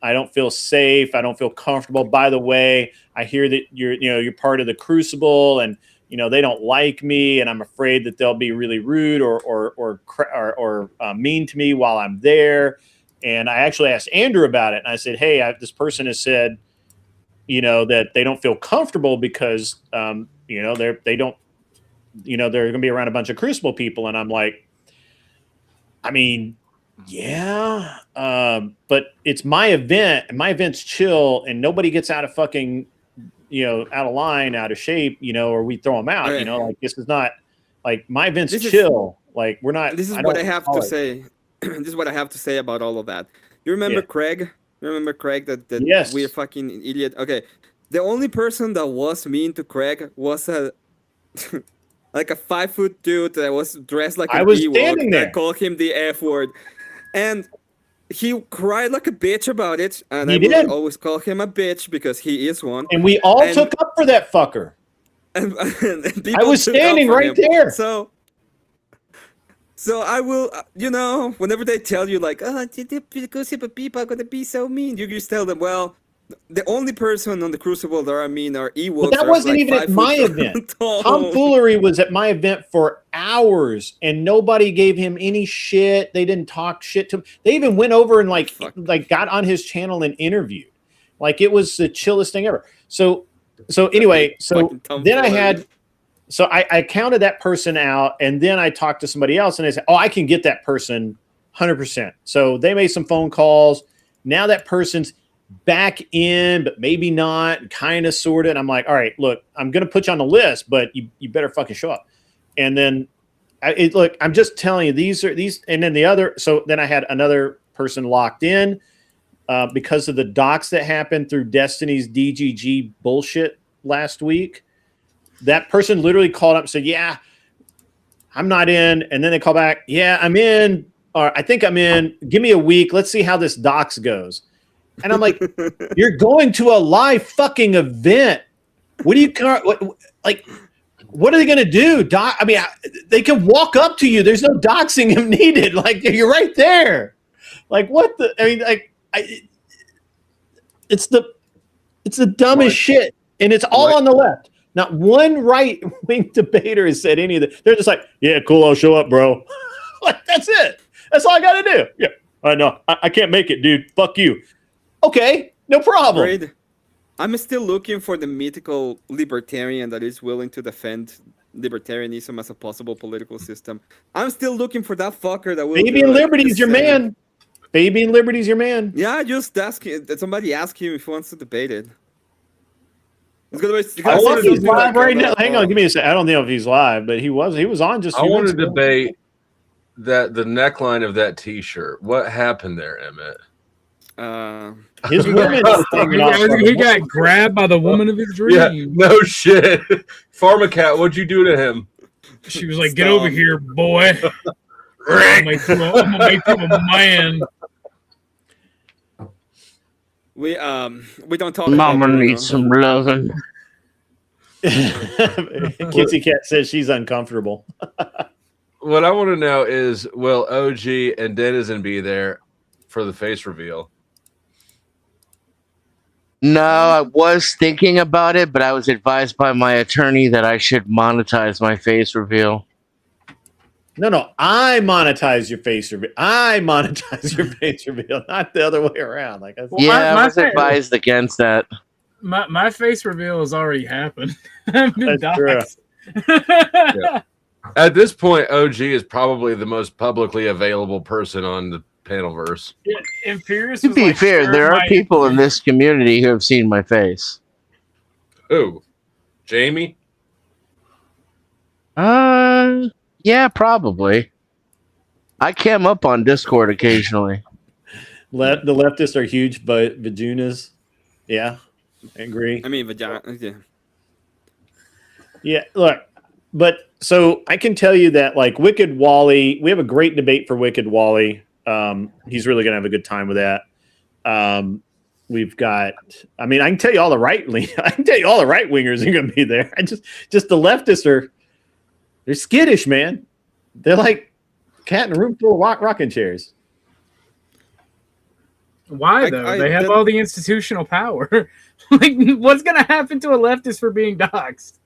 D: I don't feel safe. I don't feel comfortable. By the way, I hear that you're part of the Crucible, and they don't like me, and I'm afraid that they'll be really rude or mean to me while I'm there. And I actually asked Andrew about it, and I said, "Hey, this person has said, that they don't feel comfortable because, they don't, they're going to be around a bunch of Crucible people." And I'm like, I mean, yeah, but it's my event, and my event's chill, and nobody gets out of fucking, out of line, out of shape, or we throw them out.
G: Right.
D: Like this is not like my event's
G: This is-
D: chill. Like we're not.
G: This is
D: I
G: what I
D: don't
G: have
D: call
G: to
D: it.
G: say. This is what I have to say about all of that. You remember
D: Yeah.
G: Craig? You remember Craig? That
D: Yes.
G: weird fucking idiot. Okay, the only person that was mean to Craig was a like a 5-foot dude that was dressed like
D: I
G: an
D: was
G: Ewok
D: standing there.
G: that called him the F word, and he cried like a bitch about it. And
D: He
G: I
D: did.
G: will always call him a bitch because he is one.
D: And we all
G: And-
D: took up for that fucker.
G: And people
D: I was
G: took up
D: standing
G: for
D: right
G: him.
D: there.
G: So I will, whenever they tell you like, oh, the Crucible people are gonna be so mean, you just tell them, well, the only person on the Crucible that are mean are Ewoks.
D: But that wasn't even at my event. Tomfoolery was at my event for hours, and nobody gave him any shit. They didn't talk shit to him. They even went over and like got on his channel and interviewed. Like it was the chillest thing ever. So anyway, then I had. So I counted that person out, and then I talked to somebody else, and they said, "Oh, I can get that person 100%." So they made some phone calls. Now that person's back in, but maybe not, kind of, sort of. And I'm like, "All right, look, I'm going to put you on the list, but you better fucking show up." And then, look, I'm just telling you, these, and then the other. So then I had another person locked in because of the docs that happened through Destiny's DGG bullshit last week. That person literally called up and said, "Yeah, I'm not in." And then they call back, "Yeah, I'm in, or I think I'm in. Give me a week. Let's see how this docs goes." And I'm like, "You're going to a live fucking event. What do you what are they going to do? I mean, they can walk up to you. There's no doxing him needed. Like you're right there. Like what the? I mean, like it's the dumbest shit, and it's all on the left. Not one right-wing debater has said any of that. They're just like, "Yeah, cool, I'll show up, bro." Like, that's it. That's all I got to do. Yeah, I know. I can't make it, dude. Fuck you. Okay, no problem.
G: Great. I'm still looking for the mythical libertarian that is willing to defend libertarianism as a possible political system. I'm still looking for that fucker that will.
D: Baby and Liberty's your man. Baby and Liberty's your man.
G: Yeah, just ask him. Somebody ask him if he wants to debate it.
D: I think he's live right now. Hang on, give me a second. I don't know if he's live, but he was on just.
E: I want to debate that the neckline of that T-shirt. What happened there, Emmett?
D: His woman
I: he got grabbed by the woman of his dreams.
E: Yeah, no shit. Pharmacat, what'd you do to him?
I: She was like, "Get over here, boy. I'm gonna make you a man."
G: We don't talk.
H: Mama
G: about
H: needs some loving.
D: Kitsy Cat says she's uncomfortable.
E: What I want to know is, will OG and Denizen be there for the face reveal?
H: No, I was thinking about it, but I was advised by my attorney that I should monetize my face reveal.
D: No, I monetize your face reveal. I monetize your face reveal, not the other way around. Like,
I: Well,
H: yeah, I was advised against that.
I: My face reveal has already happened. I've been
D: That's true.
I: doxed.
E: Yeah. At this point, OG is probably the most publicly available person on the Panelverse.
I: Imperius
H: To
I: was
H: be
I: like,
H: fair,
I: "Share
H: there are
I: my
H: people in this community who have seen my face.
E: Who? Jamie?
H: Yeah, probably. I cam up on Discord occasionally.
D: The leftists are huge, but vaginas. Yeah, I agree.
G: I mean, vagina. Yeah.
D: Yeah, look, but so I can tell you that like Wicked Wally, we have a great debate for Wicked Wally. He's really gonna have a good time with that. We've got, I mean, I can tell you all the right wingers are gonna be there. Just the leftists they're skittish, man. They're like cat in a room full of rocking chairs.
I: Why though? They have all the institutional power. Like, what's gonna happen to a leftist for being doxxed?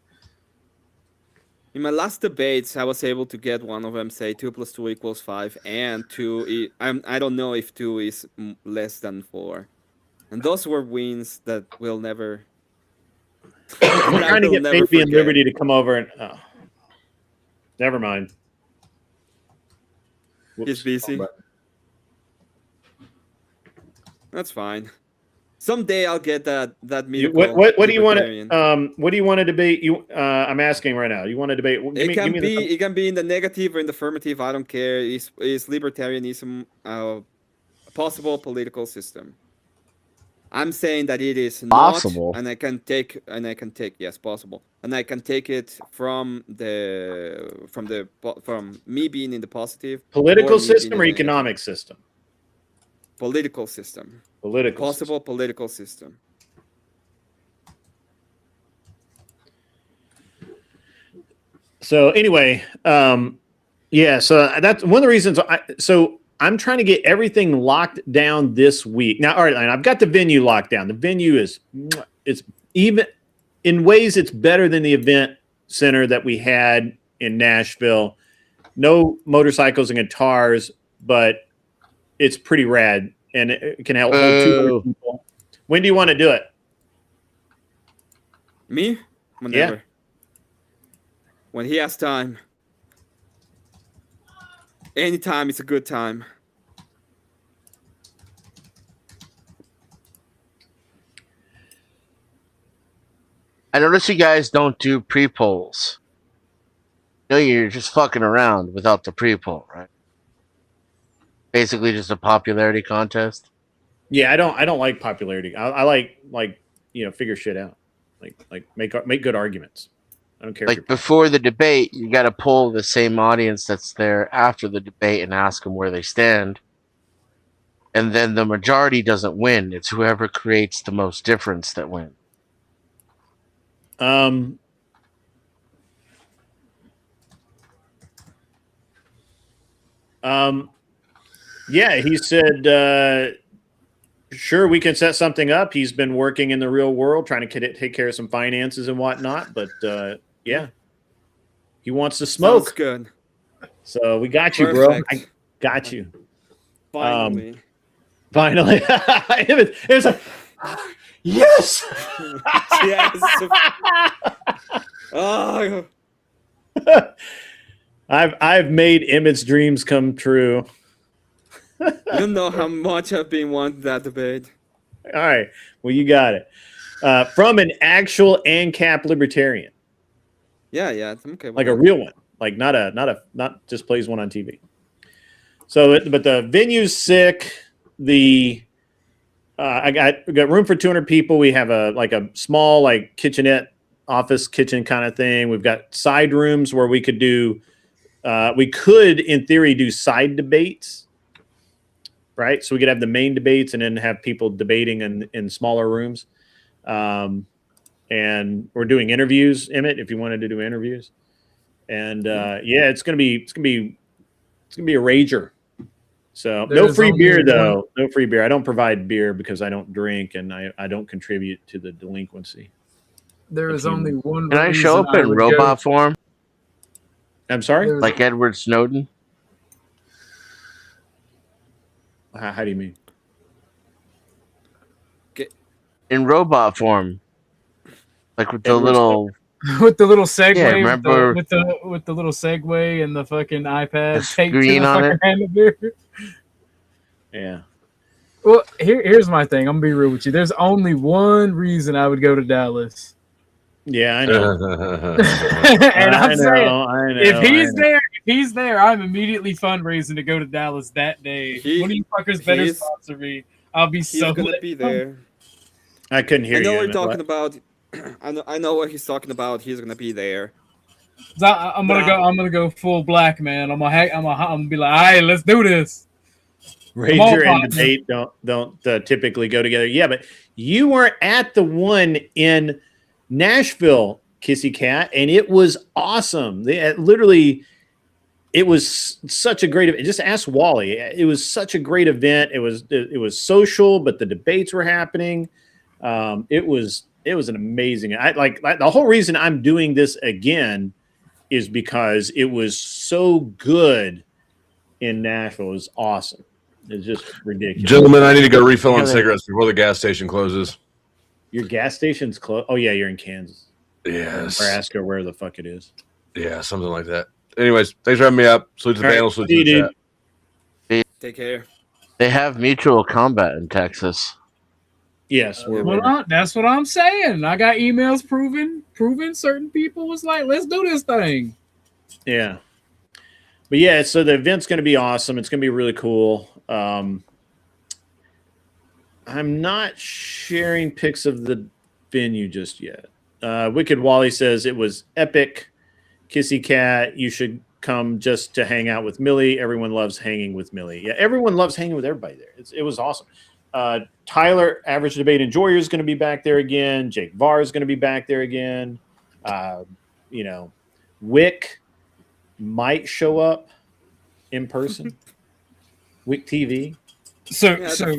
G: In my last debates, I was able to get one of them say 2 + 2 = 5, and 2. I don't know if 2 is less than 4, and those were wins that will never.
D: I'm trying to get Baby and Liberty to come over and. Oh. Never mind.
G: He's busy. That's fine. Someday I'll get that meeting.
D: What do you want to what do you want to debate? I'm asking right now. You want to debate?
G: It can be in the negative or in the affirmative. I don't care. Is libertarianism a possible political system? I'm saying that it is
H: possible,
G: not, and I can take yes, possible, and I can take it from me being in the positive.
D: Political system or economic system?
G: Political system.
D: Possible
G: political system.
D: So anyway, yeah. So that's one of the reasons. I'm trying to get everything locked down this week. Now, all right, I've got the venue locked down. The venue it's even in ways it's better than the event center that we had in Nashville. No motorcycles and guitars, but it's pretty rad and it can help hold 200 people. When do you want to do it?
G: Me? Whenever.
D: Yeah.
G: When he has time. Anytime is a good time.
H: I notice you guys don't do pre-polls. No, you're just fucking around without the pre-poll, right? Basically just a popularity contest.
D: Yeah, I don't like popularity. I like figure shit out. Like make good arguments. I don't care.
H: Like before the debate, you got to poll the same audience that's there after the debate and ask them where they stand. And then the majority doesn't win. It's whoever creates the most difference that wins.
D: Yeah, he said, sure, we can set something up. He's been working in the real world, trying to take care of some finances and whatnot. But yeah, he wants to smoke.
G: Sounds good.
D: So we got you, bro. I got you.
G: Finally.
D: Finally. it was like, yes.
G: Yes. Oh.
D: I've made Emmett's dreams come true.
G: You don't know how much I've been wanting that debate.
D: All right. Well, you got it. From an actual ANCAP libertarian.
G: Yeah, I'm okay.
D: Like a real one. Like not just plays one on TV. So, but the venue's sick. I got room for 200 people. We have a small kitchenette office kitchen kind of thing. We've got side rooms where we could do. We could, in theory, do side debates. Right, so we could have the main debates and then have people debating in smaller rooms, and we're doing interviews. Emmett, if you wanted to do interviews, and yeah, it's gonna be a rager. So no
I: There's
D: free
I: only
D: beer
I: one-
D: though. No free beer. I don't provide beer because I don't drink and I don't contribute to the delinquency.
I: There is
D: If you-
I: only one.
H: Can I show
I: reason
H: up in
I: would
H: robot
I: go-
H: form
D: I'm sorry.
I: There's-
H: like Edward Snowden?
D: How do you mean?
H: In robot form, like with the
D: Edward
H: little
I: with the little Segway,
H: Yeah, remember-
I: with the little Segway and the fucking iPad
H: The
I: taped to
H: screen
I: the
H: on
I: fucking
H: it?
I: handle beer.
D: Yeah.
I: Well, here's my thing. I'm gonna be real with you. There's only one reason I would go to Dallas,
D: Yeah, I know.
I: and I'm saying
D: I know.
I: if he's there, I'm immediately fundraising to go to Dallas that day. One of you fuckers better
G: he's-
I: sponsor me. I'll be
G: He's
I: so
G: gonna
I: lit.
G: be there.
D: I couldn't hear
G: I know
D: you.
G: what
D: Emmett.
G: you're talking about. I know what he's talking about. He's gonna be there.
I: I'm gonna go full black, man. I'm gonna be like, all right, let's do this.
D: Ranger
I: Come on,
D: and
I: partner.
D: debate don't typically go together. Yeah, but you weren't at the one in Nashville, Kissy Cat, and it was awesome. It was such a great event. Just ask Wally. It was such a great event. It was social, but the debates were happening. It was an amazing. The whole reason I'm doing this again is because it was so good in Nashville. It was awesome. It's just ridiculous.
E: Gentlemen, I need to go refill on cigarettes before the gas station closes.
D: Your gas station's closed. Oh yeah, you're in Kansas.
E: Yes.
D: Or ask her where the fuck it is.
E: Yeah, something like that. Anyways, thanks for having me up. Salute to the
D: All right.
E: panel. Salute
D: See
E: to
D: you,
E: the
D: dude.
E: chat.
G: Take care.
H: They have mutual combat in Texas.
D: Yes, we're
I: That's what I'm saying. I got emails proving certain people was like, let's do this thing.
D: yeah. But yeah, so the event's going to be awesome. It's going to be really cool. I'm not sharing pics of the venue just yet. Wicked Wally says it was epic. Kissy Cat, you should come just to hang out with Millie. Everyone loves hanging with Millie. Yeah, everyone loves hanging with everybody there. It was awesome. Tyler, Average Debate Enjoyer, is going to be back there again. Jake Varr is going to be back there again. Wick might show up in person. Wick TV.
I: So,
G: Yeah, the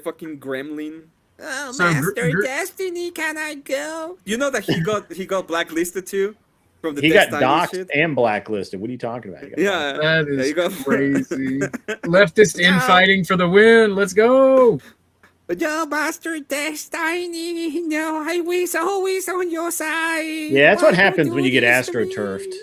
G: fucking gremlin. Oh,
I: So,
G: Master Destiny, can I go? You know that he got blacklisted too from the
D: He got
G: Destiny
D: doxxed
G: shit?
D: and blacklisted. What are you talking about? He got
G: Yeah,
I: that
G: yeah,
I: is
G: you got
I: crazy. Leftist infighting for the win. Let's go.
G: Yo, Master Destiny, no, I was always on your side.
D: Yeah, that's what
G: Why you
D: happens
G: do
D: when you get
G: this to me?
D: astroturfed.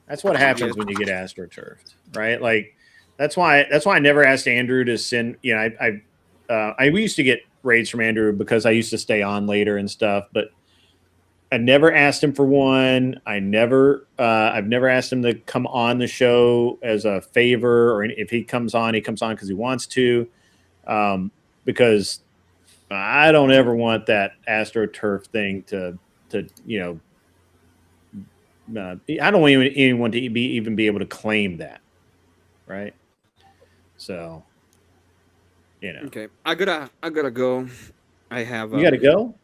D: That's what happens when you get astroturfed, right? Like that's why I never asked Andrew to send. You know, we used to get raids from Andrew because I used to stay on later and stuff, but I never asked him for one. I've never asked him to come on the show as a favor, or if he comes on because he wants to, because I don't ever want that astroturf thing to I don't want anyone to even be able to claim that, right? So,
G: Okay, I gotta go. I have.
D: You gotta go.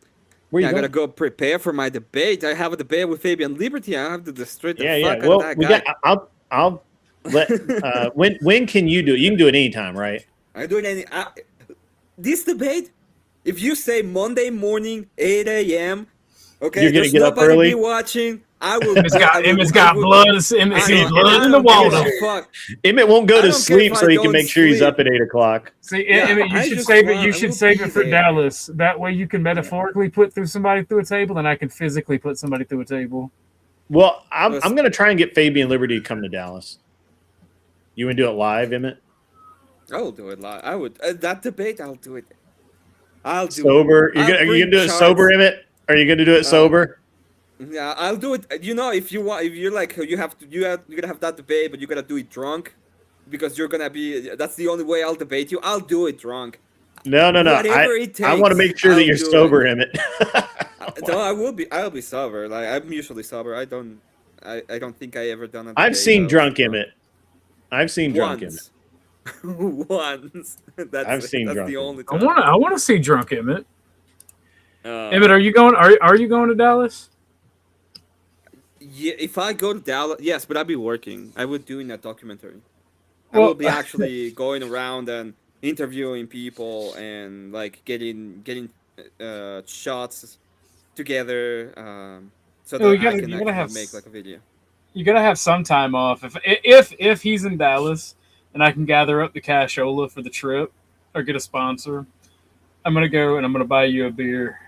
D: Where you
G: I
D: going?
G: gotta go prepare for my debate. I have a debate with Fabian Liberty. I have to destroy the
D: Yeah.
G: fuck out
D: Well,
G: of that
D: we
G: guy.
D: got. I'll let. When can you do it? You can do it anytime, right?
G: I do it any. This debate, if you say Monday morning, 8 a.m., okay,
D: You're gonna
G: there's
D: get up
G: nobody
D: early?
G: be watching. I will.
I: It's got blood. It's blood in the water.
G: Fuck.
D: Emmett won't go
G: I
D: to
G: don't care
D: sleep,
G: if
D: so
G: I
D: he can
G: don't
D: make sure he's
G: sleep.
D: up at 8 o'clock.
I: See,
G: Yeah,
I: Emmett, you
G: I
I: should
G: just
I: save it.
G: want-
I: You
G: I
I: should
G: will
I: save
G: be
I: it for
G: there.
I: Dallas. That way, you can metaphorically put somebody through a table, and I can physically put somebody through a table.
D: Well, I'm
G: Listen.
D: going to try and get Fabian Liberty to come to Dallas. You want to do it live, Emmett?
G: I will do it live. I would that debate. I'll do it. I'll do
D: Sober?
G: It.
D: Are you
G: I'll
D: going
G: bring
D: to do it
G: charts.
D: sober, Emmett? Are you going to do it sober?
G: Yeah, I'll do it. You know, if you want, if you're like, you're gonna have that debate, but you gotta do it drunk, because you're gonna be. That's the only way I'll debate you. I'll do it drunk.
D: No.
G: Whatever it
D: I want to
G: takes,
D: make sure that
G: I'll
D: you're
G: do
D: sober,
G: it.
D: Emmett.
G: No, I will be. I'll be sober. Like I'm usually sober. I don't think I ever done it.
D: I've seen drunk Emmett. I've seen drunk Emmett.
G: Once.
D: I've seen
G: that's
D: drunk
G: the
D: Emmett.
G: only
I: I
G: time.
I: want to see drunk Emmett. Emmett, are you going? Are you going to Dallas?
G: Yeah, if I go to Dallas, yes, but I'll be working. I would do in that documentary. I will
I: Well-
G: be actually going around and interviewing people and like getting shots together, so that
I: Oh,
G: I
I: you
G: can
I: gotta
G: actually
I: have
G: make like a video.
I: you gotta have some time off. If he's in Dallas and I can gather up the cashola for the trip or get a sponsor, I'm gonna go and I'm gonna buy you a beer.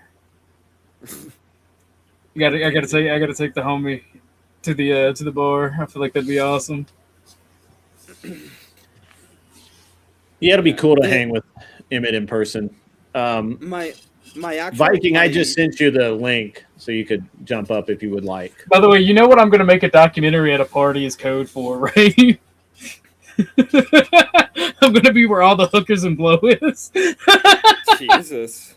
I: I gotta take the homie to the bar. I feel like that'd be awesome.
D: Yeah, it'll be cool to
G: Yeah.
D: hang with Emmett in person.
G: My actual
D: Viking, I
G: my-
D: just sent you the link so you could jump up if you would like.
I: By the way, you know what I'm gonna make a documentary at a party is code for, right? I'm gonna be where all the hookers and blow is.
G: Jesus.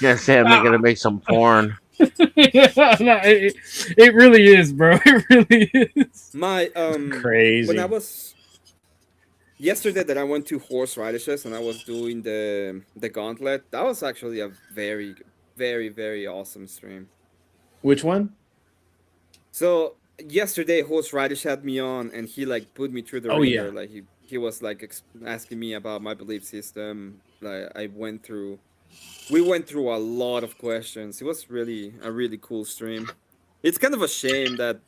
H: Yeah, Sam, they're gonna make some porn.
I: Yeah, no, it really is, bro. It really is.
G: My
D: Crazy.
G: when I was yesterday that I went to horse riderships and I was doing the gauntlet, that was actually a very, very, very awesome stream.
D: Which one?
G: So yesterday horse riders had me on and he like put me through the
D: Oh,
G: ringer.
D: yeah.
G: Like he was like asking me about my belief system. Like we went through a lot of questions. It was really a really cool stream. It's kind of a shame that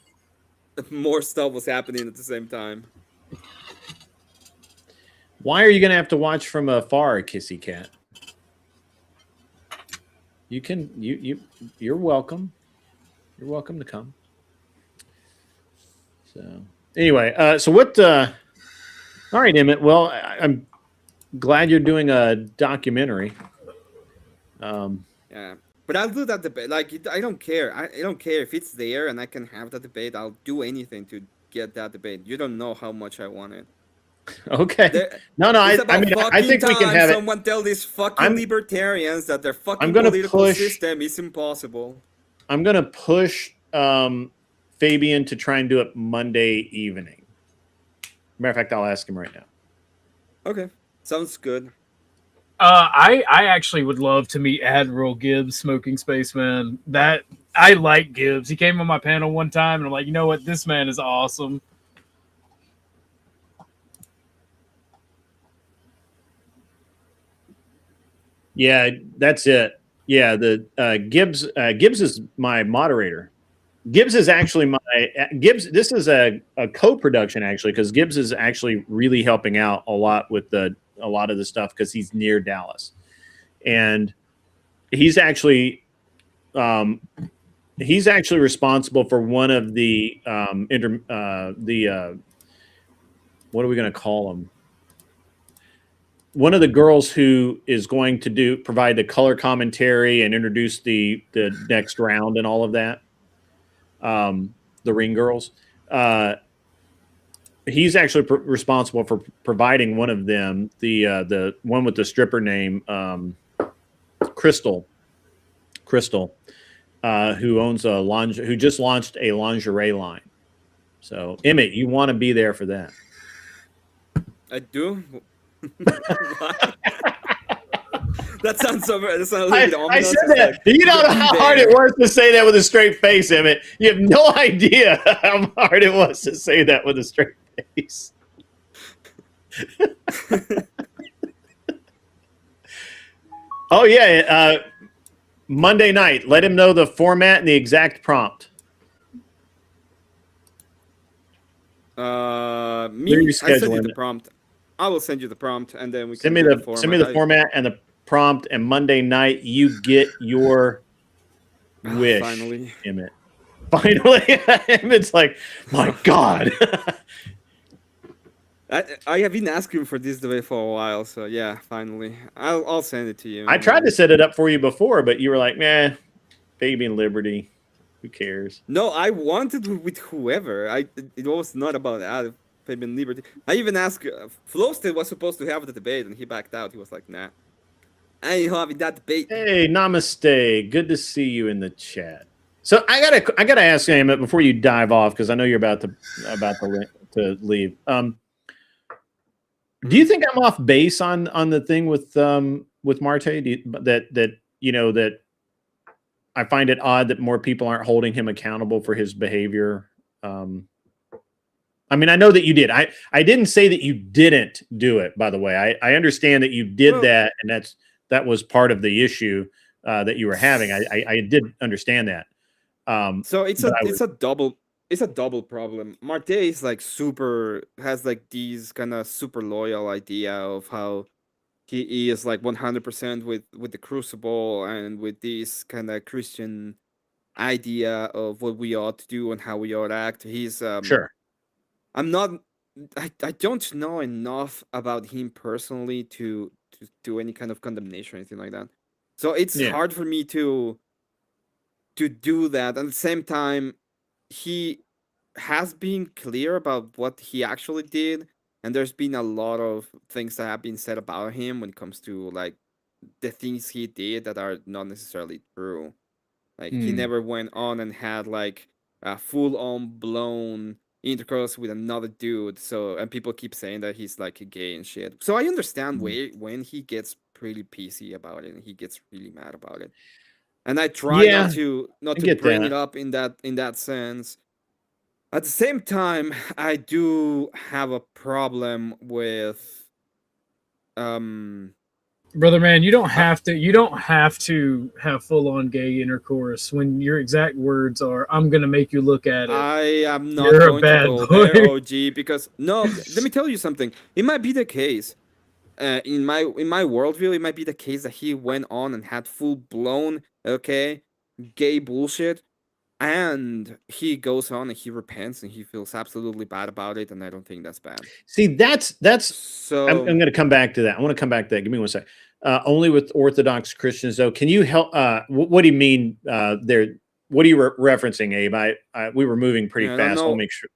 G: more stuff was happening at the same time.
D: Why are you going to have to watch from afar, Kissy Cat? You can you're welcome. You're welcome to come. So anyway, so what? All right, Emmett. Well, I'm glad you're doing a documentary.
G: Yeah, but I'll do that debate. Like I don't care. I don't care if it's there and I can have that debate. I'll do anything to get that debate. You don't know how much I want it.
D: Okay. No,
G: It's
D: I
G: about
D: mean, I
G: fucking
D: think we can
G: time
D: have it.
G: someone tell these fucking
D: I'm-
G: libertarians that their fucking
D: I'm gonna
G: political
D: push-
G: system is impossible.
D: I'm going to push Fabian to try and do it Monday evening. Matter of fact, I'll ask him right now.
G: Okay, sounds good.
I: I actually would love to meet Admiral Gibbs, Smoking Spaceman. That I like Gibbs. He came on my panel one time, and I'm like, you know what? This man is awesome.
D: Yeah, that's it. Yeah, the Gibbs is my moderator. Gibbs is actually my Gibbs. This is a co-production actually because Gibbs is actually really helping out a lot with a lot of the stuff because he's near Dallas, and he's actually responsible for one of the what are we going to call them? One of the girls who is going to provide the color commentary and introduce the next round and all of that. The ring girls. He's actually responsible for providing one of them, the one with the stripper name, Crystal, who owns who just launched a lingerie line. So Emmett, you want to be there for that?
G: I do. That sounds a little bit ominous.
D: I said
G: It's
D: that.
G: like,
D: You don't know how
G: be
D: hard it
G: there.
D: was to say that with a straight face, Emmett. You have no idea how hard it was to say that with a straight face. Oh, yeah. Monday night. Let him know the format and the exact prompt.
G: Me,
D: Clear your
G: I send you
D: schedule,
G: the prompt. I will send you the prompt, and then we can
D: Send me
G: do
D: the format and the prompt, and Monday night you get your wish.
G: Finally.
D: Emmett. Finally, Emmett's like, my God.
G: I have been asking for this debate for a while, so yeah, finally, I'll send it to you.
D: I tried to set it up for you before, but you were like, nah, baby and liberty. Who cares?
G: No, I wanted with whoever. It was not about that. Fabian Liberty. I even asked. Flowstead was supposed to have the debate, and he backed out. He was like, "Nah, I ain't having that debate."
D: Hey, namaste. Good to see you in the chat. So I gotta ask Emmett before you dive off because I know you're about to leave. Do you think I'm off base on the thing with Marte? That I find it odd that more people aren't holding him accountable for his behavior. I mean, I know that you did. I didn't say that you didn't do it, by the way. I understand that you did
G: Well-
D: that, and that was part of the issue that you were having. I did understand that.
G: So it's
D: but
G: a
D: I
G: it's a double problem. Marte is like has like these kind of super loyal idea of how he is like 100% with the Crucible and with this kind of Christian idea of what we ought to do and how we ought to act. He's
D: Sure.
G: I'm not I don't know enough about him personally to do any kind of condemnation or anything like that. So it's
D: Yeah.
G: hard for me to do that. At the same time, he has been clear about what he actually did, and there's been a lot of things that have been said about him when it comes to like the things he did that are not necessarily true. Like he
D: Hmm.
G: never went on and had like a full on blown intercourse with another dude. So and people keep saying that he's like a gay and shit. So I understand when he gets pretty pissy about it and he gets really mad about it. And I try
D: Yeah,
G: not
D: I
G: to
D: get
G: bring
D: that.
G: it up in that sense. At the same time, I do have a problem with
I: Brother man, you don't have to have full on gay intercourse when your exact words are, I'm gonna make you look at it.
G: I am not
I: You're a
G: going to
I: bad
G: go
I: boy.
G: there, OG, because no, let me tell you something. It might be the case. In my worldview, it might be the case that he went on and had full blown gay bullshit, and he goes on and he repents and he feels absolutely bad about it, and I don't think that's bad.
D: See, that's
G: So
D: I'm going to come back to that. I want to come back to that. Give me one sec. Only with Orthodox Christians, though. Can you help? What do you mean there? What are you referencing, Abe? We were moving pretty
G: I don't
D: fast. I'll
G: know.
D: make sure.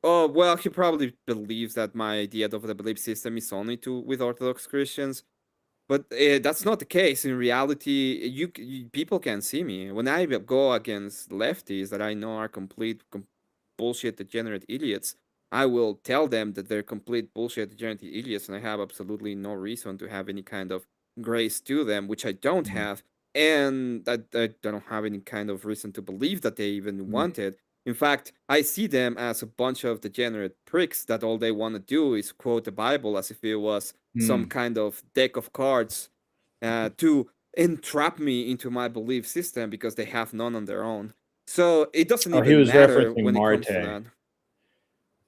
G: Oh well, he probably believes that my idea of the belief system is only with Orthodox Christians. But that's not the case. In reality, people can see me when I go against lefties that I know are complete bullshit degenerate idiots. I will tell them that they're complete bullshit degenerate idiots, and I have absolutely no reason to have any kind of grace to them, which I don't have, and I don't have any kind of reason to believe that they even want it. In fact, I see them as a bunch of degenerate pricks that all they want to do is quote the Bible as if it was some kind of deck of cards to entrap me into my belief system because they have none on their own. So it doesn't
D: He
G: even
D: was
G: matter
D: referencing
G: when it comes to
D: Marte.
G: that.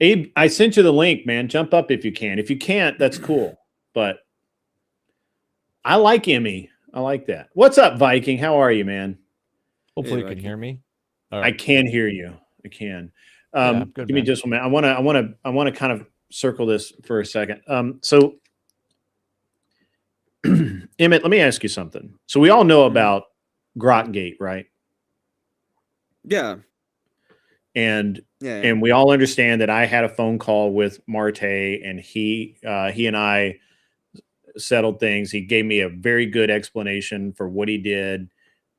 D: Abe, I sent you the link, man. Jump up if you can. If you can't, that's cool. But I like Emmy. I like that. What's up, Viking? How are you, man?
J: Hopefully
G: Hey,
J: you can hear me.
D: I can hear you. I can.
J: Yeah, good,
D: Give me
J: man.
D: just 1 minute. I want to kind of circle this for a second. So Emmett, let me ask you something. So we all know about Grotgate, right?
G: Yeah.
D: And
G: Yeah.
D: and we all understand that I had a phone call with Marte, and he and I settled things. He gave me a very good explanation for what he did.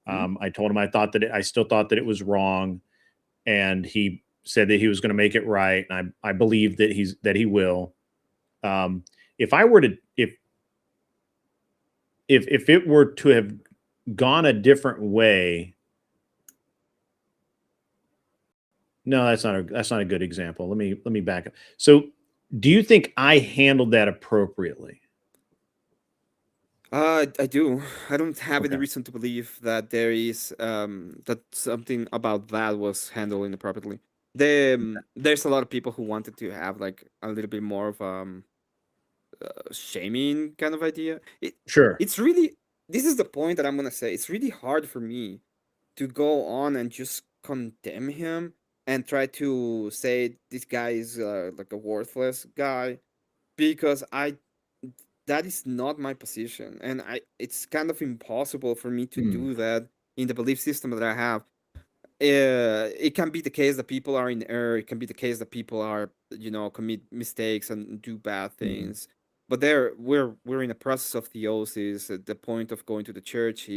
D: I told him I still thought that it was wrong, and he said that he was going to make it right, and I believe that he will. If I were to if it were to have gone a different way, no, that's not a good example. Let me back up. So, do you think I handled that appropriately?
G: I do. I don't have any
D: Okay.
G: reason to believe that there is that something about that was handled inappropriately. There's a lot of people who wanted to have like a little bit more of shaming kind of idea.
D: Sure.
G: It's really, this is the point that I'm gonna say. It's really hard for me to go on and just condemn him and try to say this guy is like a worthless guy because that is not my position, and it's kind of impossible for me to do that in the belief system that I have. It can be the case that people are in error. It can be the case that people are, commit mistakes and do bad things. But we're in a process of theosis. The point of going to the church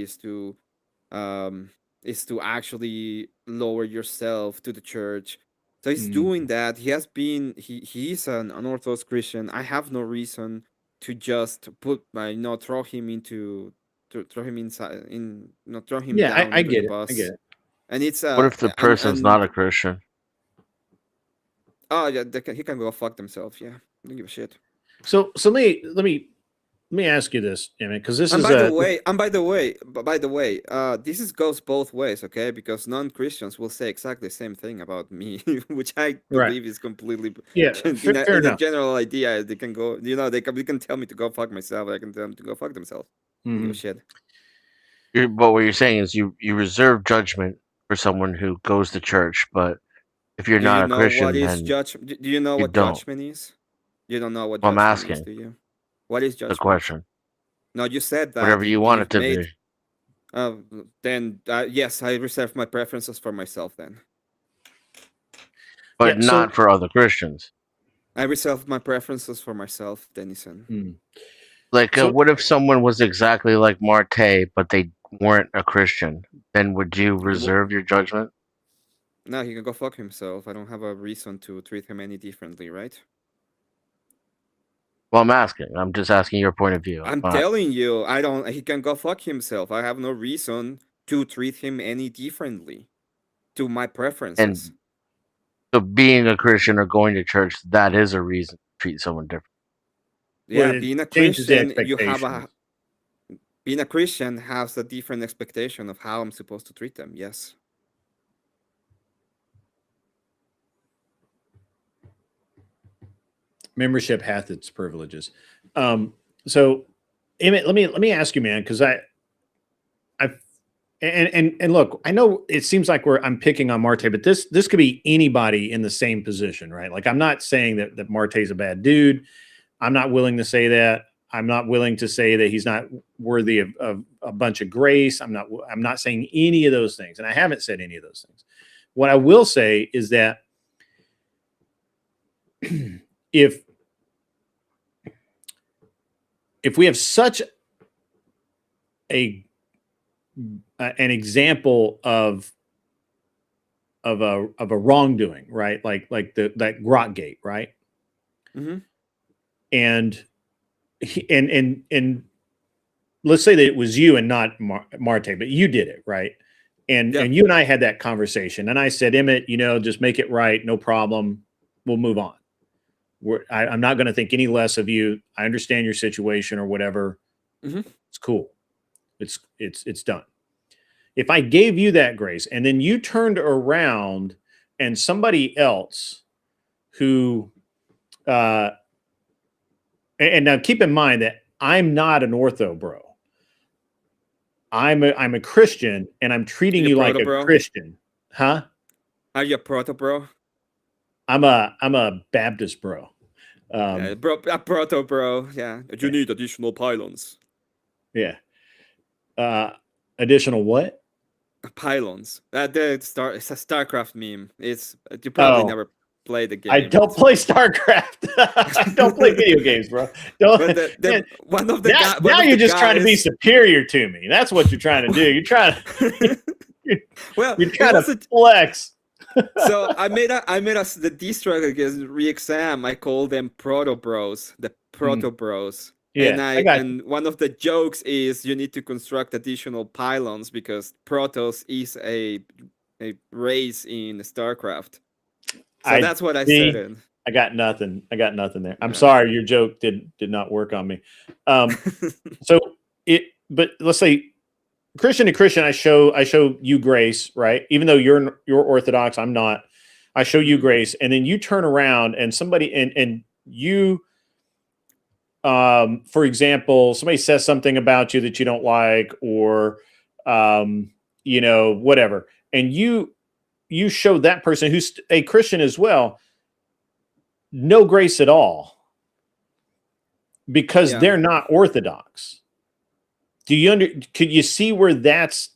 G: um, is to actually lower yourself to the church. So he's doing that. He's an unorthodox Christian. I have no reason to just throw him inside, throw him
D: Yeah,
G: down
D: I
G: under the
D: get it.
G: bus.
D: I get it.
G: And it's
H: What if the person's not a Christian?
G: Oh yeah, he can go fuck themselves. Yeah, I don't give a shit.
D: So let me ask you this, Emmett, because this
G: And
D: is
G: by the way, this goes both ways, okay? Because non-Christians will say exactly the same thing about me, which I
D: Right.
G: believe is completely
D: Yeah,
G: in
D: fair
G: a
D: enough.
G: general idea. They can go, they can tell me to go fuck myself. I can tell them to go fuck themselves. Give a
D: Mhm.
G: shit.
H: But what you're saying is you reserve judgment for someone who goes to church, but if you're
G: Do you
H: not a
G: know what
H: Christian,
G: is
H: then
G: judgment? Do you know
H: you
G: what
H: don't.
G: judgment is? You don't know what
H: I'm
G: judgment is,
H: asking
G: do you? What is
H: the
G: judgment?
H: question.
G: No, you said that
H: Whatever you want it
G: you've
H: to
G: made.
H: be.
G: Then yes, I reserve my preferences for myself. Then
H: But
D: Yeah, so
H: not for other Christians.
G: I reserve my preferences for myself, Denison.
D: Mm.
H: Like,
D: So
H: what if someone was exactly like Marte, but they weren't a Christian? Then would you reserve your judgment?
G: No, he can go fuck himself. I don't have a reason to treat him any differently, right?
H: Well, I'm asking. I'm just asking your point of view.
G: I'm telling you, I don't. He can go fuck himself. I have no reason to treat him any differently to my preferences.
H: And so being a Christian or going to church, that is a reason to treat someone different.
G: Yeah,
D: it
G: being a
D: changes the
G: Christian, you have
D: expectations.
G: being a Christian has a different expectation of how I'm supposed to treat them. Yes.
D: Membership hath its privileges. So, Emmett, let me ask you, man, because I and look, I know it seems like I'm picking on Marte, but this could be anybody in the same position, right? Like I'm not saying that Marte's a bad dude. I'm not willing to say that. I'm not willing to say that he's not worthy of a bunch of grace. I'm not saying any of those things, and I haven't said any of those things. What I will say is that if we have such an example of a wrongdoing, right? Like that Grot Gate, right?
G: Mm-hmm.
D: And let's say that it was you and not Marte, but you did it, right? And
G: Yeah.
D: and you and I had that conversation, and I said, Emmett, just make it right, no problem. We'll move on. I'm not going to think any less of you. I understand your situation or whatever.
G: Mm-hmm.
D: It's cool. It's done. If I gave you that grace and then you turned around and somebody else who, and now keep in mind that I'm not an ortho bro. I'm a Christian and I'm treating you like a Christian, huh?
G: Are you a proto bro?
D: I'm a Baptist bro.
G: A proto bro. Yeah. You need additional pylons.
D: Yeah. Additional what?
G: Pylons. It's a StarCraft meme. You probably never played the game.
D: I don't play StarCraft. I don't play video games, bro. Don't.
G: But one of the
D: guys. Now you're just trying to be superior to me. That's what you're trying to do. You're trying to. you're trying to flex.
G: So I made the distract against re-exam. I call them proto bros, the proto bros.
D: Yeah,
G: and one of the jokes is you need to construct additional pylons because Protoss is a race in StarCraft. So that's what I said.
D: I got nothing there. I'm sorry, your joke did not work on me. But let's say Christian to Christian, I show you grace, right? Even though you're Orthodox, I'm not. I show you grace, and then you turn around and somebody and you. For example, somebody says something about you that you don't like, or whatever, and you show that person who's a Christian as well no grace at all because they're not Orthodox. Could you see where that's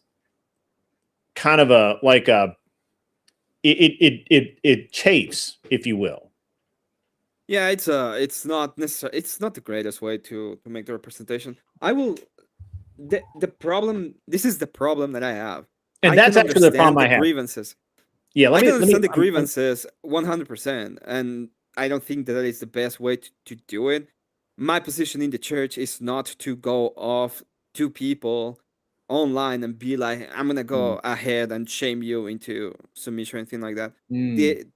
D: kind of it chafes, if you will?
G: Yeah, it's not necessary. It's not the greatest way to make the representation. The problem. This is the problem that I have,
D: and that's actually the problem I have.
G: Grievances.
D: Yeah,
G: I can understand the grievances 100%, and I don't think that is the best way to do it. My position in the church is not to go off to people online and be like, I'm gonna go ahead and shame you into submission or anything like that. The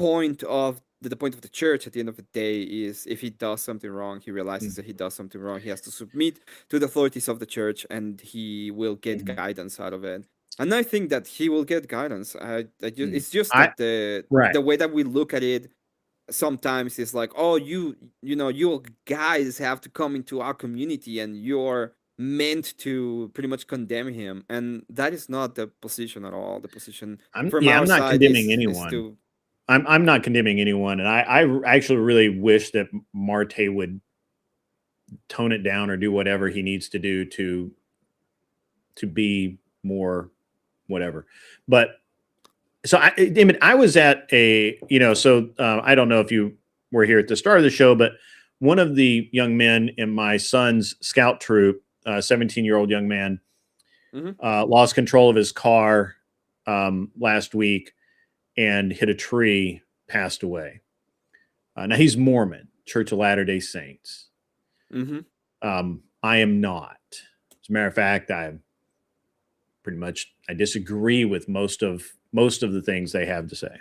G: point of the point of the church at the end of the day is if he does something wrong, he realizes that he does something wrong, he has to submit to the authorities of the church, and he will get guidance out of it. And I think that he will get guidance. It's just that
D: right.
G: the way that we look at it sometimes is like, oh, you know, you guys have to come into our community and you're meant to pretty much condemn him, and that is not the position at all. The position from our
D: I'm not
G: side
D: condemning
G: is
D: anyone.
G: to
D: I'm not condemning anyone, and I actually really wish that Marte would tone it down or do whatever he needs to do to be more whatever. But so I was at a, you know, so I don't know if you were here at the start of the show, but one of the young men in my son's scout troop, 17-year-old young man, lost control of his car last week and hit a tree, passed away. Now he's Mormon, Church of Latter-day Saints. I am not. As a matter of fact, I disagree with most of the things they have to say.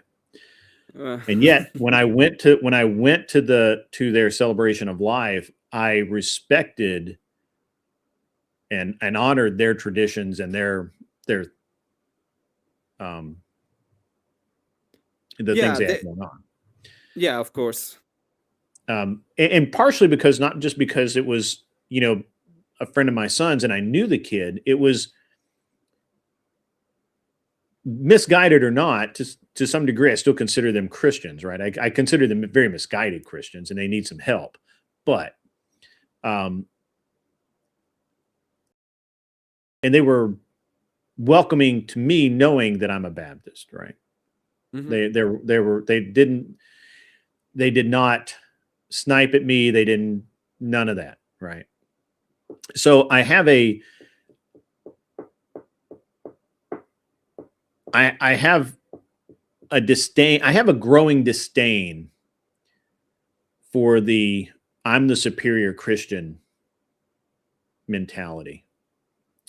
D: And yet, when I went to their celebration of life, I respected and honored their traditions and their things they have going on.
G: Yeah, of course.
D: And partially because, not just because it was, you know, a friend of my son's and I knew the kid, it was misguided or not, to some degree, I still consider them Christians, right? I consider them very misguided Christians and they need some help. But, and they were welcoming to me knowing that I'm a Baptist, right? They did not snipe at me. They didn't, none of that. Right. So I have a disdain. I have a growing disdain for the I'm the superior Christian mentality.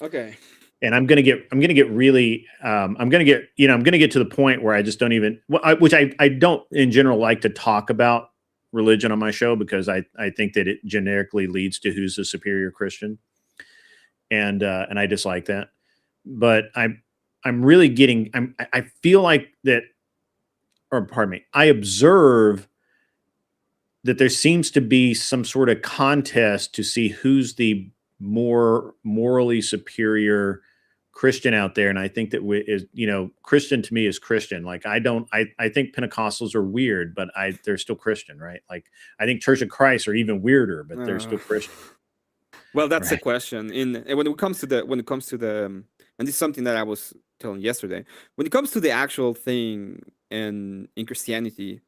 G: Okay.
D: And I'm gonna get really, I'm gonna get to the point where I just don't even, which I don't in general like to talk about religion on my show, because I think that it generically leads to who's the superior Christian, and I dislike that. But I'm really getting, I feel like that, or pardon me, I observe that there seems to be some sort of contest to see who's the more morally superior Christian out there. And I think that Christian to me is Christian. Like, I think Pentecostals are weird, but they're still Christian, right? Like, I think Church of Christ are even weirder, but they're still Christian.
G: Well, that's the question. When it comes to the, and this is something that I was telling yesterday, when it comes to the actual thing in Christianity,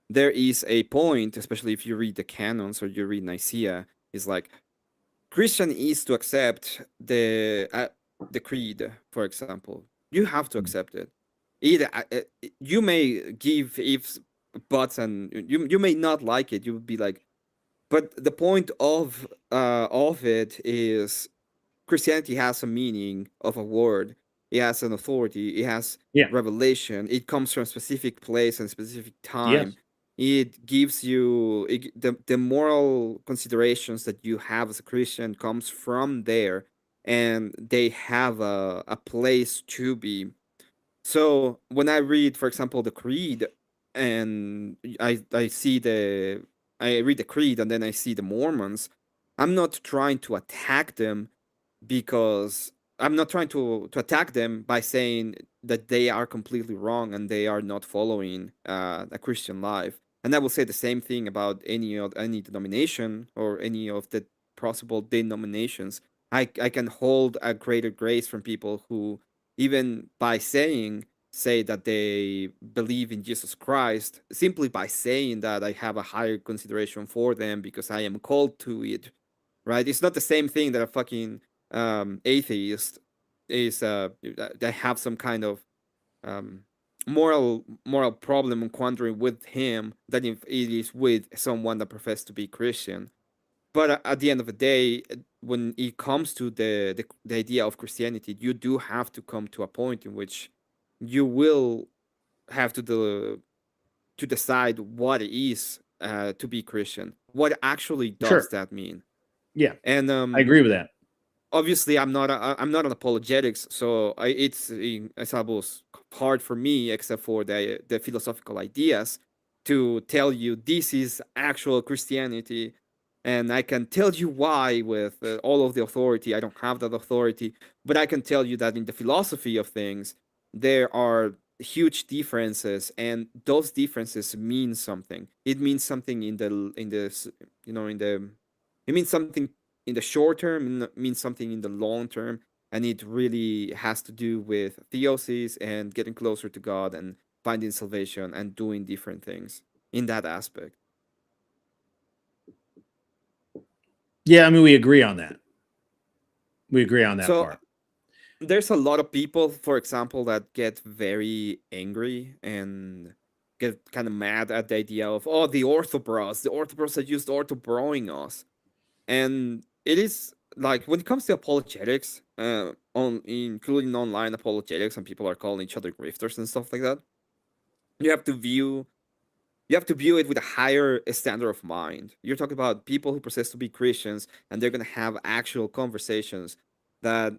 G: there is a point, especially if you read the canons or you read Nicaea, is like, Christian is to accept the creed, for example. You have to accept it. Either you may give ifs, buts, and you may not like it. You would be like, but the point of it is Christianity has a meaning of a word. It has an authority. It has revelation. It comes from a specific place and specific time.
D: Yes.
G: It gives you the moral considerations that you have as a Christian comes from there, and they have a place to be. So when I read, for example, the creed, and I read the creed, and then I see the Mormons, I'm not trying to attack them, because I'm not trying to attack them by saying that they are completely wrong and they are not following a Christian life. And I will say the same thing about any denomination or any of the possible denominations. I can hold a greater grace from people who, even by say that they believe in Jesus Christ, simply by saying that, I have a higher consideration for them because I am called to it. Right? It's not the same thing that a fucking atheist is. They have some kind of moral problem and quandary with him than if it is with someone that professes to be Christian. But at the end of the day, when it comes to the idea of Christianity, you do have to come to a point in which you will have to to decide what it is to be Christian. What actually does that mean?
D: Yeah,
G: and
D: I agree with that.
G: obviously I'm not an apologetics, so it's almost hard for me, except for the philosophical ideas, to tell you this is actual Christianity, and I can tell you why with all of the authority. I don't have that authority, but I can tell you that in the philosophy of things there are huge differences, and those differences mean something. It means something in the you know in the it means something in the short term, it means something in the long term, and it really has to do with theosis and getting closer to God and finding salvation and doing different things in that aspect.
D: Yeah, I mean, we agree on that. We agree on that
G: So
D: part.
G: there's a lot of people, for example, that get very angry and get kind of mad at the idea of, oh, the orthobros that used orthobroing us. And it is like, when it comes to apologetics, including online apologetics, and people are calling each other grifters and stuff like that, you have to view it with a higher standard of mind. You're talking about people who profess to be Christians, and they're gonna have actual conversations that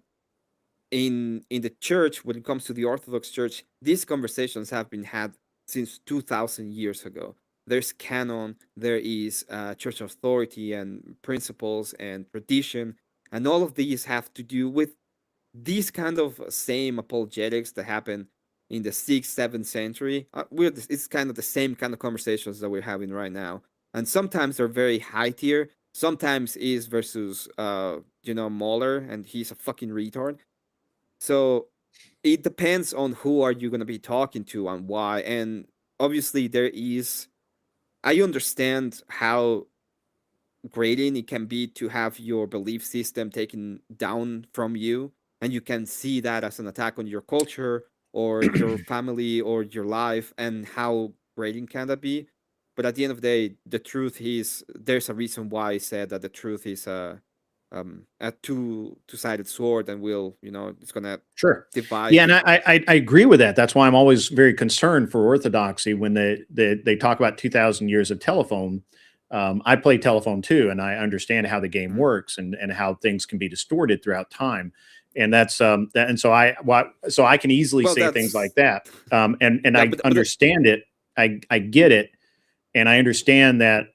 G: in the church, when it comes to the Orthodox Church, these conversations have been had since 2,000 years ago. There's canon, there is church authority and principles and tradition, and all of these have to do with these kind of same apologetics that happen in the 6th, 7th century. It's kind of the same kind of conversations that we're having right now. And sometimes they're very high tier. Sometimes is versus, Mahler, and he's a fucking retard. So it depends on who are you going to be talking to and why. And obviously I understand how grating it can be to have your belief system taken down from you, and you can see that as an attack on your culture or your family or your life, and how grating can that be. But at the end of the day, the truth is, there's a reason why I said that the truth is a two-sided sword, and it's gonna
D: Sure.
G: divide.
D: Yeah, and I agree with that. That's why I'm always very concerned for orthodoxy when they talk about 2,000 years of telephone. I play telephone too, and I understand how the game works and how things can be distorted throughout time. And that's and so I can easily say things like that. And I understand it. I get it. And I understand that,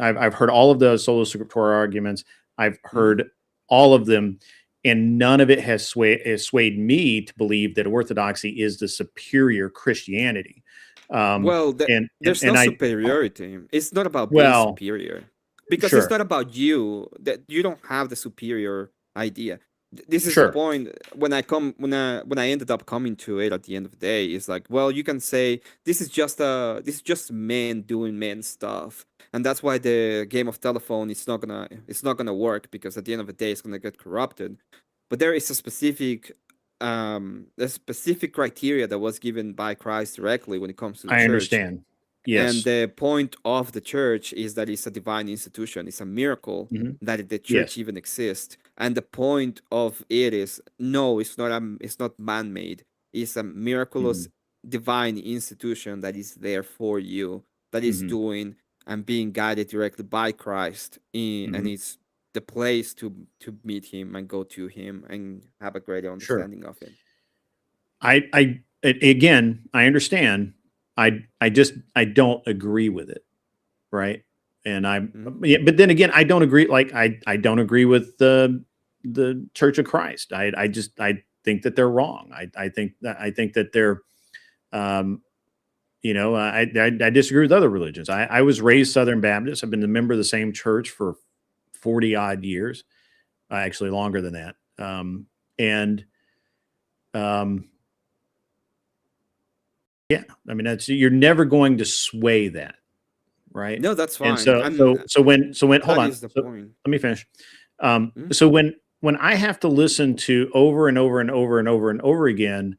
D: I've heard all of the sola scriptura arguments. I've heard all of them, and none of it has swayed me to believe that orthodoxy is the superior Christianity.
G: There's no superiority. It's not about being superior, because it's not about you. That you don't have the superior idea. This is the point. When I ended up coming to it at the end of the day, is like, well, you can say this is just men doing men stuff, and that's why the game of telephone it's not gonna work, because at the end of the day it's gonna get corrupted. But there is a specific criteria that was given by Christ directly when it comes to the church.
D: I understand. Yes.
G: And the point of the church is that it's a divine institution. It's a miracle that the church even exists. And the point of it is, no, it's not man-made. It's a miraculous divine institution that is there for you, that is doing and being guided directly by Christ, and it's the place to meet him and go to him and have a greater understanding of him.
D: Again, I understand. I don't agree with it, right? And but then again, I don't agree. Like I don't agree with the Church of Christ. I think that they're wrong. I think that they're, I disagree with other religions. I was raised Southern Baptist. I've been a member of the same church for 40 odd years, actually longer than that. Yeah, I mean, you're never going to sway that, right?
G: No, that's fine.
D: And so when hold on, let me finish. So when I have to listen to over and over and over and over and over again,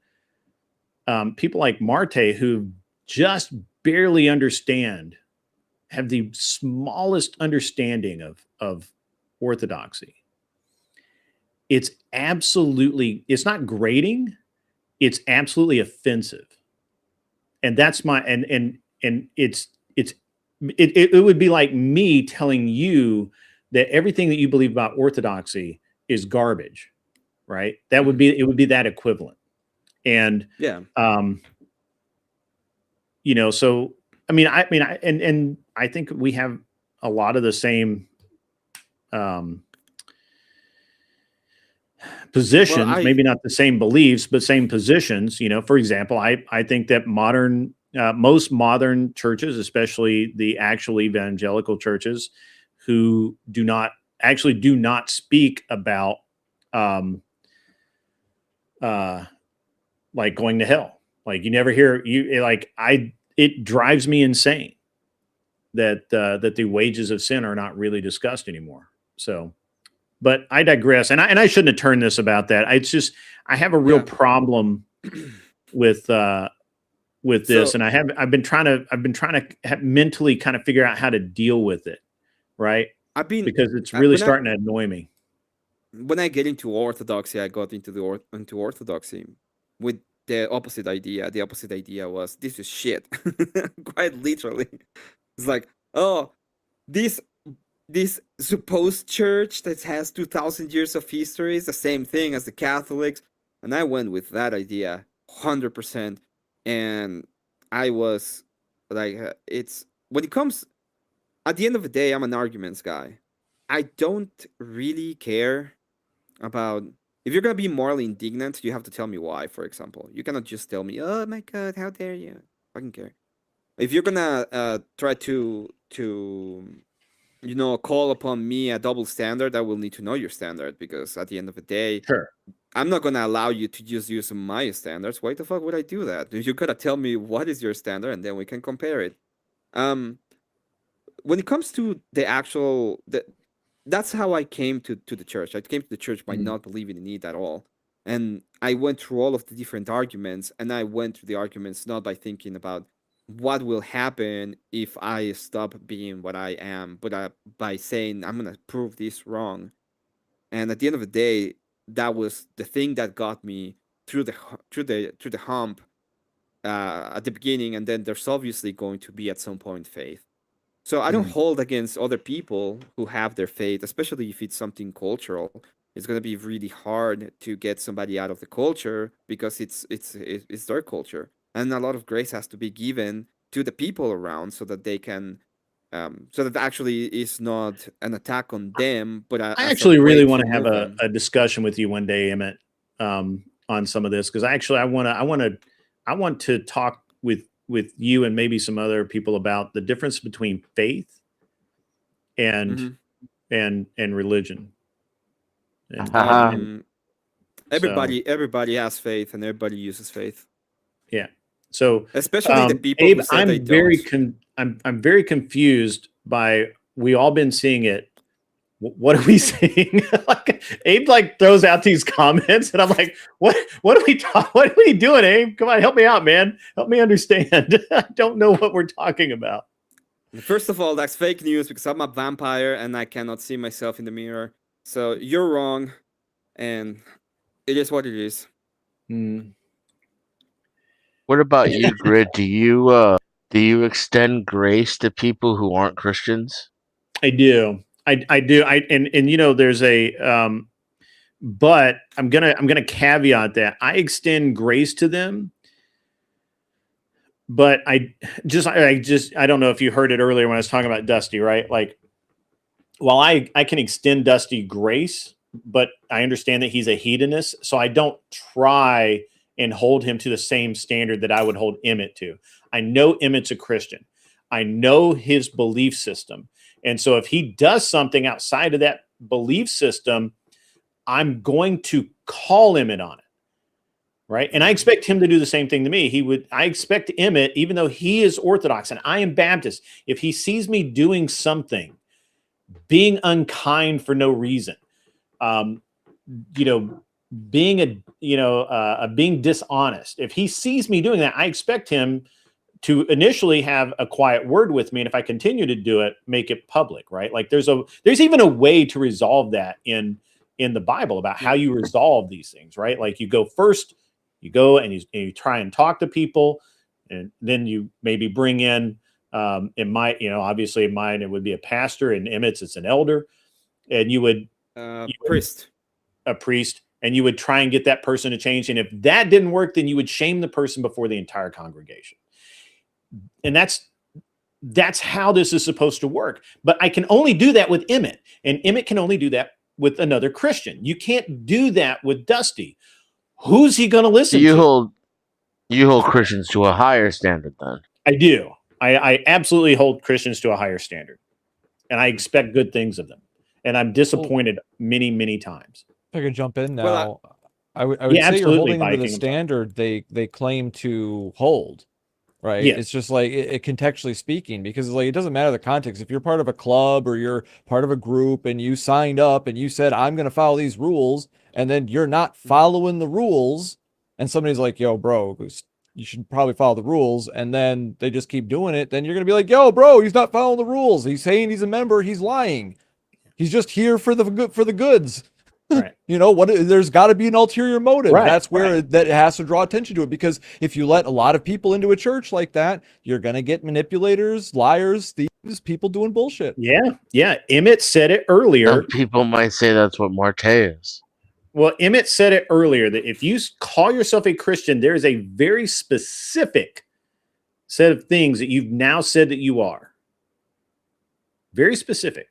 D: people like Marte, who just barely have the smallest understanding of orthodoxy, it's not grating, it's absolutely offensive. And that's and it would be like me telling you that everything that you believe about orthodoxy is garbage, right? It would be that equivalent. And
G: Yeah.
D: So and I think we have a lot of the same positions,
G: Well,
D: maybe not the same beliefs, but same positions. For example, I think that most modern churches, especially the actual evangelical churches, who do not speak about like going to hell. Like you never hear it drives me insane that the wages of sin are not really discussed anymore. So, but I digress, and I shouldn't have turned this about that. It's just I have a real problem with this, and I've been trying to mentally kind of figure out how to deal with it, right? Because it's really starting to annoy me.
G: When I get into orthodoxy, I got into into orthodoxy with the opposite idea. The opposite idea was this is shit, quite literally. It's like, oh, this supposed church that has 2,000 years of history is the same thing as the Catholics, and I went with that idea 100%. And I was like, it's when it comes at the end of the day, I'm an arguments guy. I don't really care about if you're gonna be morally indignant, you have to tell me why. For example, you cannot just tell me, "Oh my god, how dare you!" I fucking care. If you're gonna try to call upon me a double standard, I will need to know your standard, because at the end of the day,
D: Sure.
G: I'm not gonna allow you to just use my standards. Why the fuck would I do that? You gotta tell me what is your standard, and then we can compare it. When it comes to that's how I came to the church. I came to the church by not believing in it at all. And I went through all of the different arguments, and I went through the arguments not by thinking about what will happen if I stop being what I am, but by saying I'm gonna prove this wrong. And at the end of the day, that was the thing that got me through the hump at the beginning, and then there's obviously going to be at some point faith. So I don't hold against other people who have their faith, especially if it's something cultural. It's going to be really hard to get somebody out of the culture because it's their culture, and a lot of grace has to be given to the people around so that they can, so that actually is not an attack on them, but
D: I actually really want to have a discussion with you one day, Emmett, on some of this, because I want to talk with you and maybe some other people about the difference between faith and religion.
G: Everybody has faith, and everybody uses faith.
D: Yeah. So
G: especially the people
D: Abe,
G: who say they don't.
D: I'm very confused by, we all been seeing it. What are we saying? Abe throws out these comments, and I'm like, what are we talking? What are we doing, Abe? Come on, help me out, man. Help me understand. I don't know what we're talking about.
G: First of all, that's fake news, because I'm a vampire and I cannot see myself in the mirror. So you're wrong, and it is what it is.
H: What about you, Grid? Do you extend grace to people who aren't Christians?
D: I do. I do. There's a but I'm gonna caveat that I extend grace to them, but I don't know if you heard it earlier when I was talking about Dusty, right? Like, while I can extend Dusty grace, but I understand that he's a hedonist, so I don't try and hold him to the same standard that I would hold Emmett to. I know Emmett's a Christian. I know his belief system. And so if he does something outside of that belief system, I'm going to call Emmett on it. Right. And I expect him to do the same thing to me. I expect Emmett, even though he is Orthodox and I am Baptist, if he sees me doing something, being unkind for no reason, being being dishonest, if he sees me doing that, I expect him to initially have a quiet word with me, and if I continue to do it, make it public, right? Like there's even a way to resolve that in the Bible about how you resolve these things, right? Like you go and you try and talk to people, And then you maybe bring in, obviously in mine, it would be a pastor. In Emmett's, it's an elder. And you would,
G: priest.
D: a priest, and you would try and get that person to change. And if that didn't work, then you would shame the person before the entire congregation. And that's how this is supposed to work. But I can only do that with Emmett, and Emmett can only do that with another Christian. You can't do that with Dusty. Who's he going to listen to?
H: You hold Christians to a higher standard, then.
D: I do. I absolutely hold Christians to a higher standard, and I expect good things of them. And I'm disappointed many, many times.
J: If I could jump in now,
G: Well,
J: I would
D: Yeah,
J: say you're
D: absolutely,
J: holding them to the
D: Viking.
J: standard they claim to hold, right?
D: Yes.
J: It's just like it contextually speaking, because like it doesn't matter the context. If you're part of a club or you're part of a group and you signed up and you said I'm going to follow these rules, and then you're not following the rules, and somebody's like, "Yo, bro, you should probably follow the rules," and then they just keep doing it, then you're going to be like, "Yo, bro, he's not following the rules. He's saying he's a member. He's lying. He's just here for the goods."
D: Right.
J: You know what? There's got to be an ulterior motive.
D: Right,
J: That's where that it has to draw attention to it, because if you let a lot of people into a church like that, you're gonna get manipulators, liars, thieves, people doing bullshit.
D: Yeah. Emmett said it earlier.
H: Some people might say that's what Marte is.
D: Well, Emmett said it earlier that if you call yourself a Christian, there is a very specific set of things that you've now said that you are. Very specific.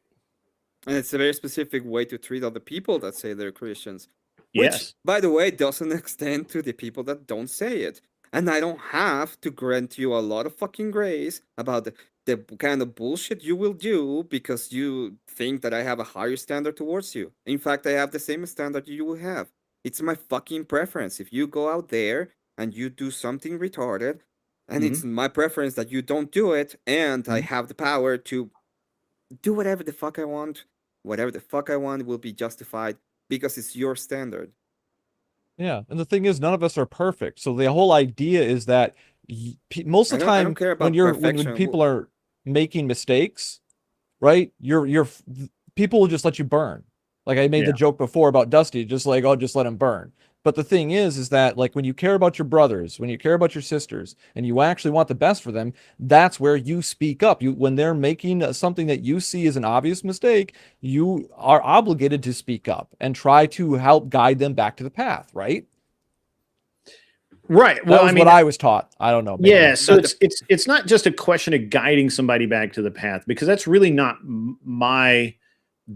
G: And it's a very specific way to treat other people that say they're Christians.
D: Yes.
G: Which, by the way, doesn't extend to the people that don't say it. And I don't have to grant you a lot of fucking grace about the kind of bullshit you will do because you think that I have a higher standard towards you. In fact, I have the same standard you will have. It's my fucking preference. If you go out there and you do something retarded, and it's my preference that you don't do it, and I have the power to do whatever the fuck I want. Whatever the fuck I want will be justified because it's your standard.
J: Yeah, and the thing is, none of us are perfect. So the whole idea is that most of the
G: I don't
J: time,
G: care about
J: when
G: perfection.
J: people are making mistakes, right? People will just let you burn. Like I made the joke before about Dusty, just like, oh, just let him burn. But the thing is that like when you care about your brothers, when you care about your sisters, and you actually want the best for them, that's where you speak up. When they're making something that you see as an obvious mistake, you are obligated to speak up and try to help guide them back to the path, right?
D: Right.
J: Well, what I was taught. I don't know. Maybe.
D: Yeah. So it's not just a question of guiding somebody back to the path, because that's really not my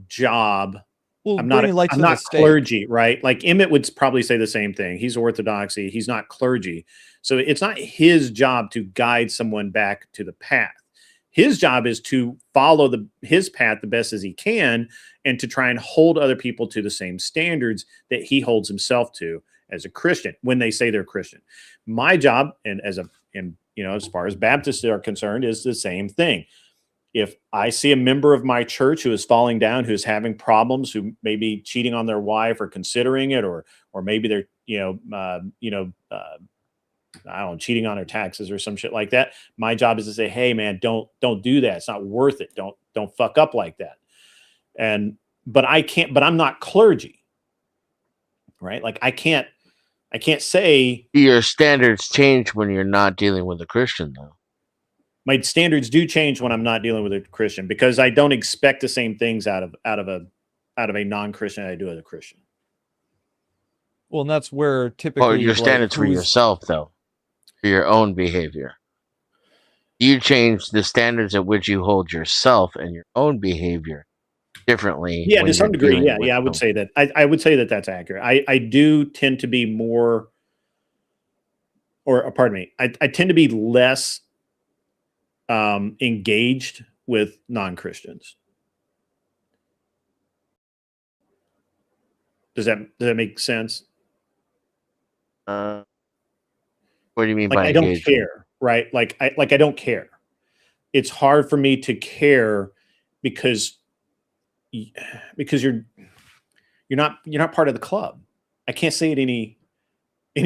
D: job.
J: Well,
D: I'm not clergy, right? Like Emmett would probably say the same thing. He's Orthodoxy. He's not clergy. So it's not his job to guide someone back to the path. His job is to follow his path the best as he can, and to try and hold other people to the same standards that he holds himself to as a Christian when they say they're Christian. My job, and as far as Baptists are concerned, is the same thing. If I see a member of my church who is falling down, who's having problems, who may be cheating on their wife or considering it, or maybe they're I don't know, cheating on their taxes or some shit like that, my job is to say, hey man, don't do that. It's not worth it. Don't fuck up like that. But I'm not clergy, right? Like I can't say
H: your standards change when you're not dealing with a Christian, though.
D: My standards do change when I'm not dealing with a Christian, because I don't expect the same things out of a non-Christian I do as a Christian.
J: Well, and that's where typically
H: your standards for yourself, though, for your own behavior. You change the standards at which you hold yourself and your own behavior differently.
D: Yeah, to some degree. Yeah, I would say that. I would say that that's accurate. I do tend to be more, or pardon me, I tend to be less engaged with non-Christians. Does that make sense?
H: What do you mean
D: like
H: by
D: I don't
H: engagement?
D: care, right? Like I don't care. It's hard for me to care because you're not part of the club. I can't say it any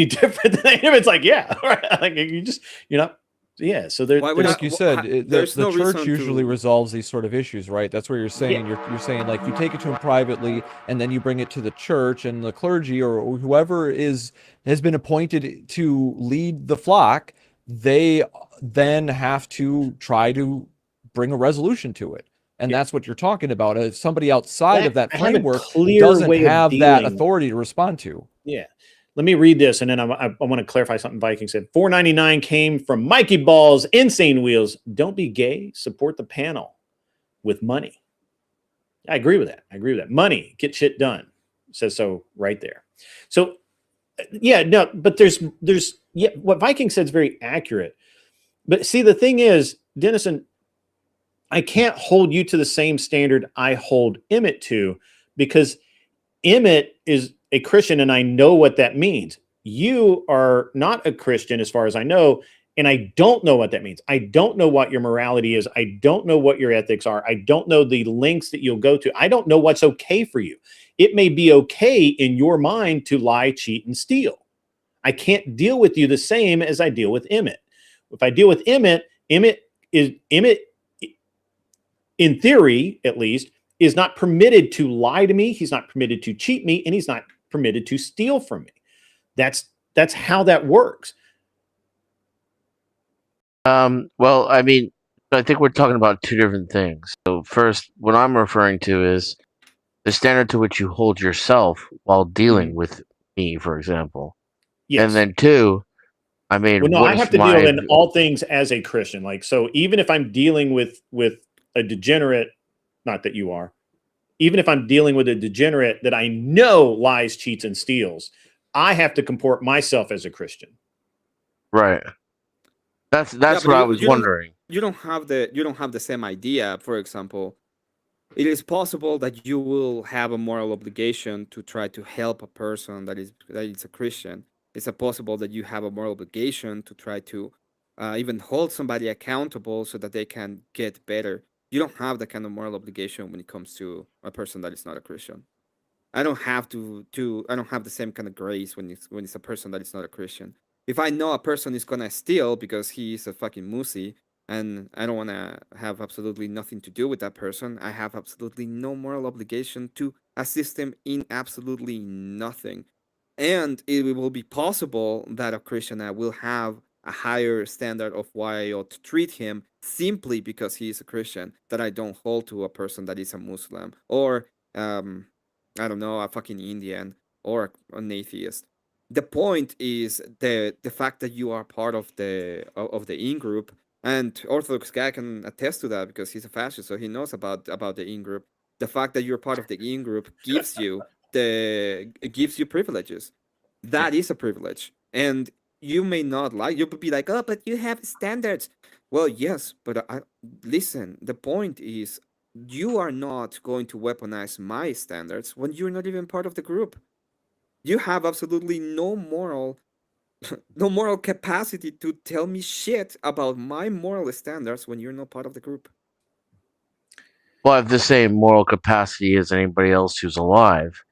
D: different than if it's like, yeah, right? Like you're not. Yeah, so
J: like you said, the church usually resolves these sort of issues, right? That's where you're saying you're saying like you take it to them privately, and then you bring it to the church, and the clergy or whoever has been appointed to lead the flock they then have to try to bring a resolution to it. And that's what you're talking about. If somebody outside of that
D: I have a
J: framework
D: clear
J: doesn't
D: way of
J: have that
D: dealing.
J: authority to respond to.
D: Yeah. Let me read this, and then I want to clarify something Viking said. 499 came from Mikey Balls, Insane Wheels. Don't be gay. Support the panel with money. I agree with that. I agree with that. Money, get shit done. It says so right there. So, yeah, no, but there's yeah, what Viking said is very accurate. But see, the thing is, Dennison, I can't hold you to the same standard I hold Emmett to, because Emmett is a Christian and I know what that means. You are not a Christian as far as I know, and I don't know what that means. I don't know what your morality is. I don't know what your ethics are. I don't know the lengths that you'll go to. I don't know what's okay for you. It may be okay in your mind to lie, cheat, and steal. I can't deal with you the same as I deal with Emmett. If I deal with Emmett, Emmett, in theory, at least, is not permitted to lie to me. He's not permitted to cheat me, and he's not permitted to steal from me. That's how that works.
H: Well, I mean, I think we're talking about two different things. So first, what I'm referring to is the standard to which you hold yourself while dealing with me, for example.
D: Yes.
H: And then two, I mean,
D: well, no,
H: what
D: I have
H: is
D: to
H: my
D: deal in all things as a Christian. Like, so even if I'm dealing with a degenerate, not that you are, even if I'm dealing with a degenerate that I know lies, cheats, and steals, I have to comport myself as a Christian.
H: right? That's
G: Yeah,
H: what I was wondering.
G: You don't have the same idea. For example, it is possible that you will have a moral obligation to try to help a person that is a Christian. It's possible that you have a moral obligation to try to even hold somebody accountable so that they can get better. You don't have that kind of moral obligation when it comes to a person that is not a Christian. I don't have I don't have the same kind of grace when it's a person that is not a Christian. If I know a person is gonna steal because he's a fucking moosey and I don't wanna have absolutely nothing to do with that person, I have absolutely no moral obligation to assist him in absolutely nothing. And it will be possible that a Christian will have a higher standard of why I ought to treat him simply because he is a Christian that I don't hold to a person that is a Muslim or I don't know, a fucking Indian or an atheist. The point is the fact that you are part of the in group, and Orthodox guy can attest to that because he's a fascist, so he knows about the in group. The fact that you're part of the in group gives you privileges. That is a privilege, and you may not like. You would be like, oh, but you have standards. Well, yes, but listen. The point is, you are not going to weaponize my standards when you're not even part of the group. You have absolutely no moral capacity to tell me shit about my moral standards when you're not part of the group.
H: Well, I have the same moral capacity as anybody else who's alive.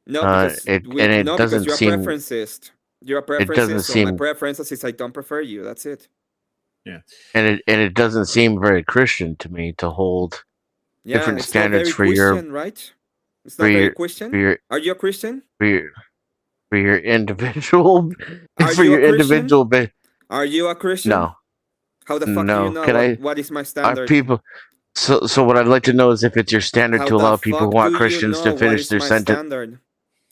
G: No, because
H: doesn't
G: you're
H: seem
G: a preferencist. You're a preferencist.
H: it doesn't
G: so
H: seem
G: my preference is I don't prefer you. That's it.
D: Yeah.
H: And it doesn't seem very Christian to me to hold different standards for
G: Christian,
H: your
G: right? It's not very Christian. Are you a Christian?
H: For your individual
G: Are
H: for
G: you
H: your
G: a Christian?
H: individual
G: Are you a Christian?
H: No.
G: How the fuck do you know what is my standard?
H: Are people so what I'd like to know is if it's your standard to allow people who aren't Christians to finish their sentence.
G: Standard?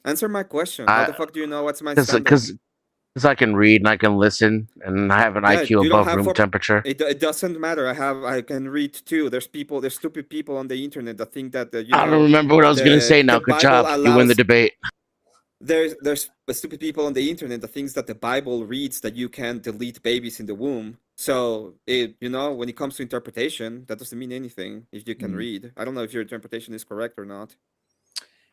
G: Answer my question. How the fuck do you know what's my standard?
H: Because I can read and I can listen and I have an IQ above room temperature.
G: It doesn't matter. I can read too. There's stupid people on the internet that think that
H: I don't remember what I was going to say now. Good job. You win the debate.
G: There's stupid people on the internet that thinks that the Bible reads that you can delete babies in the womb. So when it comes to interpretation, that doesn't mean anything if you can read. I don't know if your interpretation is correct or not.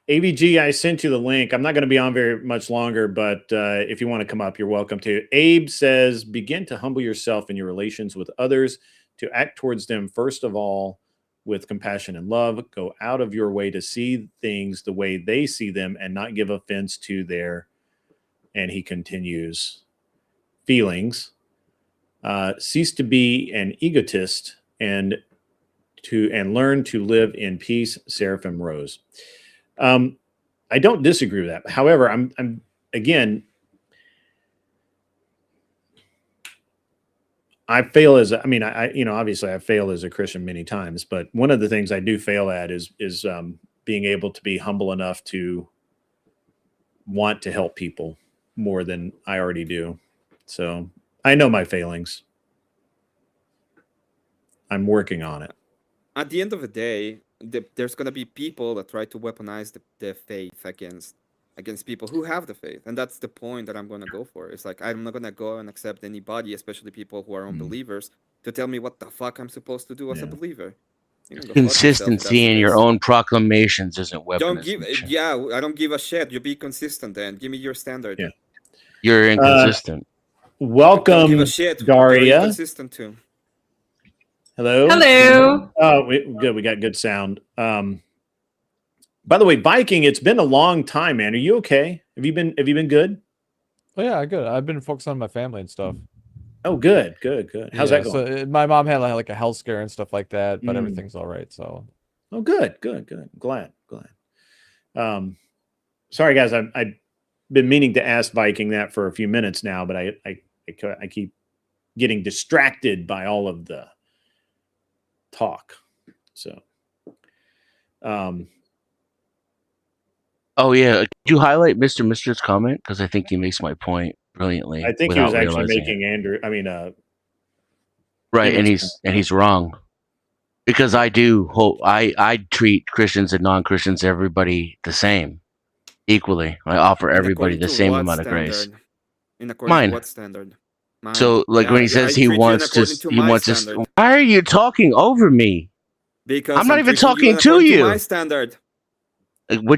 D: AVG, I sent you the link. I'm not going to be on very much longer, but if you want to come up, you're welcome to. Abe says, begin to humble yourself in your relations with others, to act towards them, first of all, with compassion and love. Go out of your way to see things the way they see them and not give offense to their, and he continues, feelings. Cease to be an egotist and learn to live in peace. Seraphim Rose. I don't disagree with that. However, I'm again, I fail as I mean, obviously I fail as a Christian many times, but one of the things I do fail at is being able to be humble enough to want to help people more than I already do. So I know my failings. I'm working on it.
G: At the end of the day, there's gonna be people that try to weaponize the faith against people who have the faith, and that's the point that I'm gonna go for. It's like I'm not gonna go and accept anybody, especially people who are unbelievers, to tell me what the fuck I'm supposed to do as a believer. You know,
H: consistency in your own proclamations isn't weaponization.
G: Don't give. Yeah, I don't give a shit. You be consistent, then. Give me your standard.
D: Yeah.
H: You're inconsistent.
D: Welcome,
G: give a shit.
D: Daria.
G: You're inconsistent too.
D: Hello.
K: Hello.
D: Oh, good. We got good sound. By the way, Viking, it's been a long time, man. Are you okay? Have you been good?
J: Oh yeah, good. I've been focused on my family and stuff.
D: Oh, good. How's that going?
J: So my mom had like a health scare and stuff like that, but everything's all right. So.
D: Oh, good. Glad. Sorry, guys. I've been meaning to ask Viking that for a few minutes now, but I keep getting distracted by all of the talk. So,
H: oh yeah, could you highlight Mr. Mister's comment, because I think he makes my point brilliantly.
D: I think he was actually making Andrew. I mean,
H: right, and he's wrong, because I do hope I treat Christians and non-Christians, everybody the same, equally. I offer everybody the same amount of grace.
G: In accordance to what standard? Mine.
H: So, like when he says he wants to, why are you talking over me?
G: Because
H: I'm not even talking to you.
G: My standard.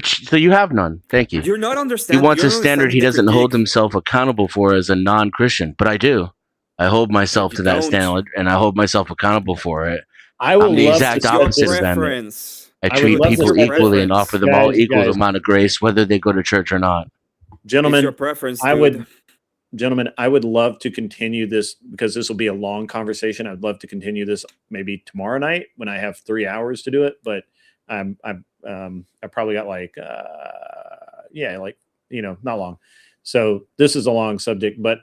H: So you have none. Thank you.
G: You're not understanding.
H: He wants a standard he doesn't hold himself accountable for as a non-Christian, but I do. I hold myself to that standard, and I hold myself accountable for it. I'm the exact opposite of them. I treat people equally and offer them all equal amount of grace, whether they go to church or not.
D: Gentlemen,
G: your preference,
D: Gentlemen, I would love to continue this, because this will be a long conversation. I'd love to continue this maybe tomorrow night when I have 3 hours to do it. But I probably got not long. So this is a long subject. But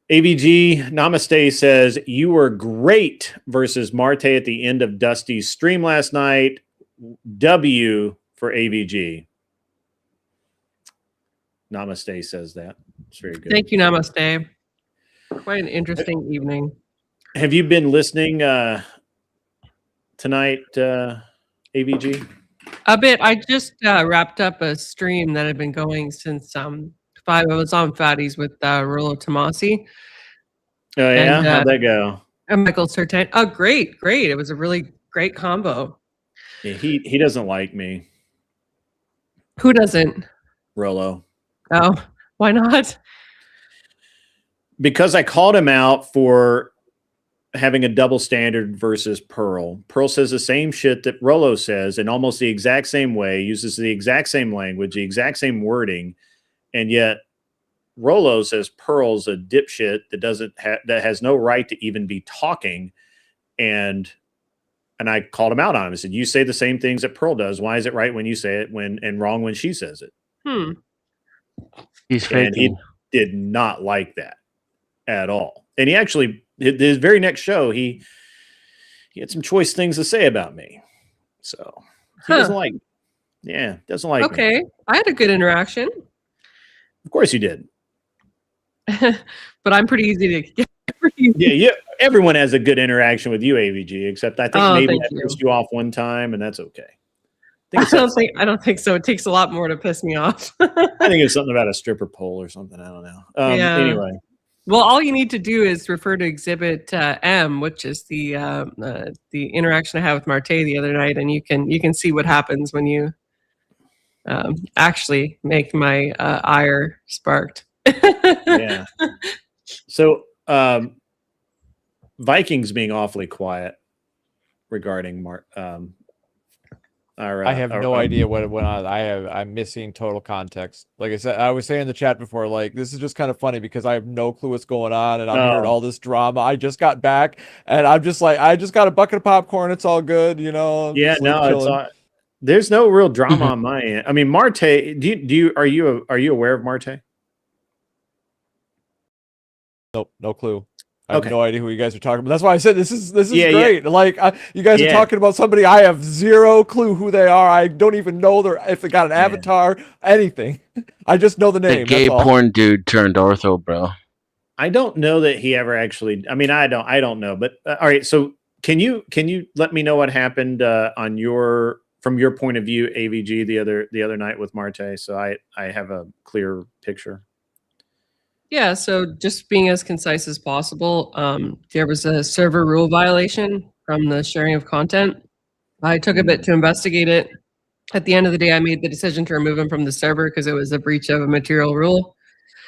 D: AVG Namaste says, you were great versus Marte at the end of Dusty's stream last night. W for AVG. Namaste says that. It's very good.
K: Thank you, Namaste. Quite an interesting evening.
D: Have you been listening tonight, AVG?
K: A bit. I just wrapped up a stream that had been going since 5. I was on Fatties with Rollo Tomasi.
D: Oh, yeah? How'd that go?
K: And Michael Sertan. Oh, great. It was a really great combo.
D: Yeah, he doesn't like me.
K: Who doesn't?
D: Rollo.
K: Oh, why not?
D: Because I called him out for having a double standard versus Pearl. Pearl says the same shit that Rollo says in almost the exact same way, uses the exact same language, the exact same wording, and yet Rollo says Pearl's a dipshit that has no right to even be talking, and I called him out on him. I said, "You say the same things that Pearl does. Why is it right when you say it and wrong when she says it?"
H: He's faking.
D: And he did not like that at all. And he actually, his very next show, he had some choice things to say about me. So he doesn't like me. Yeah, doesn't like me.
K: Okay. I had a good interaction.
D: Of course you did.
K: But I'm pretty easy to get.
D: Yeah. Everyone has a good interaction with you, AVG, except I think maybe I pissed you off one time, and that's okay.
K: I don't think so. It takes a lot more to piss me off.
D: I think it's something about a stripper pole or something. I don't know. Anyway.
K: Well, all you need to do is refer to Exhibit M, which is the interaction I had with Marte the other night, and you can see what happens when you actually make my ire sparked.
D: Yeah. So Vikings being awfully quiet regarding
J: I have no idea what went on. I'm missing total context. Like I said, I was saying in the chat before, like, this is just kind of funny because I have no clue what's going on, and I'm hearing all this drama. I just got back, and I'm just like, I just got a bucket of popcorn. It's all good, you know.
D: Yeah, no, it's all, there's no real drama on my end. I mean, Marte, are you aware of Marte?
J: Nope, no clue. I have
D: Okay.
J: no idea who you guys are talking about. That's why I said this is
D: Yeah,
J: great. Like you guys are talking about somebody I have zero clue who they are. I don't even know if they got an avatar, anything. I just know the name.
H: The gay
J: that's all.
H: porn dude turned ortho, bro.
D: I don't know that he ever actually. I mean, I don't know. But all right. So can you let me know what happened from your point of view, AVG, the other night with Marte? So I have a clear picture.
K: Yeah, so just being as concise as possible, there was a server rule violation from the sharing of content. I took a bit to investigate it. At the end of the day, I made the decision to remove him from the server because it was a breach of a material rule.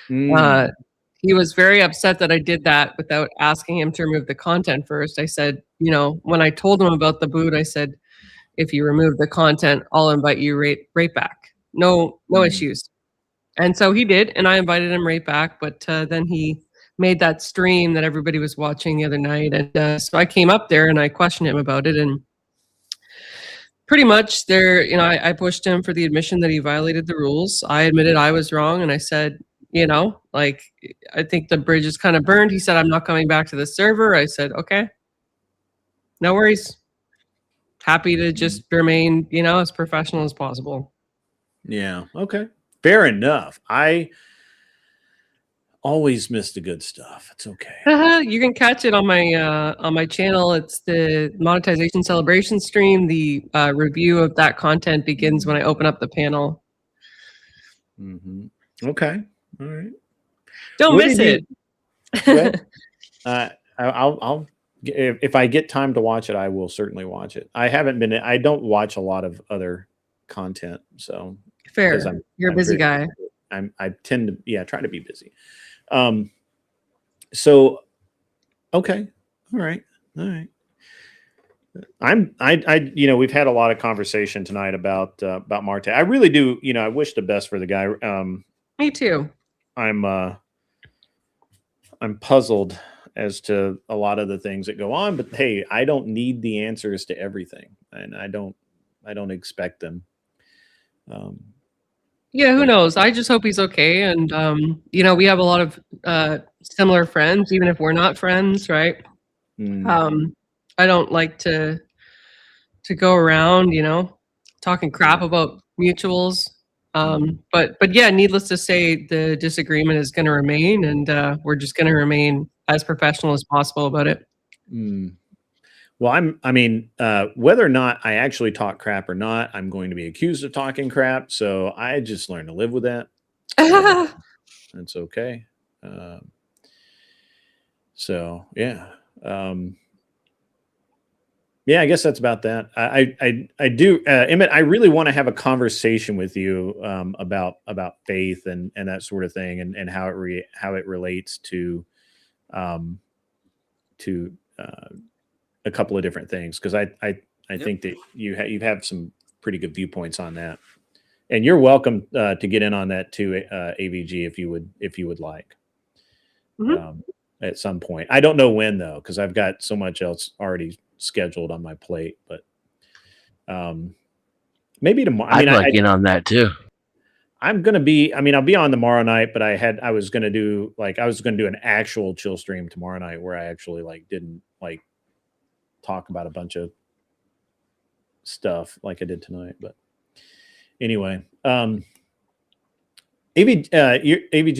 K: He was very upset that I did that without asking him to remove the content first. I said, when I told him about the boot, I said, if you remove the content, I'll invite you right back. No issues. And so he did, and I invited him right back. But then he made that stream that everybody was watching the other night, and so I came up there and I questioned him about it, and pretty much there, I pushed him for the admission that he violated the rules. I admitted I was wrong, and I said, like, I think the bridge is kind of burned. He said, I'm not coming back to the server. I said, okay, no worries. Happy to just remain, as professional as possible.
D: Yeah. Okay. Fair enough. I always miss the good stuff. It's okay.
K: You can catch it on my channel. It's the monetization celebration stream. The review of that content begins when I open up the panel.
D: Okay. All right.
K: Don't miss it.
D: I'll if I get time to watch it, I will certainly watch it. I don't watch a lot of other content, so
K: fair. You're a busy guy.
D: I tend to try to be busy. So okay. All right. We've had a lot of conversation tonight about Marte. I really do, I wish the best for the guy.
K: Me too.
D: I'm puzzled as to a lot of the things that go on, but hey, I don't need the answers to everything, and I don't expect them.
K: Yeah, who knows? I just hope he's okay. And, we have a lot of similar friends, even if we're not friends, right? I don't like to go around, talking crap about mutuals. But yeah, needless to say, the disagreement is going to remain, and we're just going to remain as professional as possible about it.
D: Well, whether or not I actually talk crap or not, I'm going to be accused of talking crap. So I just learned to live with that. That's okay. So yeah. Yeah, I guess that's about that. I do, Emmett. I really want to have a conversation with you about faith and that sort of thing, and how it relates to a couple of different things, because I think that you have some pretty good viewpoints on that, and you're welcome to get in on that too, AVG, if you would like. At some point. I don't know when though, because I've got so much else already scheduled on my plate, but maybe tomorrow.
H: I'd like in on that too.
D: I'm gonna be. I'll be on tomorrow night, but I was gonna do an actual chill stream tomorrow night where I actually didn't talk about a bunch of stuff like I did tonight. But anyway, AVG,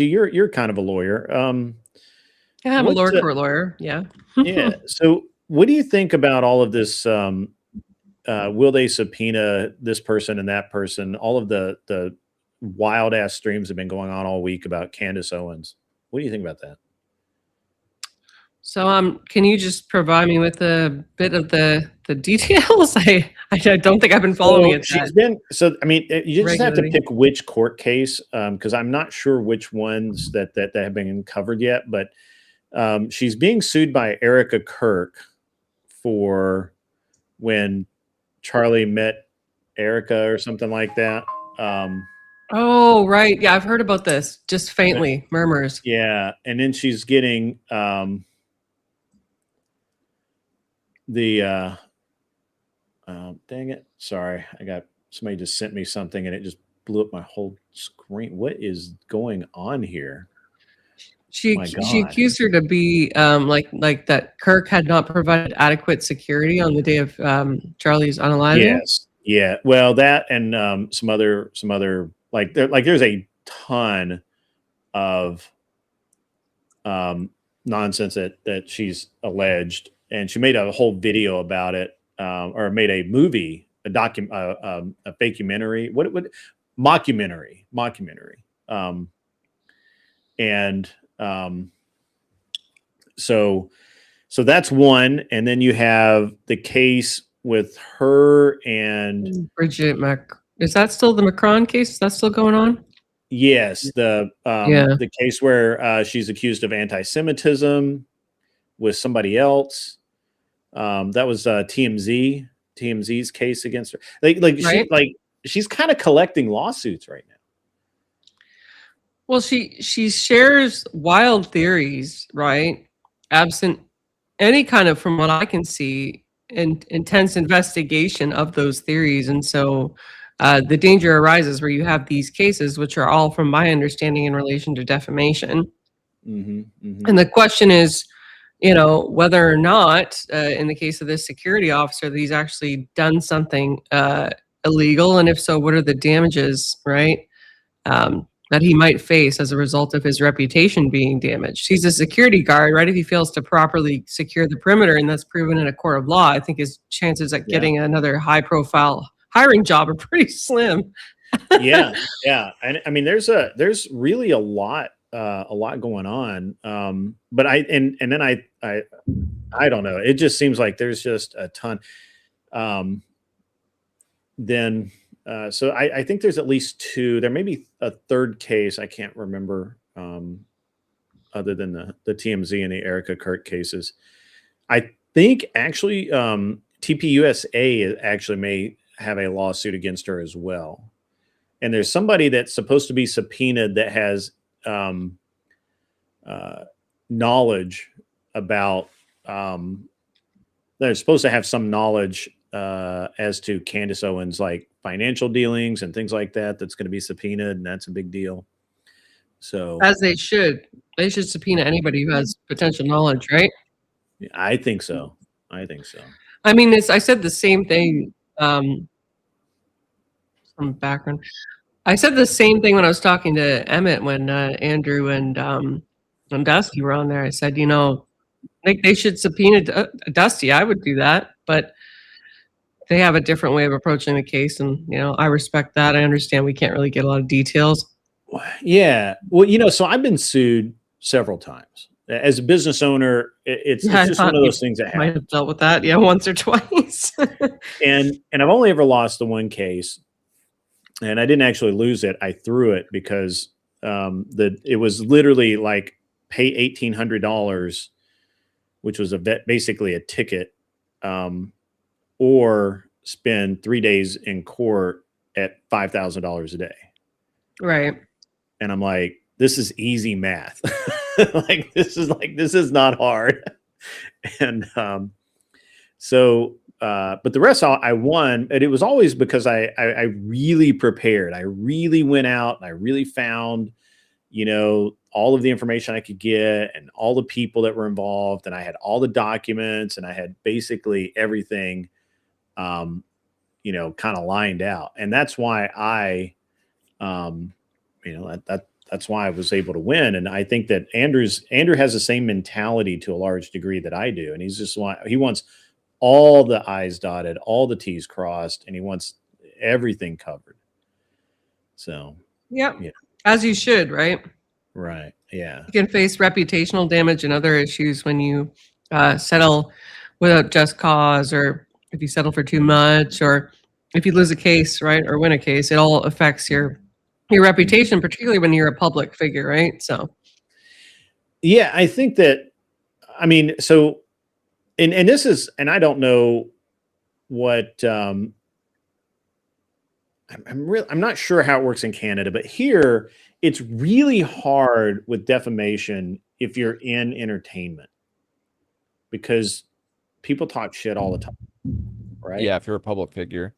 D: you're kind of a lawyer.
K: Yeah, I'm a lower court lawyer. Yeah.
D: Yeah. So what do you think about all of this? Will they subpoena this person and that person? All of the wild ass streams have been going on all week about Candace Owens. What do you think about that?
K: So, can you just provide me with a bit of the details? I don't think I've been following it.
D: She's been you just have to pick which court case, because I'm not sure which ones that have been covered yet. But she's being sued by Erica Kirk for when Charlie met Erica or something like that.
K: Oh, right. Yeah, I've heard about this. Just faintly, murmurs.
D: Yeah, and then she's getting dang it. Sorry. Somebody just sent me something and it just blew up my whole screen. What is going on here?
K: She
D: My
K: she
D: God.
K: accused her to be like that Kirk had not provided adequate security on the day of Charlie's unaliving.
D: Yes. Yeah. Well, that and some other there's a ton of nonsense that she's alleged, and she made a whole video about it, or made a movie, a fakecumentary, mockumentary, and so that's one, and then you have the case with her and
K: Bridget is that still the Macron case? Is that still going on?
D: yes,
K: Yeah.
D: the case where she's accused of anti-Semitism with somebody else. That was TMZ's case against her.
K: Right.
D: She's kind of collecting lawsuits right now.
K: Well, she shares wild theories, right? Absent any kind of, from what I can see, intense investigation of those theories. And so the danger arises where you have these cases, which are all, from my understanding, in relation to defamation. And the question is, whether or not, in the case of this security officer, that he's actually done something illegal, and if so, what are the damages, right? That he might face as a result of his reputation being damaged. He's a security guard, right? If he fails to properly secure the perimeter, and that's proven in a court of law, I think his chances at getting another high-profile hiring job are pretty slim.
D: Yeah. And I mean, there's really a lot going on. But I don't know. It just seems like there's just a ton. So I think there's at least two. There may be a third case. I can't remember, other than the TMZ and the Erica Kirk cases. I think actually TPUSA actually may have a lawsuit against her as well. And there's somebody that's supposed to be subpoenaed that has knowledge about, they're supposed to have some knowledge as to Candace Owens' financial dealings and things like that. That's going to be subpoenaed, and that's a big deal. So,
K: as they should subpoena anybody who has potential knowledge, right?
D: I think so.
K: I mean, I said the same thing. From background, I said the same thing when I was talking to Emmett when Andrew and Dusty were on there. I said, they should subpoena Dusty. I would do that, but they have a different way of approaching the case, and I respect that. I understand we can't really get a lot of details.
D: Yeah, well, so I've been sued several times as a business owner. It's just one of those things that happens.
K: Might have dealt with that, once or twice.
D: and I've only ever lost the one case, and I didn't actually lose it. I threw it because it was literally like pay $1,800, which was basically a ticket. Or spend 3 days in court at $5,000 a day.
K: Right.
D: And I'm like, this is easy math. This is not hard. And but the rest I won, and it was always because I really prepared. I really went out and I really found, all of the information I could get and all the people that were involved, and I had all the documents, and I had basically everything kind of lined out. And that's why that's why I was able to win. And I think that Andrew has the same mentality to a large degree that I do. And he wants all the I's dotted, all the T's crossed, and he wants everything covered. So,
K: yeah, as you should, right?
D: Right. Yeah.
K: You can face reputational damage and other issues when you settle without just cause, or if you settle for too much, or if you lose a case, right, or win a case. It all affects your reputation, particularly when you're a public figure, right? So,
D: yeah, I think that, I mean, so, and this is, and I don't know what, I'm not sure how it works in Canada, but here it's really hard with defamation if you're in entertainment, because people talk shit all the time, right?
J: Yeah, if you're a public figure.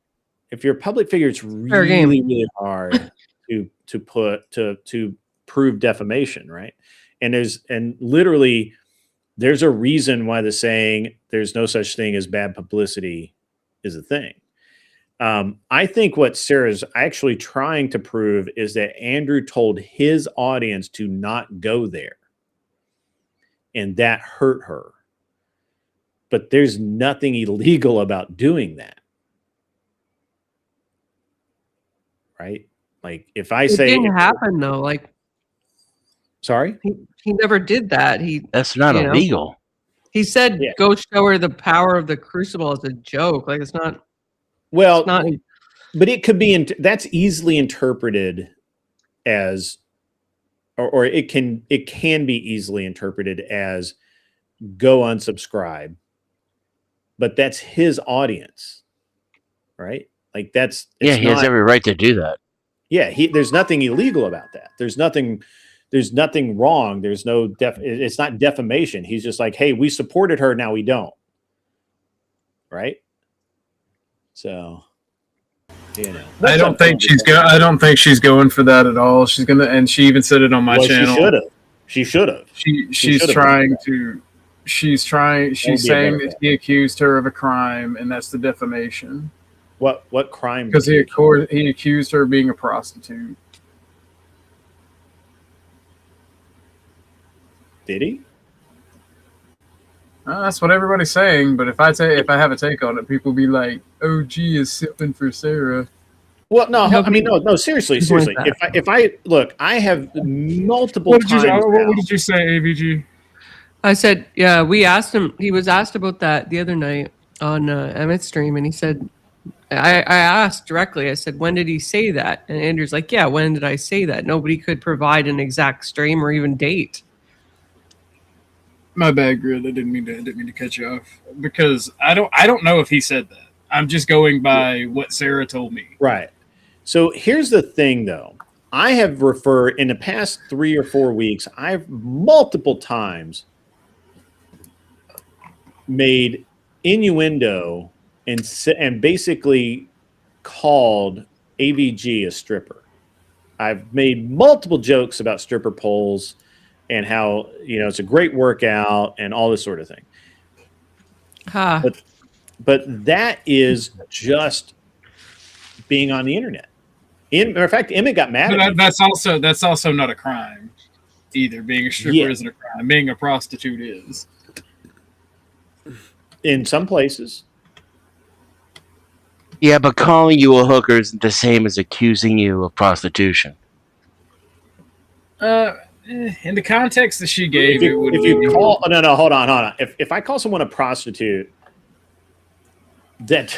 D: If you're a public figure, it's really hard to prove defamation, right? And literally there's a reason why the saying there's no such thing as bad publicity is a thing. I think what Sarah's actually trying to prove is that Andrew told his audience to not go there, and that hurt her. But there's nothing illegal about doing that. Right? Like if I say
K: it didn't happen though, like
D: sorry?
K: He never did that.
H: That's not
K: you know,
H: illegal.
K: He said
D: Yeah.
K: go show her the power of the crucible as a joke. Like it's not
D: Well,
K: it's not
D: but it could be that's easily interpreted as or it can be easily interpreted as go unsubscribe. But that's his audience. Right? Like that's
H: Yeah, he has every right to do that.
D: Yeah, there's nothing illegal about that. There's nothing wrong. There's no it's not defamation. He's just like, hey, we supported her, now we don't. Right? So, you know.
I: I don't think she's going for that at all. She's gonna, and she even said it on my channel.
D: She should have.
I: She's trying to. She's saying that he accused her of a crime, and that's the defamation.
D: What crime?
I: Because he accused her of being a prostitute.
D: Did he?
I: That's what everybody's saying. But if I have a take on it, people be like, "OG is sipping for Sarah."
D: Well, no, I mean, no. Seriously. If I look, I have multiple times.
I: What did you say, AVG?
K: I said, yeah, we asked him. He was asked about that the other night on Emmett's stream, and he said, I asked directly, I said, when did he say that? And Andrew's like, yeah, when did I say that? Nobody could provide an exact stream or even date.
I: My bad, Grid. I didn't mean to cut you off because I don't know if he said that. I'm just going by what Sarah told me.
D: Right. So here's the thing, though. I have referred in the past 3 or 4 weeks. I've multiple times made innuendo and basically called AVG a stripper. I've made multiple jokes about stripper poles and how, it's a great workout and all this sort of thing.
K: Huh.
D: But that is just being on the internet. Matter of fact, Emmett got mad at me.
I: That's also not a crime either. Being a stripper isn't a crime. Being a prostitute is.
D: In some places.
H: Yeah, but calling you a hooker isn't the same as accusing you of prostitution.
I: In the context that she gave,
D: hold on. If I call someone a prostitute, that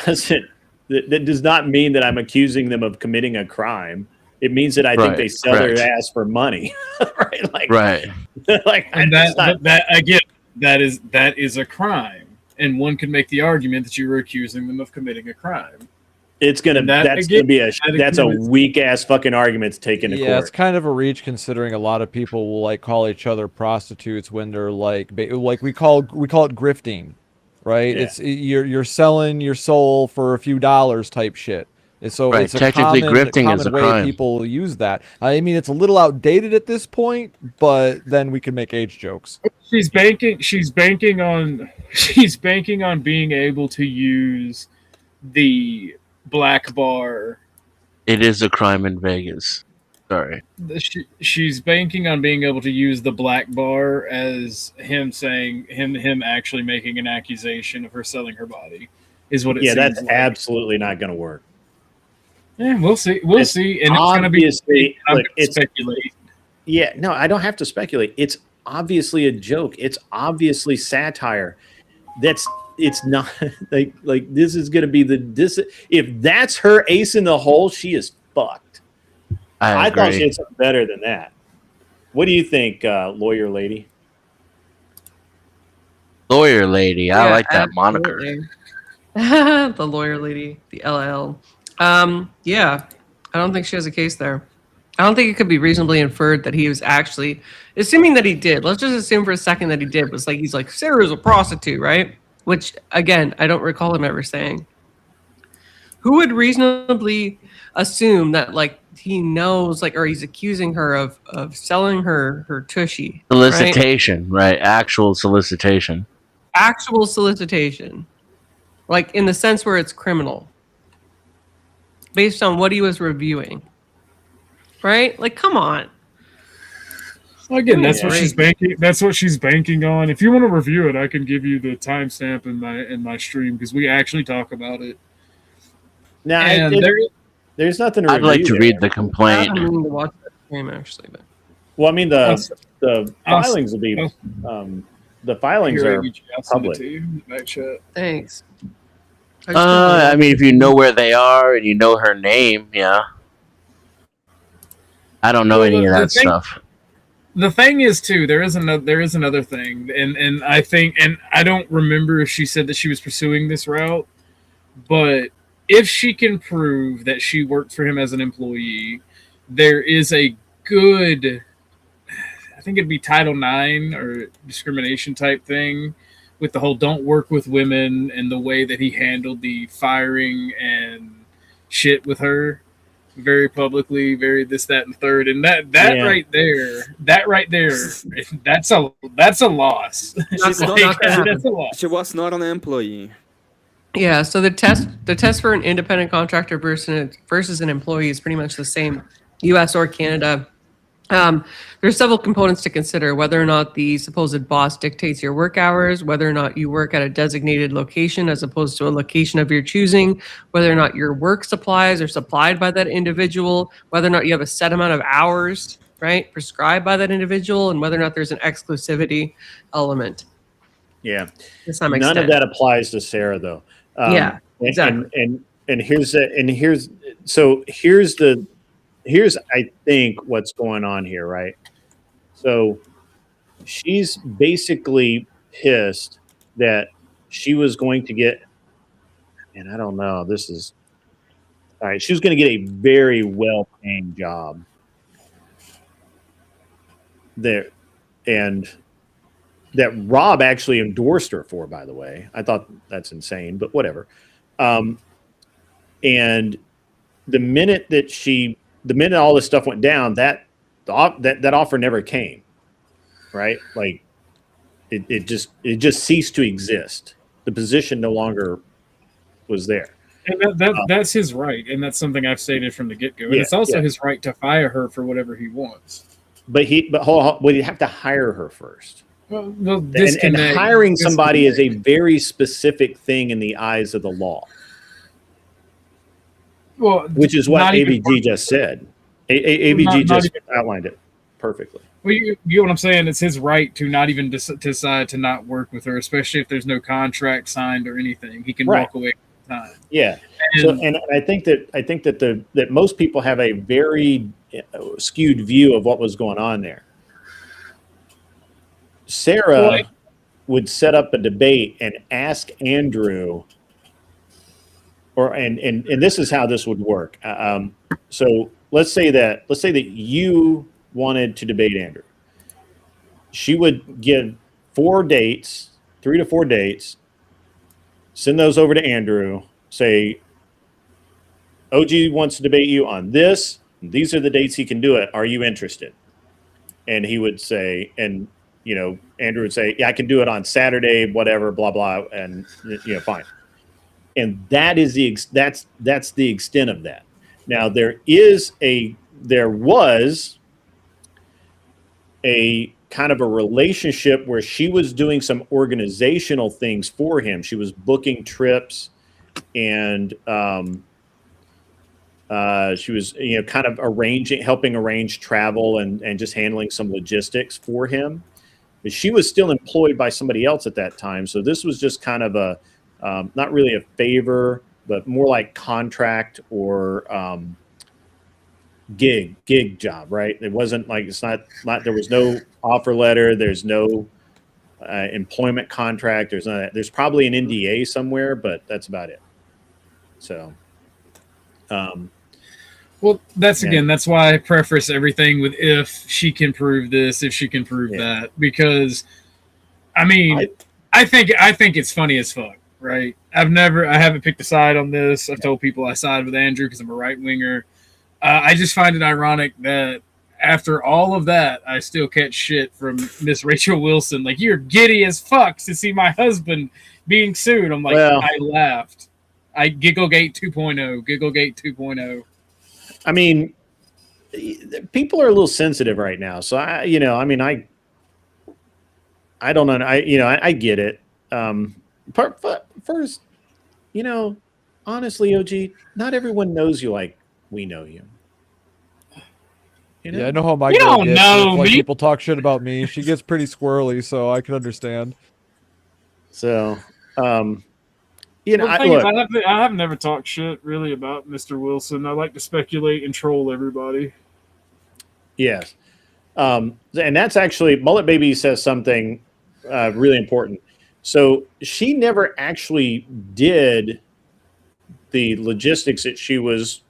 D: does not mean that I'm accusing them of committing a crime. It means that I think they sell their ass for money. Right? Like,
H: right.
D: Like,
I: and that is a crime. And one could make the argument that you were accusing them of committing a crime.
D: That's a weak ass fucking argument to take into court.
J: Yeah, it's kind of a reach considering a lot of people will like call each other prostitutes when they're like we call it grifting, right?
D: Yeah.
J: It's you're selling your soul for a few dollars type shit. And so it's
H: technically grifting is a
J: way
H: crime.
J: People use that. I mean, it's a little outdated at this point, but then we can make age jokes.
I: She's banking on being able to use the black bar.
H: It is a crime in Vegas. Sorry.
I: She's banking on being able to use the black bar as him actually making an accusation of her selling her body. Is what it seems
D: that's
I: like.
D: Absolutely not going to work.
I: Yeah, we'll see. We'll see. And it's going to be speculate.
D: Yeah, no, I don't have to speculate. It's obviously a joke. It's obviously satire. It's not like this is going to be if that's her ace in the hole, she is fucked. I thought she had something better than that. What do you think, lawyer lady?
H: Lawyer lady. I like that moniker.
K: The lawyer lady, the LL. Yeah, I don't think she has a case there. I don't think it could be reasonably inferred that he was actually, assuming that he did. Let's just assume for a second that he did. Was like he's like Sarah's a prostitute, right? Which again, I don't recall him ever saying. Who would reasonably assume that like he knows, like, or he's accusing her of selling her tushy.
H: Solicitation, right? Actual solicitation.
K: Actual solicitation, like in the sense where it's criminal, based on what he was reviewing. Right? Like, come on.
I: Again, that's what she's banking. That's what she's banking on. If you want to review it, I can give you the timestamp in my stream because we actually talk about it.
D: Now, there's nothing to
H: I'd like to read the complaint.
K: I don't mean to watch that stream actually, but
D: well, I mean the filings will be the filings are public.
K: Thanks.
H: I mean, if you know where they are and you know her name, yeah. I don't know any of that stuff.
I: The thing is, too, there is another thing, and I think, and I don't remember if she said that she was pursuing this route, but if she can prove that she worked for him as an employee, there is a good, I think it'd be Title IX or discrimination type thing with the whole don't work with women and the way that he handled the firing and shit with her. Very publicly, very this, that, and third, and that right there, that's a loss.
G: That's a loss. She was not an employee.
K: Yeah, so the test for an independent contractor versus an employee is pretty much the same, U.S. or Canada. There's several components to consider: whether or not the supposed boss dictates your work hours, whether or not you work at a designated location as opposed to a location of your choosing, whether or not your work supplies are supplied by that individual, whether or not you have a set amount of hours, right, prescribed by that individual, and whether or not there's an exclusivity element.
D: Yeah,
K: to some
D: none
K: extent.
D: of that applies to Sarah, though.
K: Yeah, exactly.
D: And here's I think what's going on here, right? So she's basically pissed that she was going to get, and I don't know, this is all right. She was going to get a very well-paying job there, and that Rob actually endorsed her for, by the way. I thought that's insane, but whatever. And the minute all this stuff went down, that offer never came, right? Like it just ceased to exist. The position no longer was there.
I: And that's his right, and that's something I've stated from the get-go. And it's also his right to fire her for whatever he wants.
D: But hold on, you have to hire her first.
I: Well,
D: and hiring somebody is a very specific thing in the eyes of the law.
I: Well,
D: which is what ABG just said. ABG just outlined it perfectly.
I: Well, you get what I'm saying? It's his right to not even decide to not work with her, especially if there's no contract signed or anything. He can walk away at the time.
D: Yeah. And I think that most people have a very skewed view of what was going on there. Sarah would set up a debate and ask Andrew, and this is how this would work. So let's say that you wanted to debate Andrew. She would give 3 to 4 dates, send those over to Andrew, say, OG wants to debate you on this. These are the dates he can do it. Are you interested? And he would say, and Andrew would say, yeah, I can do it on Saturday, whatever, blah, blah, and fine. And that is that's the extent of that. Now there was a kind of a relationship where she was doing some organizational things for him. She was booking trips, and she was kind of helping arrange travel and just handling some logistics for him. But she was still employed by somebody else at that time, so this was just kind of a not really a favor, but more like contract or gig job, right? It wasn't like it's not there was no offer letter, there's no employment contract, there's probably an NDA somewhere, but that's about it. So
I: well, that's why I preface everything with if she can prove this, if she can prove that, because I mean I think it's funny as fuck. Right. I haven't picked a side on this. I've told people I side with Andrew because I'm a right winger. I just find it ironic that after all of that, I still catch shit from Miss Rachel Wilson. Like, you're giddy as fuck to see my husband being sued. I'm like,
D: Well,
I: I laughed. Gigglegate 2.0. Gigglegate 2.0.
D: I mean, people are a little sensitive right now. So I don't know. I get it. First, honestly, OG, not everyone knows you like we know you.
J: Yeah, I know how my
I: You
J: girl
I: don't
J: gets.
I: know
J: If, like,
I: me.
J: people talk shit about me. She gets pretty squirrely, so I can understand.
D: So,
I: Well, the thing is, I have never talked shit really about Mr. Wilson. I like to speculate and troll everybody.
D: Yes. And that's actually, Mullet Baby says something really important. So she never actually did the logistics that she was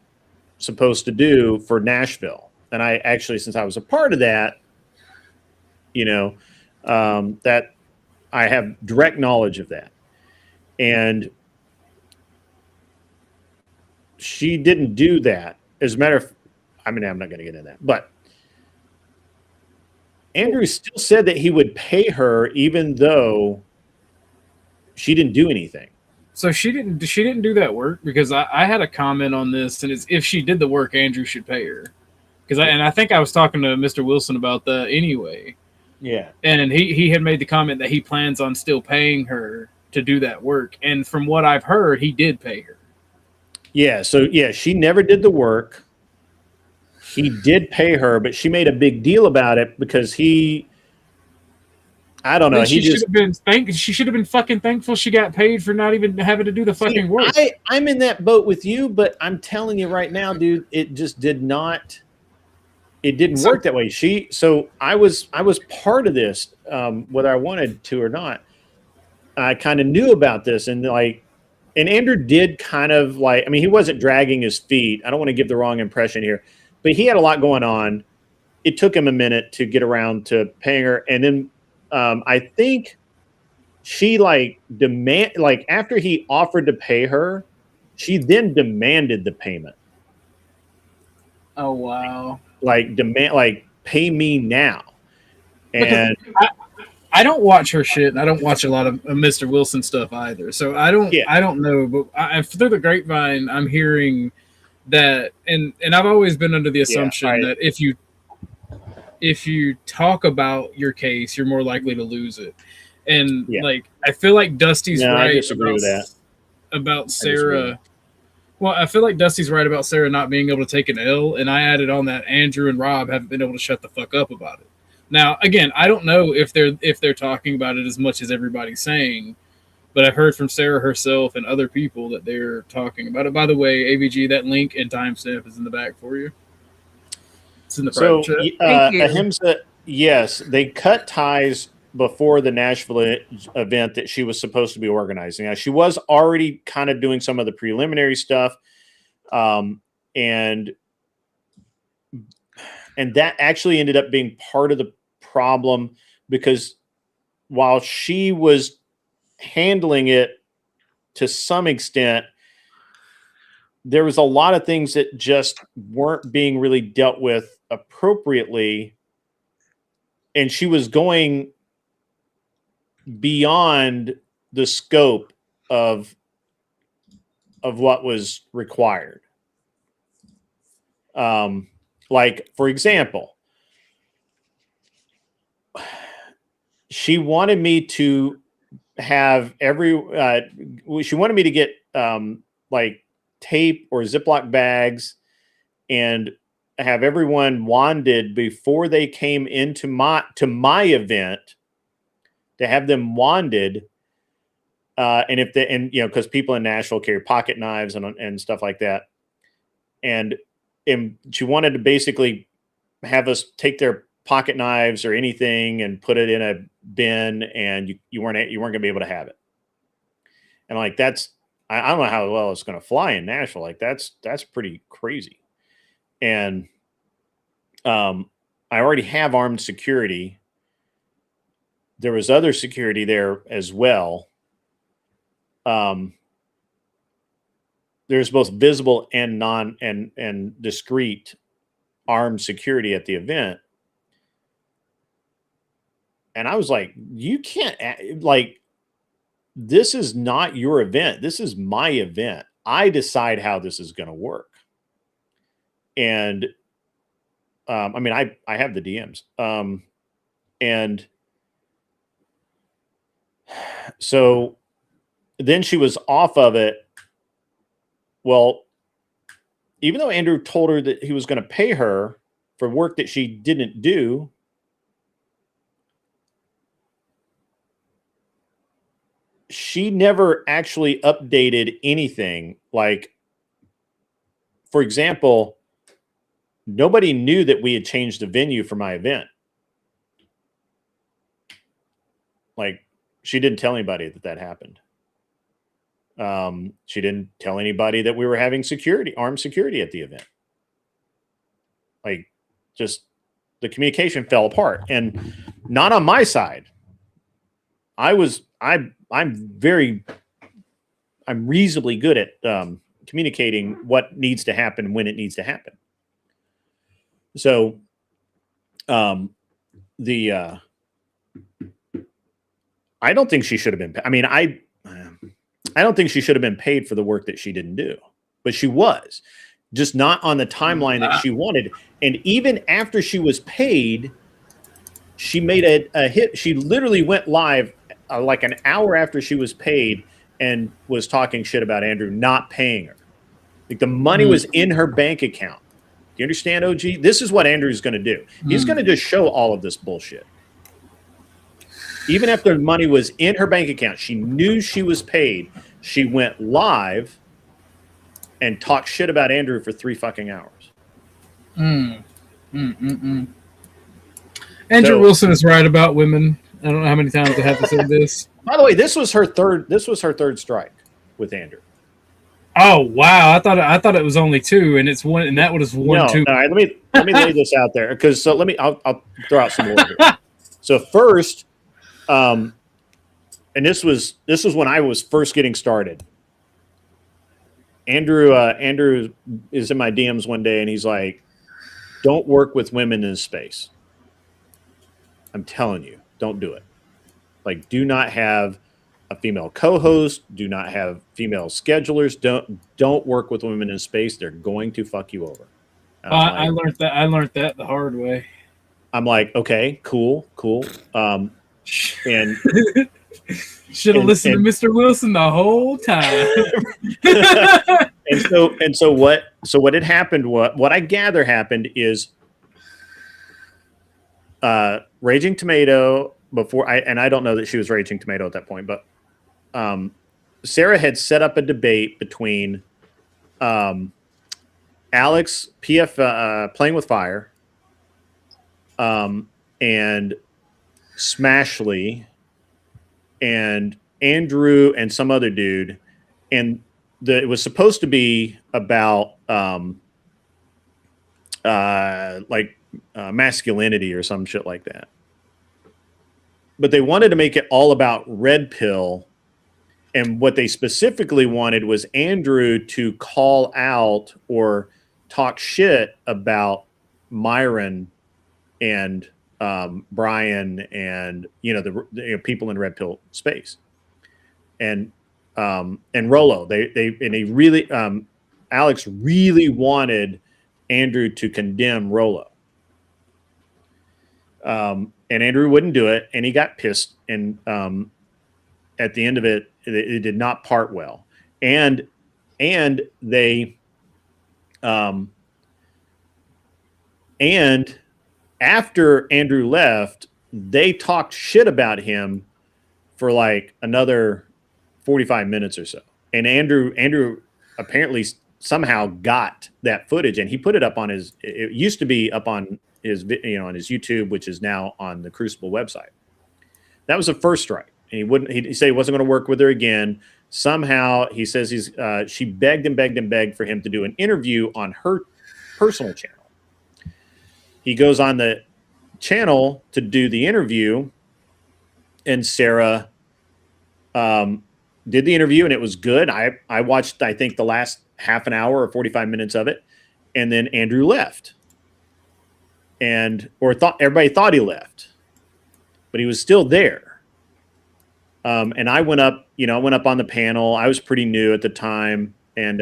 D: supposed to do for Nashville. And I actually, since I was a part of that, that I have direct knowledge of that. And she didn't do that. As a matter of, I'm not going to get into that, but Andrew still said that he would pay her even though she didn't do anything.
I: So she didn't do that work, because I had a comment on this, and it's, if she did the work, Andrew should pay her. I think I was talking to Mr. Wilson about that anyway.
D: Yeah.
I: And he had made the comment that he plans on still paying her to do that work. And from what I've heard, he did pay her.
D: Yeah. So yeah, she never did the work. He did pay her, but she made a big deal about it because I don't know.
I: She should have been fucking thankful she got paid for not even having to do the fucking work.
D: I'm in that boat with you, but I'm telling you right now, dude, it just did not. It didn't work that way. So I was part of this, whether I wanted to or not. I kind of knew about this, and Andrew did kind of he wasn't dragging his feet. I don't want to give the wrong impression here, but he had a lot going on. It took him a minute to get around to paying her, and then I think she after he offered to pay her, she then demanded the payment.
I: Oh wow!
D: Pay me now. And
I: I don't watch her shit, and I don't watch a lot of Mr. Wilson stuff either. So I don't know, but through the grapevine, I'm hearing that, and I've always been under the assumption that if you talk about your case, you're more likely to lose it. And I feel like Dusty's right.
D: I disagree with that
I: about Sarah. Well, I feel like Dusty's right about Sarah not being able to take an L, and I added on that Andrew and Rob haven't been able to shut the fuck up about it. Now, again, I don't know if they're talking about it as much as everybody's saying, but I've heard from Sarah herself and other people that they're talking about it. By the way, AVG, that link and timestamp is in the back for you. It's in the private chat.
K: Thank you.
D: Ahimsa, yes, they cut ties before the Nashville event that she was supposed to be organizing. Now, she was already kind of doing some of the preliminary stuff, and that actually ended up being part of the problem, because while she was handling it to some extent, there was a lot of things that just weren't being really dealt with appropriately, and she was going beyond the scope of what was required. For example, she wanted me to have she wanted me to get tape or Ziploc bags and have everyone wanded before they came into my event, to have them wanded. Because people in Nashville carry pocket knives and stuff like that. And she wanted to basically have us take their pocket knives or anything and put it in a bin, and you weren't going to be able to have it. And I don't know how well it's going to fly in Nashville. That's pretty crazy. And I already have armed security. There was other security there as well. There's there's both visible and non and discreet armed security at the event. And I was like, you can't, like, this is not your event. This is my event. I decide how this is going to work. And I mean, I have the DMs. And so then she was off of it. Well, even though Andrew told her that he was going to pay her for work that she didn't do, she never actually updated anything. Like, for example, nobody knew that we had changed the venue for my event. Like, she didn't tell anybody that that happened. She didn't tell anybody that we were having armed security at the event. Like, just the communication fell apart, and not on my side. I'm reasonably good at communicating what needs to happen when it needs to happen. So, I don't think she should have been. I mean, I don't think she should have been paid for the work that she didn't do, but she was, just not on the timeline that she wanted. And even after she was paid, she made a hit. She literally went live like an hour after she was paid and was talking shit about Andrew not paying her. Like, the money was in her bank account. Do you understand, OG? This is what Andrew's going to do. He's going to just show all of this bullshit. Even after the money was in her bank account, she knew she was paid. She went live and talked shit about Andrew for 3 fucking hours.
I: Andrew Wilson is right about women. I don't know how many times I have to say this.
D: By the way, this was her third strike with Andrew.
I: Oh wow! I thought it was only 2, and it's 1, and that was 1, 2.
D: All right, let me lay this out there, because I'll throw out some more here. So first, and this was when I was first getting started. Andrew is in my DMs one day, and he's like, "Don't work with women in don't I'm telling you, don't do it. Like, do not have a female co-host. Do not have female schedulers. Don't work with women in space. They're going to fuck you over."
I: I learned that the hard way.
D: I'm like, okay, cool. And
I: should have listened to Mr. Wilson the whole time.
D: and so what had happened? What I gather happened is, Raging Tomato before I don't know that she was Raging Tomato at that point, but Sarah had set up a debate between Alex PF Playing with Fire and Smashley and Andrew and some other dude, and it was supposed to be about masculinity or some shit like that. But they wanted to make it all about Red Pill, and what they specifically wanted was Andrew to call out or talk shit about Myron and Brian and the people in Red Pill space, and Rolo. They really Alex really wanted Andrew to condemn Rolo. And Andrew wouldn't do it, and he got pissed. And at the end of it, it did not part well. And they and after Andrew left, they talked shit about him for like another 45 minutes or so. And Andrew apparently somehow got that footage, and he put it up on it used to be up on his, on his YouTube, which is now on the Crucible website. That was the first strike. And he said he wasn't going to work with her again. Somehow he says she begged for him to do an interview on her personal channel. He goes on the channel to do the interview, and Sarah did the interview and it was good. I watched, I think, the last half an hour or 45 minutes of it, and then Andrew left, everybody thought he left, but he was still there. And I went up, I went up on the panel. I was pretty new at the time, and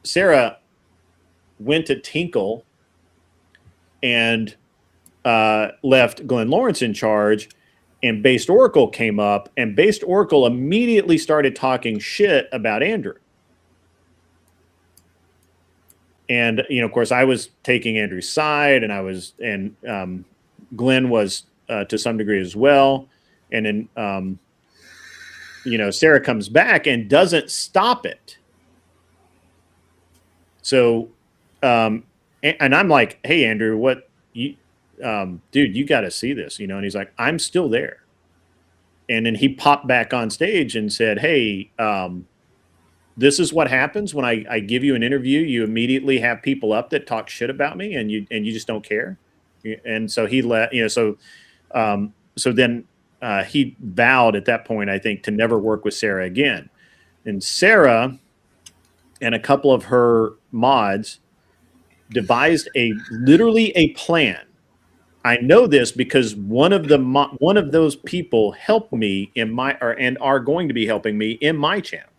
D: Sarah went to Tinkle and left Glenn Lawrence in charge, and Based Oracle came up, and Based Oracle immediately started talking shit about Andrew. And, of course, I was taking Andrew's side, and Glenn was to some degree as well. And then, Sarah comes back and doesn't stop it. So, and I'm like, hey, Andrew, what dude, you got to see this, and he's like, I'm still there. And then he popped back on stage and said, hey, this is what happens when I give you an interview. You immediately have people up that talk shit about me, and you just don't care. And so he so then he vowed at that point, I think, to never work with Sarah again. And Sarah and a couple of her mods devised literally a plan. I know this because one of those people helped me and are going to be helping me in my channel.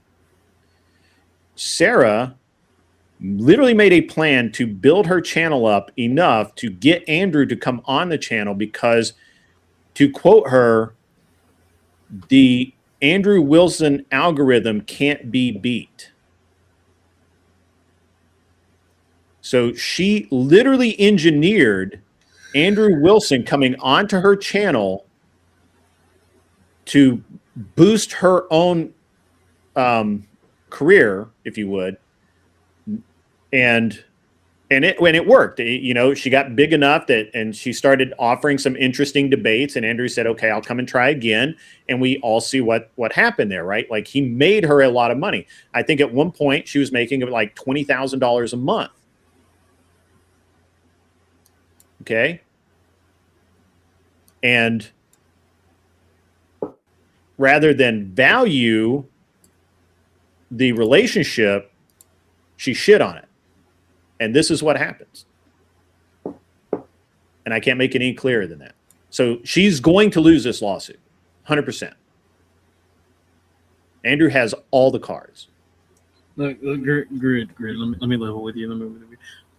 D: Sarah literally made a plan to build her channel up enough to get Andrew to come on the channel because, to quote her, the Andrew Wilson algorithm can't be beat. So she literally engineered Andrew Wilson coming onto her channel to boost her own career, if you would. And it worked. She got big enough and she started offering some interesting debates, and Andrew said, okay, I'll come and try again. And we all see what happened there, right? Like, he made her a lot of money. I think at one point she was making like $20,000 a month. Okay. And rather than value the relationship, she shit on it. And this is what happens. And I can't make it any clearer than that. So she's going to lose this lawsuit, 100%. Andrew has all the cards.
I: Look, Grid. Let me level with you.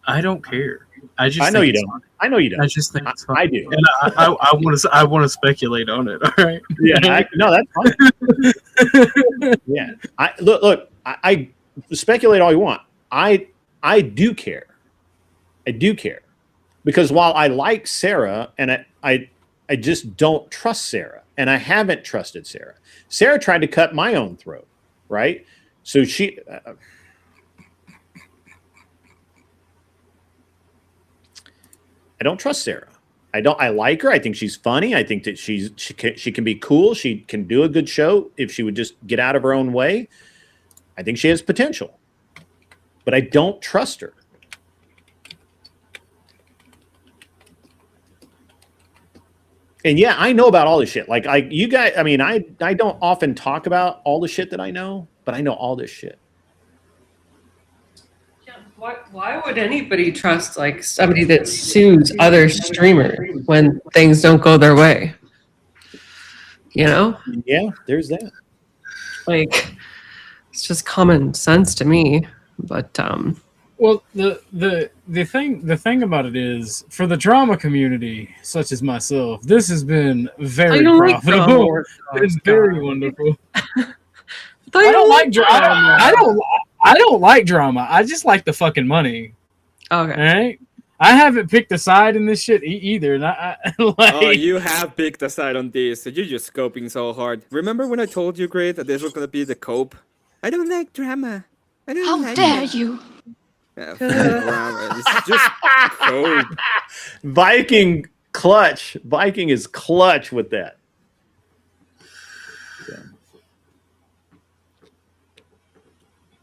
I: I don't care. I
D: know you don't. I know you don't.
I: I just think it's fun.
D: I do.
I: And I want to speculate on it. All right.
D: Yeah. No, that's fine. Yeah. Look. I speculate all you want. I do care. I do care, because while I like Sarah, and I just don't trust Sarah, and I haven't trusted Sarah. Sarah tried to cut my own throat, right? So she. I don't trust Sarah. I like her. I think she's funny. I think that she can be cool. She can do a good show if she would just get out of her own way. I think she has potential, but I don't trust her. And yeah, I know about all this shit. Like you guys, I mean, I don't often talk about all the shit that I know, but I know all this shit.
K: Why would anybody trust like somebody that sues other streamers when things don't go their way? Yeah,
D: there's that.
K: Like, it's just common sense to me. But
I: well, the thing about it is, for the drama community, such as myself, this has been very profitable. It's very wonderful. I don't like drama. I don't like drama. I just like the fucking money.
K: Okay.
I: All right. I haven't picked a side in this shit either. And
G: oh, you have picked a side on this. So you're just scoping so hard. Remember when I told you, Gray, that this was gonna be the cope? I don't like drama.
L: How dare you?
G: Yeah, drama. It's just cope.
D: Viking clutch. Viking is clutch with that.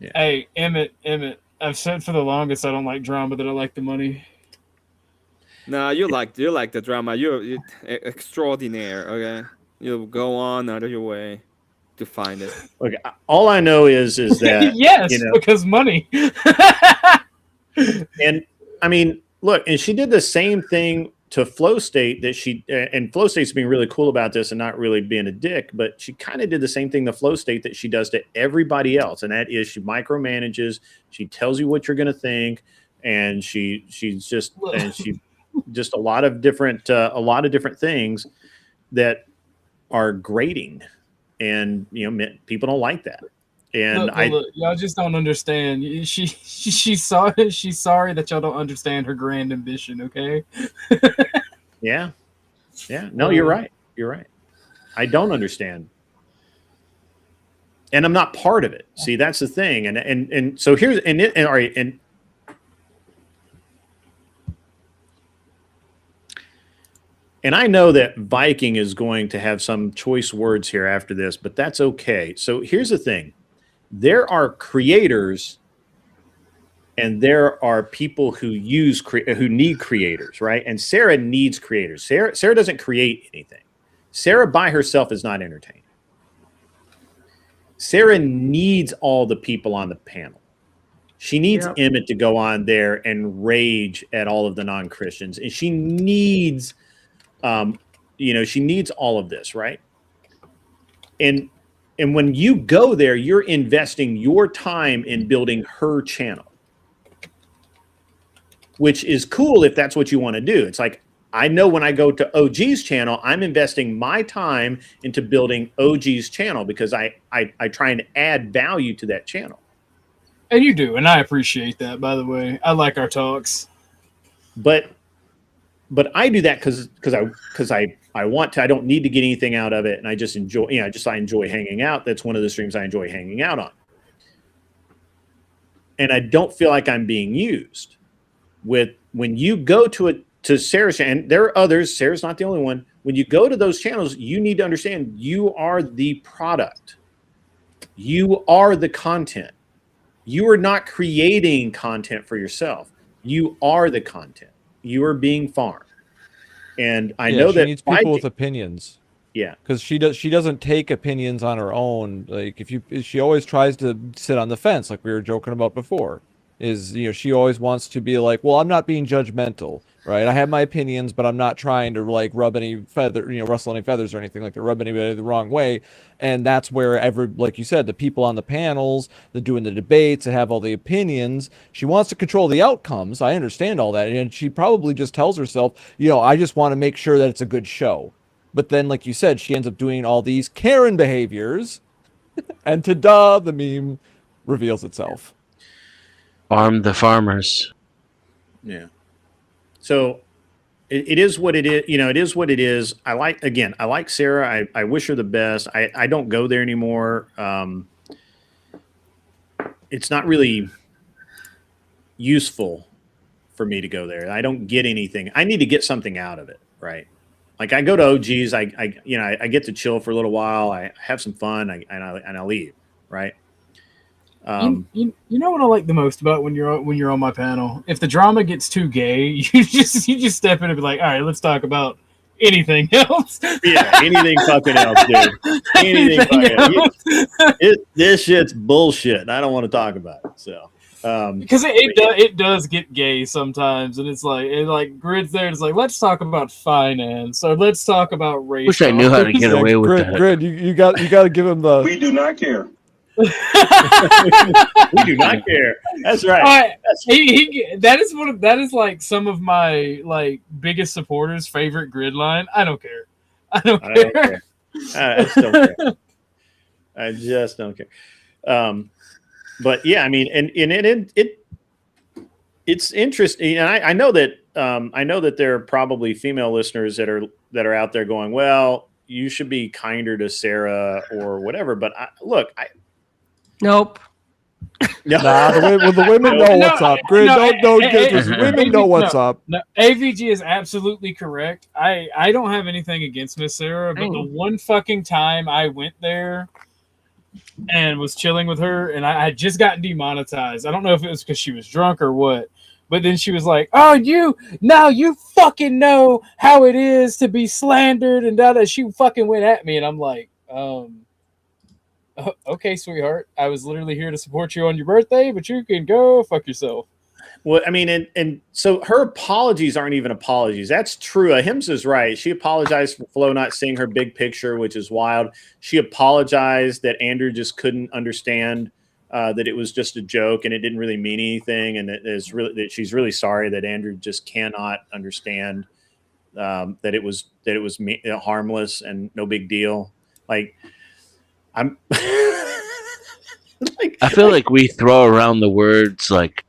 I: Yeah. Hey, Emmett, I've said for the longest I don't like drama, that I like the money.
G: No, you like the drama. You're extraordinaire, okay? You'll go on out of your way. to find it.
D: Look, all I know is that
I: yes, because money.
D: And I mean, look, and she did the same thing to Flow State and Flow State's being really cool about this and not really being a dick, but she kind of did the same thing to Flow State that she does to everybody else, and that is she micromanages. She tells you what you're going to think, and she just a lot of different things that are grating, and people don't like that. And
I: look, y'all just don't understand. She's sorry. She's sorry that y'all don't understand her grand ambition. Okay.
D: Yeah. No, you're right. You're right. I don't understand, and I'm not part of it. See, that's the thing. And so here's all right. And I know that Viking is going to have some choice words here after this, but that's okay. So here's the thing. There are creators and there are people who need creators, right? And Sarah needs creators. Sarah doesn't create anything. Sarah by herself is not entertaining. Sarah needs all the people on the panel. She needs Emmett to go on there and rage at all of the non-Christians. And she needs, she needs all of this, right? And when you go there, you're investing your time in building her channel, which is cool if that's what you want to do. It's like, I know when I go to OG's channel, I'm investing my time into building OG's channel because I try and add value to that channel.
I: And you do, and I appreciate that, by the way. I like our talks.
D: But I do that because I want to. I don't need to get anything out of it, and I just enjoy. I enjoy hanging out. That's one of the streams I enjoy hanging out on. And I don't feel like I'm being used. When you go to Sarah's channel, and there are others. Sarah's not the only one. When you go to those channels, you need to understand you are the product. You are the content. You are not creating content for yourself. You are the content. You are being farmed. And I know that
J: she needs people with opinions.
D: Yeah,
J: because she doesn't take opinions on her own. Like she always tries to sit on the fence, like we were joking about before. She always wants to be like, well, I'm not being judgmental, right? I have my opinions, but I'm not trying to like rustle any feathers or anything like that, rub anybody the wrong way. And that's where like you said, the people on the panels, the doing the debates, that have all the opinions. She wants to control the outcomes. I understand all that, and she probably just tells herself, I just want to make sure that it's a good show. But then, like you said, she ends up doing all these Karen behaviors, and ta-da, the meme reveals itself.
H: Farm the farmers.
D: Yeah. So it is what it is. It is what it is. I like Sarah. I wish her the best. I don't go there anymore. It's not really useful for me to go there. I don't get anything. I need to get something out of it, right? Like I go to OGs. I get to chill for a little while. I have some fun. and I leave, right?
I: You know what I like the most about when you're on my panel? If the drama gets too gay, you just step in and be like, all right, let's talk about anything else.
D: Yeah, anything fucking else, dude. Anything fucking else. This shit's bullshit. I don't want to talk about it. So
I: because it does get gay sometimes, and it's like Grid's there. It's like, let's talk about finance, or let's talk about race.
H: Wish I knew how to get away with that.
J: Grid, you got to give him the.
B: We do not care.
D: We do not care. That's right.
I: That is like some of my like biggest supporters' favorite grid line. I don't care. I don't care.
D: I just don't care. I just don't care. But yeah, I mean, and it's interesting, and I know that there are probably female listeners that are out there going, well, you should be kinder to Sarah or whatever. But
K: Nope.
J: Nah, the women know what's up. Grid, don't get this. Women know what's up.
I: No, AVG is absolutely correct. I don't have anything against Miss Sarah, but the one fucking time I went there and was chilling with her, and I had just gotten demonetized. I don't know if it was because she was drunk or what, but then she was like, "Oh, you fucking know how it is to be slandered," and that she fucking went at me, and I'm like, "Oh, okay, sweetheart. I was literally here to support you on your birthday, but you can go fuck yourself."
D: Well, I mean, and so her apologies aren't even apologies. That's true. Ahimsa's right. She apologized for Flo not seeing her big picture, which is wild. She apologized that Andrew just couldn't understand that it was just a joke and it didn't really mean anything, and that she's really sorry that Andrew just cannot understand that it was harmless and no big deal. Like, I'm.
H: I feel like we throw around the words like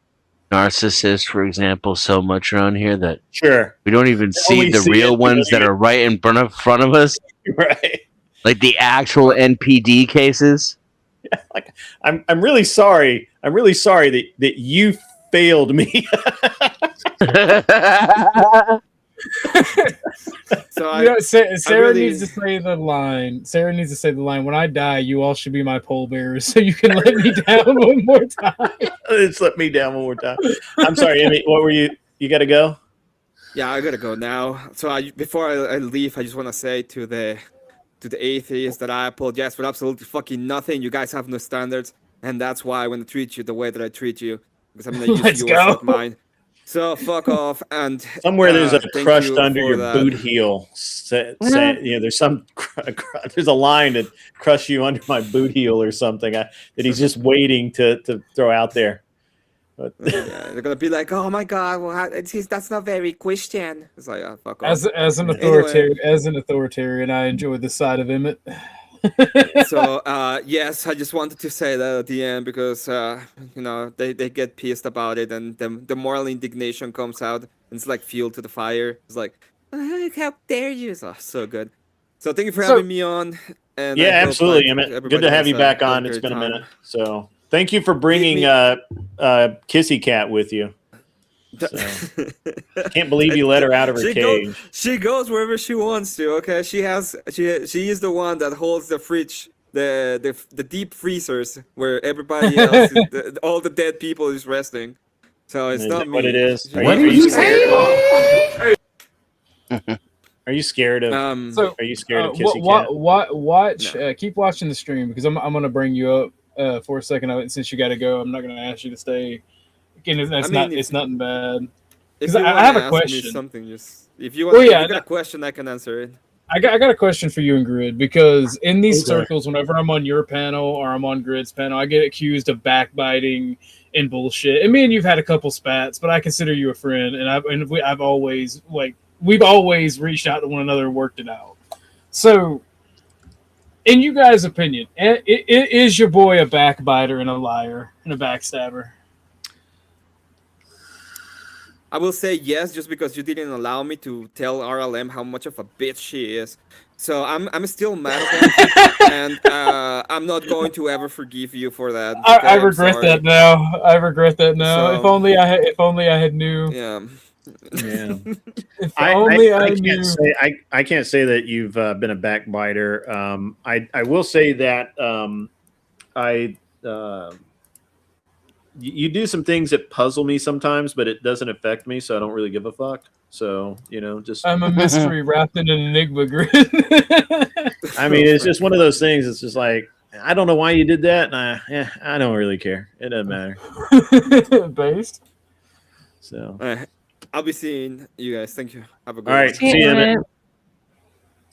H: narcissist, for example, so much around here that
D: sure
H: we don't even see the real ones that are right in front of us.
D: Right.
H: Like the actual NPD cases.
D: Yeah, like I'm really sorry. I'm really sorry that you failed me.
I: So Sarah needs to say the line. Sarah needs to say the line. When I die, you all should be my pallbearers, so you can let me down one more time.
D: Just let me down one more time. I'm sorry, Emmy. What were you? You got to go.
G: Yeah, I gotta go now. So before I leave, I just want to say to the atheists that I apologize for absolutely fucking nothing. You guys have no standards, and that's why I want to treat you the way that I treat you, because I'm gonna use yours, not mine. So fuck off. And
D: somewhere there's a crushed under your boot heel. There's there's a line that crushed you under my boot heel or something that he's just waiting to throw out there. But
G: yeah, they're gonna be like, "Oh my god, well, that's not very Christian." It's like, oh, fuck off.
I: As an authoritarian, I enjoy this side of Emmett.
G: So yes, I just wanted to say that at the end because they get pissed about it, and the moral indignation comes out, and it's like fuel to the fire. It's like, how dare you? So good. So thank you for having me on. And
D: yeah, absolutely, Emmett. Good to have you back on. It's been a minute. So thank you for bringing Kissy Cat with you. So, can't believe you let her out of her cage.
G: She goes wherever she wants to. Okay, she is the one that holds the fridge, the deep freezers where everybody else, all the dead people is resting. So it's not me.
D: What it is?
G: What are you
D: saying? Are you scared of? Are you scared of Kissy Cat?
I: Keep watching the stream because I'm gonna bring you up for a second. Since you got to go, I'm not gonna ask you to stay. Again, it's nothing bad. Because I have a question.
G: If you got a question, I can answer it.
I: I got a question for you and Grid, because in these circles, whenever I'm on your panel or I'm on Grid's panel, I get accused of backbiting and bullshit. And me and you've had a couple spats, but I consider you a friend, and we've always reached out to one another and worked it out. So, in you guys' opinion, is your boy a backbiter and a liar and a backstabber?
G: I will say yes, just because you didn't allow me to tell RLM how much of a bitch she is. So I'm still mad at her, and I'm not going to ever forgive you for that.
I: I regret that now. So, if only I had knew.
G: Yeah.
D: Yeah.
I: If only I knew.
D: I can't say that you've been a backbiter. I will say that you do some things that puzzle me sometimes, but it doesn't affect me, so I don't really give a fuck. So, just
I: I'm a mystery wrapped in an enigma, Grid.
D: I mean, it's just one of those things. It's just like, I don't know why you did that, and I don't really care. It doesn't matter.
I: Based.
D: So,
G: I'll be seeing you guys. Thank you. Have a good
D: all right. See you, Emmett.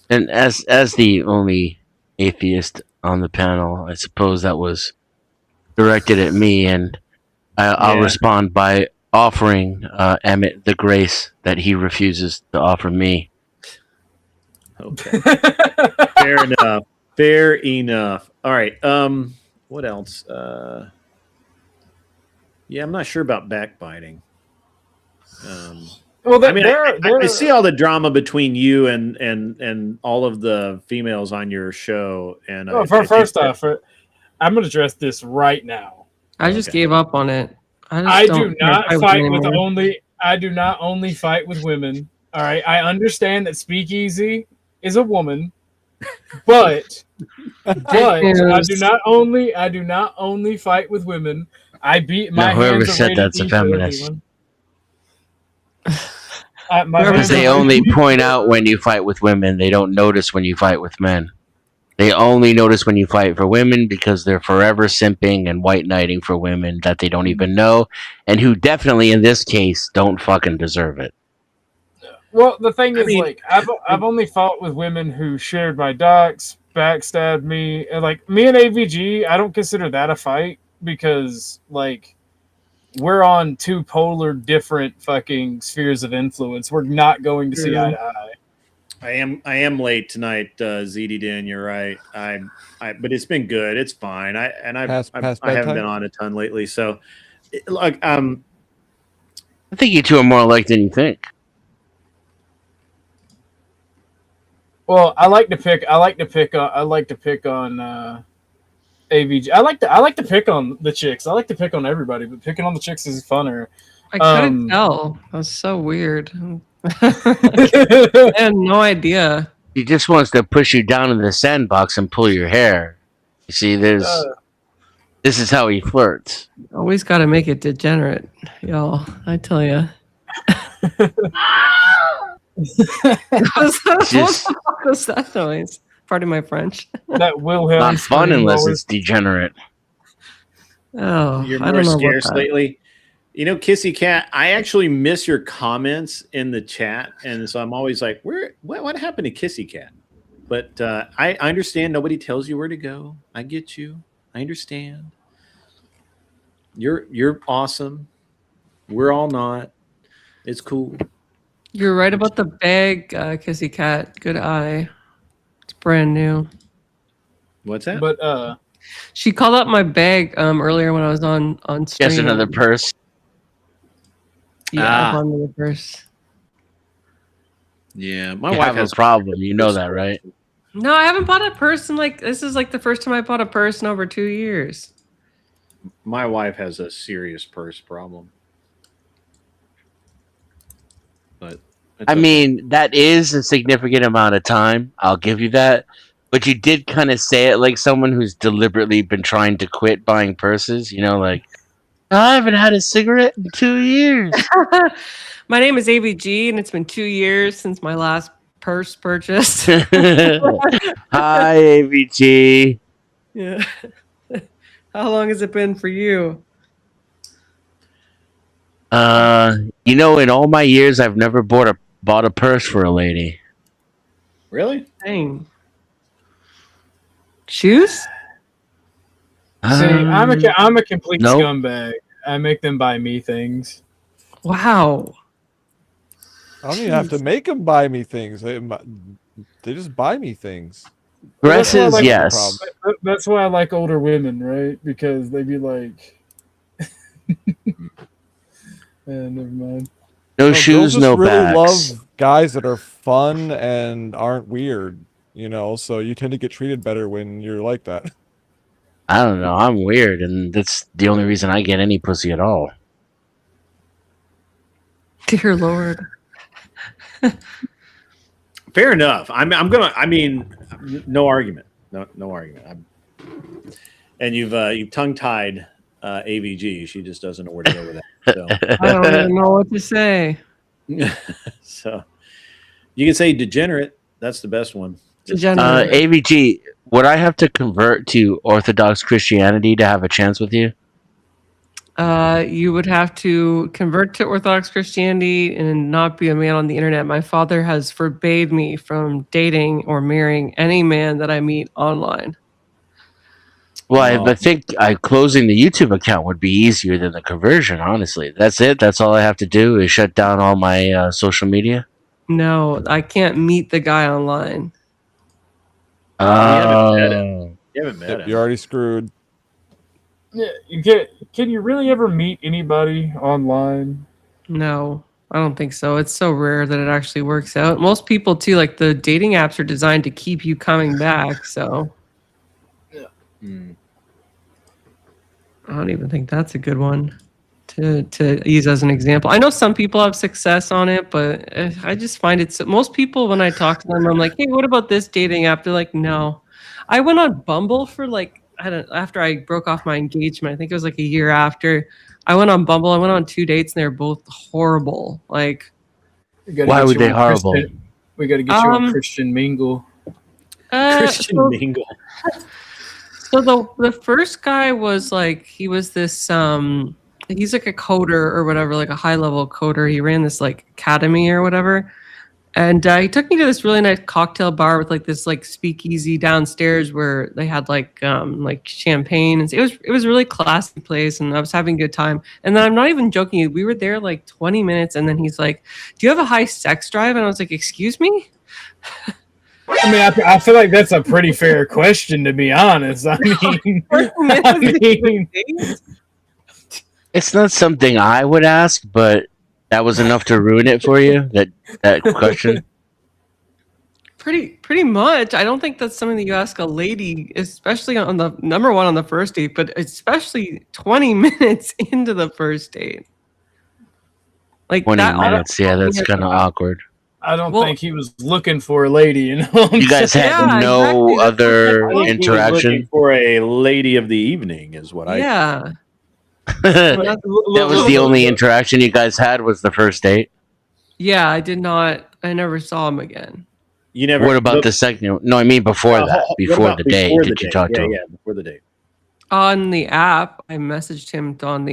H: And as the only atheist on the panel, I suppose that was directed at me, and I'll respond by offering Emmett the grace that he refuses to offer me.
D: Okay. Fair enough. All right. What else? Yeah, I'm not sure about backbiting.
I: Well,
D: I mean, I see all the drama between you and all of the females on your show. And
I: first off, I'm going to address this right now.
K: I just gave up on it.
I: I do not only fight with women. All right, I understand that Speakeasy is a woman, but I do not only fight with women. I beat my.
H: Whoever said that's a feminist. Because they only point out when you fight with women. They don't notice when you fight with men. They only notice when you fight for women because they're forever simping and white knighting for women that they don't even know, and who definitely in this case don't fucking deserve it.
I: Well, the thing is, like, I've only fought with women who shared my docs, backstabbed me, and like me and AVG, I don't consider that a fight because like we're on two polar different fucking spheres of influence. We're not going to see eye to eye.
D: I am late tonight, ZD Dan. You're right. But it's been good. It's fine. I haven't been on a ton lately. So, look, I
H: think you two are more alike than you think.
I: Well, I like to pick on AVG. I like to pick on the chicks. I like to pick on everybody, but picking on the chicks is funner.
K: I couldn't tell. That's so weird. I had no idea.
H: He just wants to push you down in the sandbox and pull your hair. You see, this is how he flirts.
K: Always got to make it degenerate, y'all. I tell you. What the fuck was that noise? Pardon my French.
I: That Wilhelm.
H: Not fun unless it's degenerate.
K: Oh,
D: you're
K: I
D: more
K: don't know
D: scarce
K: about that.
D: lately. You know, Kissy Cat, I actually miss your comments in the chat, and so I'm always like, what happened to Kissy Cat? But I understand nobody tells you where to go. I get you. I understand. You're awesome. We're all not. It's cool.
K: You're right about the bag, Kissy Cat. Good eye. It's brand new.
D: What's that?
I: But
K: she called out my bag earlier when I was on stream.
H: Just another purse.
K: Yeah, I bought another purse.
D: Yeah, my
H: you
D: wife
H: have
D: has
H: a problem. You know that, right?
K: No, I haven't bought a purse in this is like the first time I bought a purse in over 2 years.
D: My wife has a serious purse problem. But
H: I mean, that is a significant amount of time. I'll give you that. But you did kind of say it like someone who's deliberately been trying to quit buying purses. You know, like, I haven't had a cigarette in 2 years.
K: My name is AVG, and it's been 2 years since my last purse purchase.
H: Hi, AVG.
K: Yeah. How long has it been for you?
H: You know, in all my years, I've never bought a purse for a lady.
D: Really?
K: Dang. Shoes?
I: See, I'm a complete
H: nope.
I: scumbag. I make them buy me things.
K: Wow.
J: I don't even have to make them buy me things. They just buy me things.
H: Dresses, yes.
I: That's why I like older women, right? Because they be like, never mind.
H: No shoes,
J: just
H: no
J: really
H: bags.
J: Love guys that are fun and aren't weird, you know. So you tend to get treated better when you're like that.
H: I don't know. I'm weird, and that's the only reason I get any pussy at all.
K: Dear Lord.
D: Fair enough. I mean, no argument. No argument. And you've tongue-tied AVG. She just doesn't know where to go with that. So.
K: I don't even know what to say.
D: So you can say degenerate. That's the best one.
K: Degenerate.
H: AVG, would I have to convert to Orthodox Christianity to have a chance with you?
K: You would have to convert to Orthodox Christianity and not be a man on the internet. My father has forbade me from dating or marrying any man that I meet online.
H: Well, I think closing the YouTube account would be easier than the conversion, honestly. That's it? That's all I have to do is shut down all my social media?
K: No, I can't meet the guy online.
D: You haven't met him.
J: You're already screwed.
I: Yeah, can you really ever meet anybody online?
K: No, I don't think so. It's so rare that it actually works out. Most people, too, like the dating apps are designed to keep you coming back, so... I don't even think that's a good one to use as an example. I know some people have success on it, but I just find it most people, when I talk to them, I'm like, hey, what about this dating app? They're like, no. I went on Bumble for after I broke off my engagement. I think it was like a year after. I went on Bumble. I went on 2 dates, and they were both horrible. Like,
H: why were they horrible?
I: We got to get you on Christian Mingle.
D: Christian
K: so,
D: Mingle.
K: so the first guy was like he was this he's like a coder or whatever, like a high level coder. He ran this like academy or whatever. And he took me to this really nice cocktail bar with like this like speakeasy downstairs where they had like champagne, and it was a really classy place, and I was having a good time. And then I'm not even joking, we were there like 20 minutes, and then he's like, "Do you have a high sex drive?" And I was like, "Excuse me."
I: I mean, I feel like that's a pretty fair question, to be honest. I mean,
H: It's not something I would ask, but that was enough to ruin it for you. That question.
K: Pretty much. I don't think that's something that you ask a lady, especially on the number one on the first date, but especially 20 minutes into the first date. Like
H: 20
K: that,
H: minutes. Yeah, that's kind of awkward.
I: I don't think he was looking for a lady. You know,
H: You guys had no other
D: I think he was
H: interaction.
D: looking for a lady of the evening, is what I.
K: Yeah.
H: That was the only interaction you guys had, was the first date.
K: Yeah, I never saw him again.
D: You never.
H: What about the second? No, I mean before that.
D: What
H: Before
D: about
H: the date,
D: before the
H: did you
D: date?
H: talk to him?
D: Yeah, before the date.
K: On the app, I messaged him on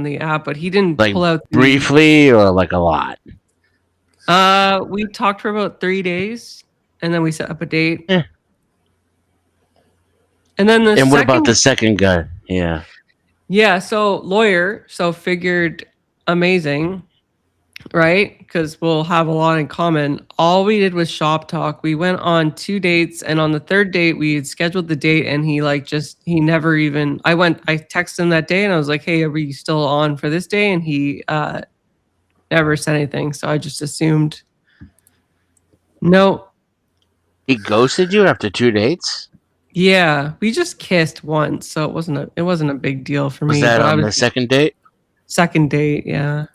K: the app, but he didn't
H: Like
K: pull out
H: briefly or like a lot?
K: We talked for about 3 days, and then we set up a date.
H: Yeah.
K: And then
H: what about the second guy? Yeah.
K: Yeah, so lawyer, so figured amazing, right? Because we'll have a lot in common. All we did was shop talk. We went on 2 dates, and on the third date, we had scheduled the date, and he never even. I texted him that day, and I was like, "Hey, are we still on for this day?" And he never said anything, so I just assumed no.
H: He ghosted you after 2 dates?
K: Yeah, we just kissed once, so it wasn't a big deal for me.
H: Was that
K: but
H: on the second date?
K: Second date? Yeah.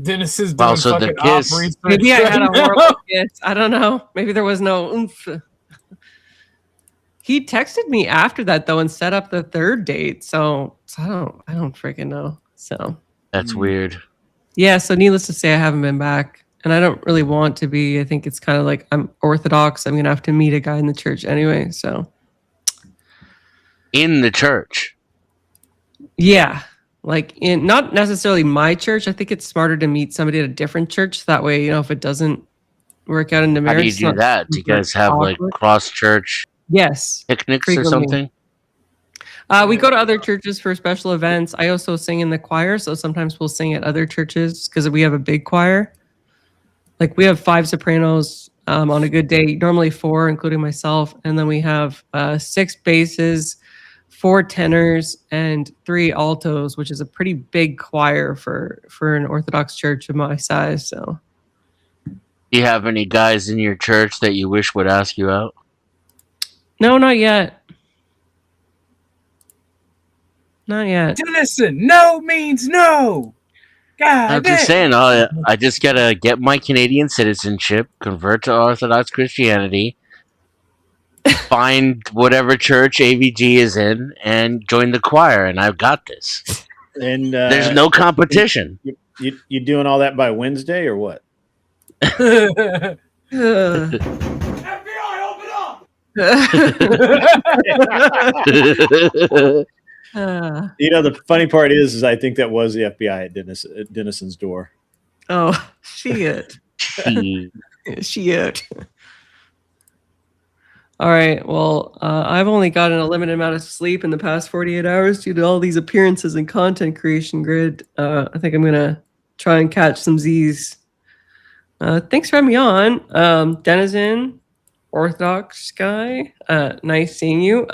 I: Dennis is doing
H: so the
I: fucking
H: kiss.
I: op research
K: Maybe I had a
I: right now.
K: horrible kiss. I don't know. Maybe there was no oomph. He texted me after that though and set up the third date. So I don't freaking know. So
H: That's weird.
K: yeah. So needless to say, I haven't been back, and I don't really want to be. I think it's kind of like I'm Orthodox. I'm gonna have to meet a guy in the church anyway. So
H: In the church.
K: yeah. Like in not necessarily my church. I think it's smarter to meet somebody at a different church. That way, if it doesn't work out into
H: How
K: marriage.
H: do you
K: it's
H: do
K: not
H: that? Do you
K: super
H: guys have like
K: awkward.
H: cross church
K: Yes.
H: picnics or
K: Frequently.
H: something?
K: We go to other churches for special events. I also sing in the choir, so sometimes we'll sing at other churches because we have a big choir. Like we have 5 sopranos on a good day, normally 4, including myself, and then we have 6 basses, 4 tenors, and 3 altos, which is a pretty big choir for an Orthodox church of my size. So,
H: Do you have any guys in your church that you wish would ask you out?
K: no, not yet. Not yet.
I: Dennison, no means no. God,
H: I'm just saying, I just gotta get my Canadian citizenship, convert to Orthodox Christianity, find whatever church AVG is in, and join the choir, and I've got this.
D: And
H: There's no competition.
D: You doing all that by Wednesday or what?
K: Ugh.
D: The funny part is I think that was the FBI at Dennison's door.
K: Oh, shit. Shit. All right. Well, I've only gotten a limited amount of sleep in the past 48 hours due to all these appearances and content creation grid. I think I'm going to try and catch some Z's. Thanks for having me on. Denizen, Orthodox guy. Nice seeing you.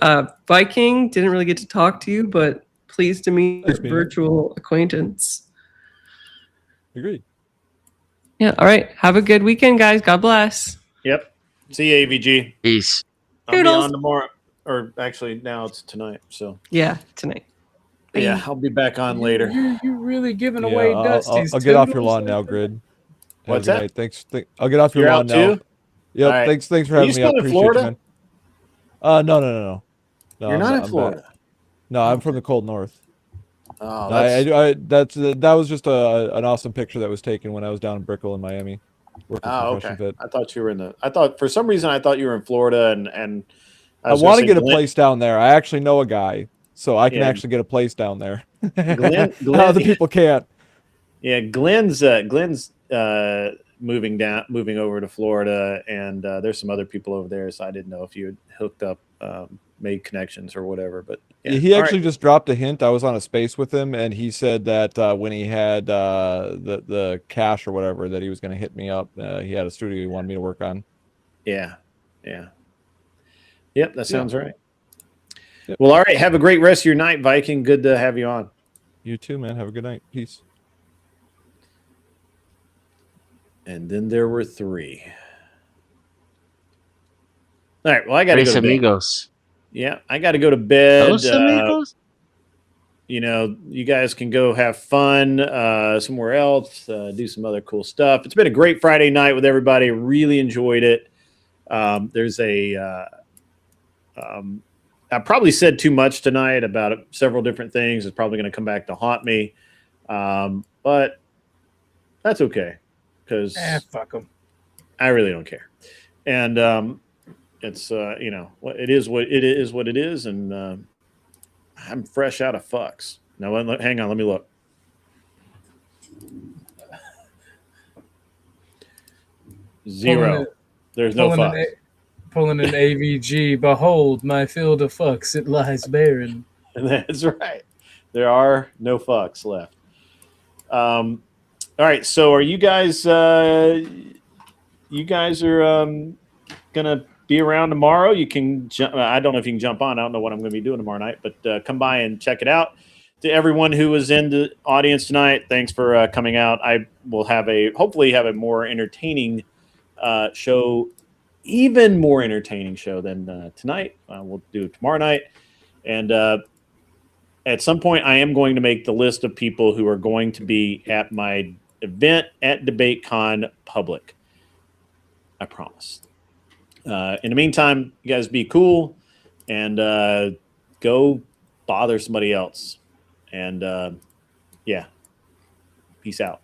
K: Viking, didn't really get to talk to you, but pleased to meet a virtual acquaintance.
J: Agreed.
K: Yeah. All right. Have a good weekend, guys. God bless.
D: Yep. See you, AVG.
H: Peace.
D: I'll be
K: Toodles.
D: on tomorrow, or actually now it's tonight. So
K: Yeah, tonight.
D: yeah, I'll be back on later.
I: You're really giving
J: Yeah,
I: away
J: I'll
I: Dusty's.
J: get off your
I: toodles.
J: lawn now, Grid. Have
D: What's
J: a good
D: that?
J: night. Thanks. I'll get off your
D: You're
J: lawn
D: out
J: now.
D: too?
J: Yep.
D: All right.
J: Thanks for
D: Are
J: having
D: you
J: me. I
D: still in
J: appreciate
D: Florida?
J: you, man. No.
D: You're
J: I'm
D: not in
J: I'm
D: Florida.
J: back. No, I'm from the cold north.
D: Oh,
J: No, that was just an awesome picture that was taken when I was down in Brickell in Miami. Working
D: Oh,
J: concussion
D: okay.
J: fit.
D: I thought you were in the. I thought for some reason I thought you were in Florida, and
J: I
D: was
J: want to
D: gonna say
J: get a
D: Glenn-
J: place down there. I actually know a guy, so I can
D: Yeah.
J: actually get a place down there.
D: Glenn,
J: Other people can't.
D: Yeah, Glenn's moving over to Florida, and there's some other people over there. So I didn't know if you had hooked up, made connections or whatever. But yeah,
J: He
D: all
J: actually
D: right.
J: just dropped a hint. I was on a space with him, and he said that when he had the cash or whatever, that he was going to hit me up. He had a studio he wanted me to work on.
D: Yeah, yeah, yep. That sounds right.
J: Yep.
D: Well, all right. Have a great rest of your night, Viking. Good to have you on.
J: You too, man. Have a good night. Peace.
D: And then there were 3. All right. Well, I got to go to bed.
H: Amigos.
D: Yeah, I got to go to bed.
H: Los amigos?
D: You know, you guys can go have fun somewhere else, do some other cool stuff. It's been a great Friday night with everybody. Really enjoyed it. There's a I probably said too much tonight about several different things. It's probably going to come back to haunt me, but that's okay because
I: fuck them.
D: I really don't care. And it's you know, it is what it is, what it is, and I'm fresh out of fucks. Now, hang on, let me look. Zero. There's no fucks.
I: Pulling an AVG. Behold, my field of fucks, it lies barren.
D: That's right. There are no fucks left. All right. So, are you guys? You guys are gonna be around tomorrow. You can. I don't know if you can jump on. I don't know what I'm going to be doing tomorrow night, but come by and check it out. To everyone who was in the audience tonight, thanks for coming out. I will hopefully have a more entertaining show. Even more entertaining show than tonight. We'll do it tomorrow night. And at some point, I am going to make the list of people who are going to be at my event at DebateCon public. I promise. In the meantime, you guys be cool and go bother somebody else. And yeah, peace out.